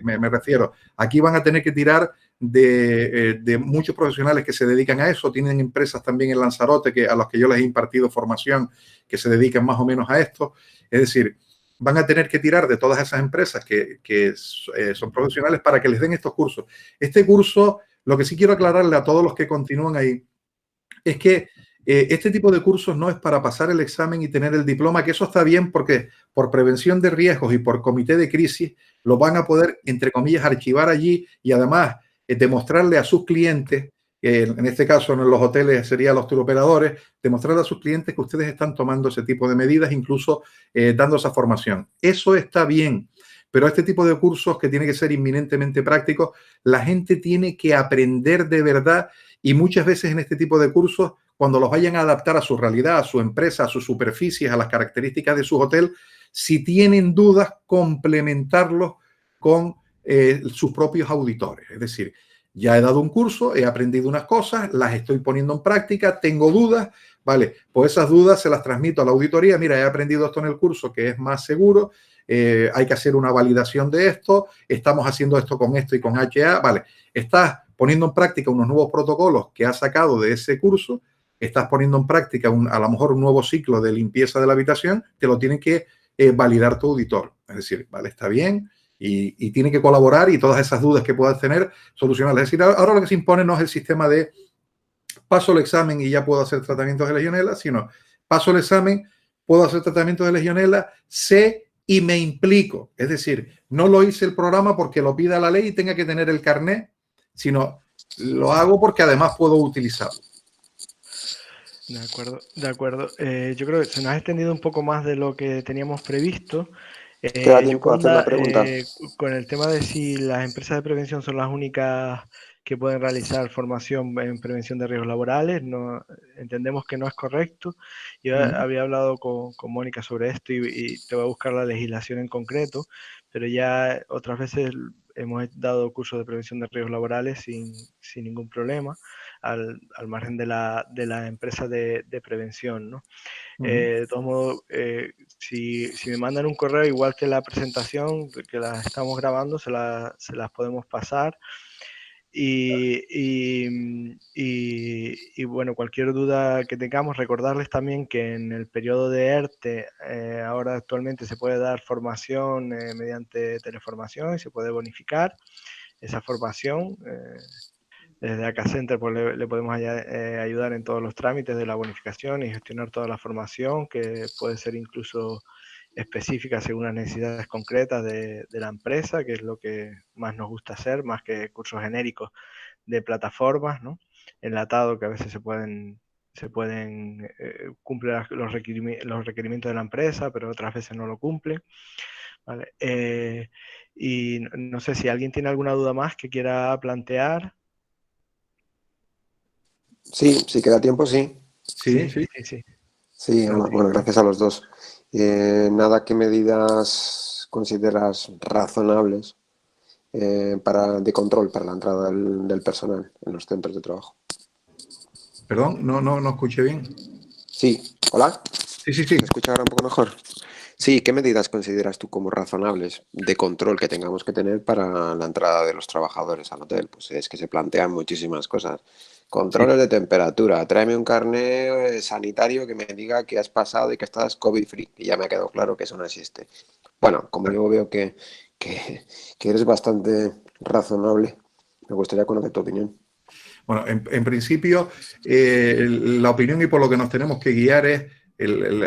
me refiero, aquí van a tener que tirar de muchos profesionales que se dedican a eso. Tienen empresas también en Lanzarote a los que yo les he impartido formación que se dedican más o menos a esto. Es decir, van a tener que tirar de todas esas empresas que son profesionales para que les den estos cursos. Este curso, lo que sí quiero aclararle a todos los que continúan ahí, es que este tipo de cursos no es para pasar el examen y tener el diploma, que eso está bien porque por prevención de riesgos y por comité de crisis lo van a poder, entre comillas, archivar allí y además demostrarle a sus clientes, en este caso en los hoteles serían los turoperadores, demostrarle a sus clientes que ustedes están tomando ese tipo de medidas, incluso dando esa formación. Eso está bien, pero este tipo de cursos que tiene que ser inminentemente prácticos, la gente tiene que aprender de verdad y muchas veces en este tipo de cursos, cuando los vayan a adaptar a su realidad, a su empresa, a sus superficies, a las características de su hotel, si tienen dudas, complementarlos con sus propios auditores. Es decir, ya he dado un curso, he aprendido unas cosas, las estoy poniendo en práctica, tengo dudas, vale, pues esas dudas se las transmito a la auditoría. Mira, he aprendido esto en el curso que es más seguro, hay que hacer una validación de esto, estamos haciendo esto con esto y con HA, vale, estás poniendo en práctica unos nuevos protocolos que has sacado de ese curso, estás poniendo en práctica a lo mejor un nuevo ciclo de limpieza de la habitación, te lo tiene que validar tu auditor. Es decir, vale, está bien y tiene que colaborar y todas esas dudas que puedas tener, solucionarlas. Es decir, ahora lo que se impone no es el sistema de paso el examen y ya puedo hacer tratamientos de Legionela, sino paso el examen, puedo hacer tratamientos de Legionela, sé y me implico. Es decir, no lo hice el programa porque lo pida la ley y tenga que tener el carnet, sino lo hago porque además puedo utilizarlo. De acuerdo, de acuerdo. Yo creo que se nos ha extendido un poco más de lo que teníamos previsto. ¿Te da tiempo a hacer la pregunta? Con el tema de si las empresas de prevención son las únicas que pueden realizar formación en prevención de riesgos laborales, no, entendemos que no es correcto. Yo había hablado con Mónica sobre esto y te voy a buscar la legislación en concreto, pero ya otras veces hemos dado cursos de prevención de riesgos laborales sin ningún problema, al margen de la empresa de prevención, ¿no? De todos modos, si me mandan un correo, igual que la presentación, que la estamos grabando, se las podemos pasar. Y bueno, cualquier duda que tengamos, recordarles también que en el periodo de ERTE, ahora actualmente se puede dar formación mediante teleformación y se puede bonificar esa formación. Desde Data Center pues, le podemos ayudar en todos los trámites de la bonificación y gestionar toda la formación, que puede ser incluso específica según las necesidades concretas de la empresa, que es lo que más nos gusta hacer, más que cursos genéricos de plataformas, ¿no? Enlatados que a veces se pueden cumplir los requerimientos de la empresa, pero otras veces no lo cumplen. ¿Vale? Y no sé si alguien tiene alguna duda más que quiera plantear. Sí, si queda tiempo, sí. Sí. Sí, bueno, gracias a los dos. Nada, ¿qué medidas consideras razonables de control para la entrada del personal en los centros de trabajo? Perdón, no escuché bien. Sí, ¿hola? Sí. ¿Me escucha ahora un poco mejor? Sí, ¿qué medidas consideras tú como razonables de control que tengamos que tener para la entrada de los trabajadores al hotel? Pues es que se plantean muchísimas cosas. Sí. Controles de temperatura, tráeme un carnet sanitario que me diga que has pasado y que estás COVID-free. Y ya me ha quedado claro que eso no existe. Bueno, como yo veo que, que eres bastante razonable, me gustaría conocer tu opinión. Bueno, en principio, la opinión y por lo que nos tenemos que guiar es,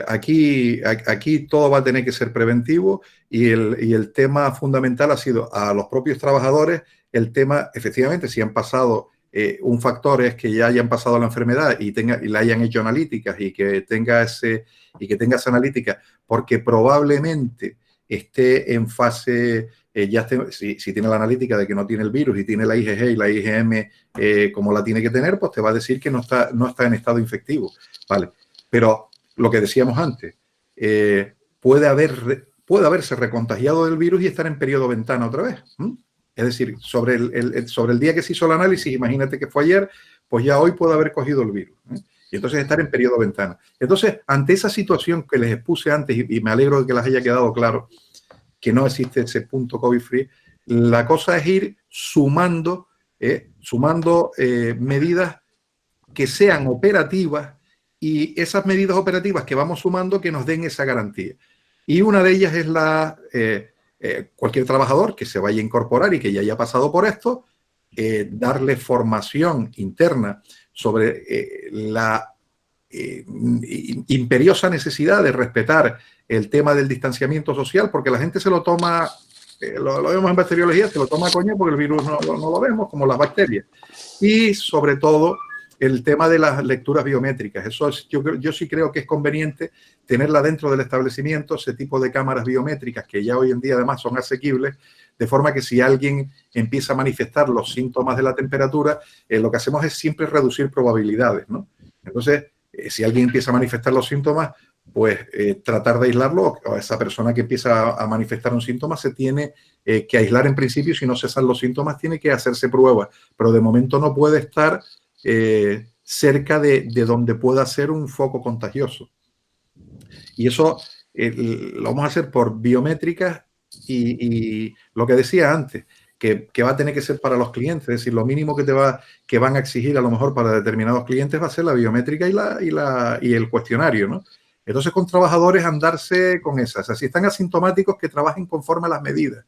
aquí todo va a tener que ser preventivo y el tema fundamental ha sido a los propios trabajadores, el tema, efectivamente, si han pasado, un factor es que ya hayan pasado la enfermedad y la hayan hecho analíticas y que tenga esa analítica, porque probablemente esté en fase, si tiene la analítica de que no tiene el virus y tiene la IgG y la IgM como la tiene que tener, pues te va a decir que no está en estado infectivo. ¿Vale? Pero lo que decíamos antes, puede haberse recontagiado del virus y estar en periodo ventana otra vez. Es decir, sobre el día que se hizo el análisis, imagínate que fue ayer, pues ya hoy puede haber cogido el virus. Y entonces estar en periodo ventana. Entonces, ante esa situación que les expuse antes, y me alegro de que les haya quedado claro que no existe ese punto COVID-free, la cosa es ir sumando medidas que sean operativas y esas medidas operativas que vamos sumando que nos den esa garantía. Y una de ellas es cualquier trabajador que se vaya a incorporar y que ya haya pasado por esto, darle formación interna sobre la imperiosa necesidad de respetar el tema del distanciamiento social, porque la gente se lo toma, lo vemos en bacteriología, se lo toma a coña porque el virus no lo vemos, como las bacterias. Y sobre todo el tema de las lecturas biométricas. Eso yo sí creo que es conveniente tenerla dentro del establecimiento, ese tipo de cámaras biométricas que ya hoy en día además son asequibles, de forma que si alguien empieza a manifestar los síntomas de la temperatura, lo que hacemos es siempre reducir probabilidades, ¿no? Entonces, si alguien empieza a manifestar los síntomas, pues tratar de aislarlo, o esa persona que empieza a manifestar un síntoma se tiene que aislar en principio, si no cesan los síntomas tiene que hacerse pruebas, pero de momento no puede estar cerca de donde pueda ser un foco contagioso. Y eso lo vamos a hacer por biométricas y lo que decía antes, que va a tener que ser para los clientes, es decir, lo mínimo que van a exigir a lo mejor para determinados clientes va a ser la biométrica y el cuestionario, ¿no? Entonces, con trabajadores andarse con esas. O sea, si están asintomáticos, que trabajen conforme a las medidas.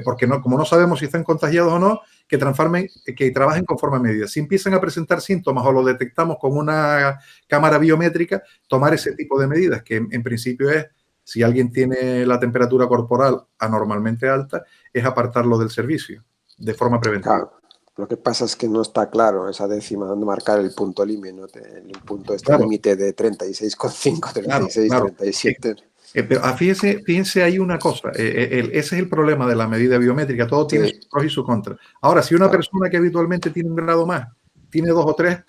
Porque como no sabemos si están contagiados o no, que trabajen conforme a medidas. Si empiezan a presentar síntomas o lo detectamos con una cámara biométrica, tomar ese tipo de medidas, que en principio es, si alguien tiene la temperatura corporal anormalmente alta, es apartarlo del servicio de forma preventiva. Claro. Lo que pasa es que no está claro esa décima, donde marcar el punto límite, ¿no? El punto Claro. límite de 36,5, 36, claro. 37. Pero fíjense ahí una cosa, ese es el problema de la medida biométrica, todo tiene sus pros y sus contras. Ahora, si una persona que habitualmente tiene un grado más, tiene 2 o 3,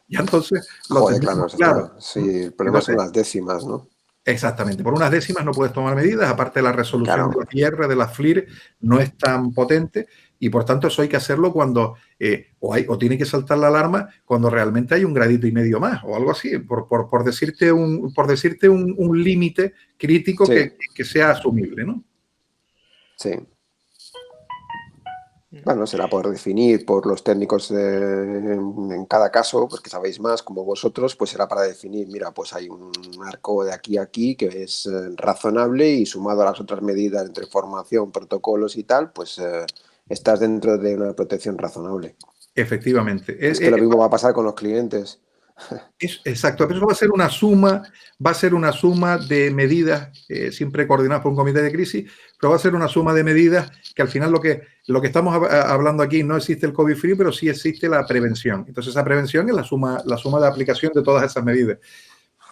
ya entonces lo tenemos claro. Sí, el problema son las décimas, ¿no? Exactamente, por unas décimas no puedes tomar medidas, aparte la resolución de la FIR, de la FLIR, no es tan potente y por tanto eso hay que hacerlo cuando, o tiene que saltar la alarma cuando realmente hay un gradito y medio más o algo así, por decirte un límite crítico que sea asumible, ¿no? Sí. Bueno, será por definir por los técnicos en cada caso, porque sabéis más como vosotros, pues será para definir, mira, pues hay un arco de aquí a aquí que es razonable y sumado a las otras medidas entre formación, protocolos y tal, pues estás dentro de una protección razonable. Efectivamente. Es que lo mismo va a pasar con los clientes. Exacto, pero eso va a ser una suma de medidas, siempre coordinadas por un comité de crisis, pero va a ser una suma de medidas que al final lo que estamos hablando aquí, no existe el COVID-free, pero sí existe la prevención. Entonces esa prevención es la suma de aplicación de todas esas medidas.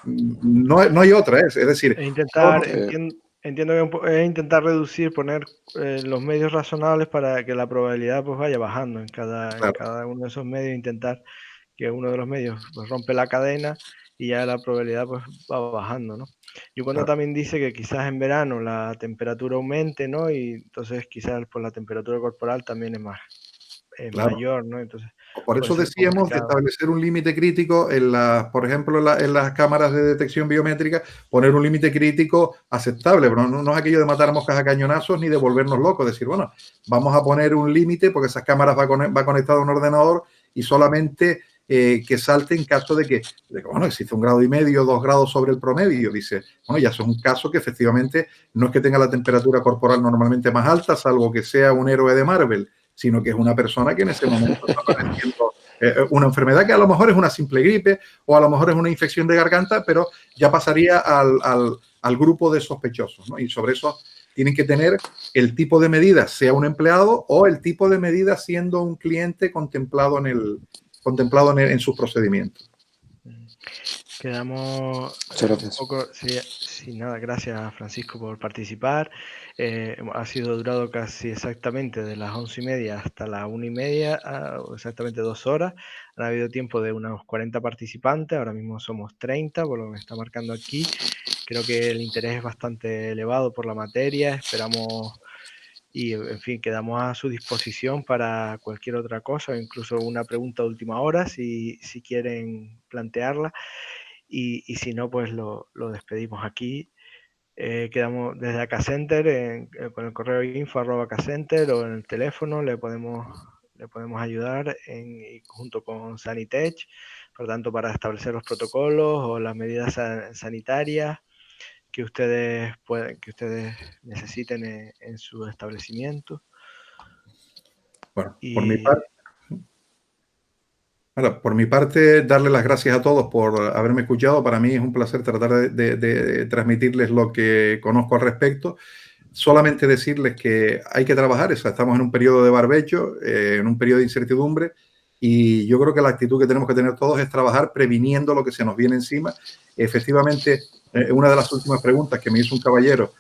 No hay otra, es decir... Entiendo que es intentar reducir, poner los medios razonables para que la probabilidad pues vaya bajando en cada uno de esos medios, intentar que uno de los medios pues rompe la cadena y ya la probabilidad pues va bajando, ¿no? Y cuando también dice que quizás en verano la temperatura aumente, ¿no? Y entonces quizás pues la temperatura corporal también es mayor, ¿no? Entonces Por eso puede ser decíamos de complicado. establecer un límite crítico por ejemplo, en las cámaras de detección biométrica, poner un límite crítico aceptable, pero no es aquello de matar moscas a cañonazos ni de volvernos locos, decir, bueno, vamos a poner un límite porque esas cámaras va conectado a un ordenador y solamente que salte en caso de que, bueno, existe 1,5 grados, 2 grados sobre el promedio. Dice, bueno, ya eso es un caso que efectivamente no es que tenga la temperatura corporal normalmente más alta, salvo que sea un héroe de Marvel, sino que es una persona que en ese momento está padeciendo una enfermedad que a lo mejor es una simple gripe o a lo mejor es una infección de garganta, pero ya pasaría al grupo de sospechosos, ¿no? Y sobre eso tienen que tener el tipo de medida, sea un empleado o el tipo de medida siendo un cliente contemplado en sus procedimientos. Quedamos un poco, sí, nada, gracias Francisco por participar. Ha sido durado casi exactamente de las 11:30 hasta las 1:30, exactamente 2 horas. Han habido tiempo de unos 40 participantes, ahora mismo somos 30, por lo que me está marcando aquí. Creo que el interés es bastante elevado por la materia, esperamos y, en fin, quedamos a su disposición para cualquier otra cosa, incluso una pregunta de última hora, si quieren plantearla. Y si no, pues lo despedimos aquí. Quedamos desde Acacenter con el correo info@acacenter o en el teléfono le podemos ayudar junto con Sanitech, por tanto, para establecer los protocolos o las medidas sanitarias que ustedes necesiten en su establecimiento. Bueno, por mi parte, darle las gracias a todos por haberme escuchado. Para mí es un placer tratar de transmitirles lo que conozco al respecto. Solamente decirles que hay que trabajar, estamos en un periodo de barbecho, en un periodo de incertidumbre, y yo creo que la actitud que tenemos que tener todos es trabajar previniendo lo que se nos viene encima. Efectivamente, una de las últimas preguntas que me hizo un caballero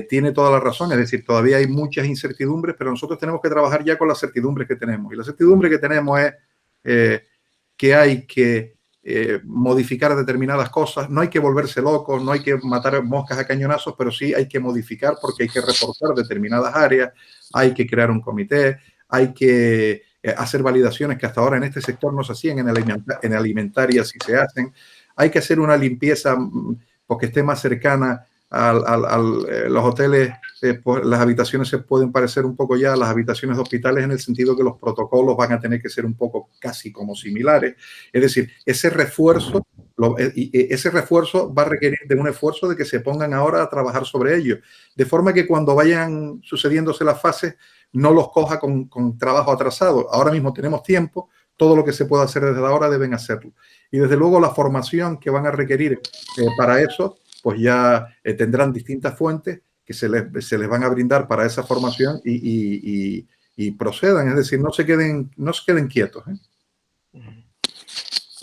tiene toda la razón, es decir, todavía hay muchas incertidumbres, pero nosotros tenemos que trabajar ya con las certidumbres que tenemos. Y la certidumbre que tenemos es que hay que modificar determinadas cosas, no hay que volverse locos, no hay que matar moscas a cañonazos, pero sí hay que modificar porque hay que reforzar determinadas áreas, hay que crear un comité, hay que hacer validaciones que hasta ahora en este sector no se hacían, en alimentaria sí se hacen, hay que hacer una limpieza porque esté más cercana los hoteles, pues las habitaciones se pueden parecer un poco ya a las habitaciones de hospitales en el sentido que los protocolos van a tener que ser un poco casi como similares. Es decir, ese refuerzo va a requerir de un esfuerzo de que se pongan ahora a trabajar sobre ello, de forma que cuando vayan sucediéndose las fases no los coja con trabajo atrasado. Ahora mismo tenemos tiempo, todo lo que se pueda hacer desde ahora deben hacerlo. Y desde luego la formación que van a requerir para eso, pues ya tendrán distintas fuentes que se les van a brindar para esa formación y procedan, es decir, no se queden quietos.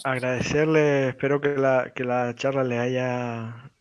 Agradecerle, espero que la charla les haya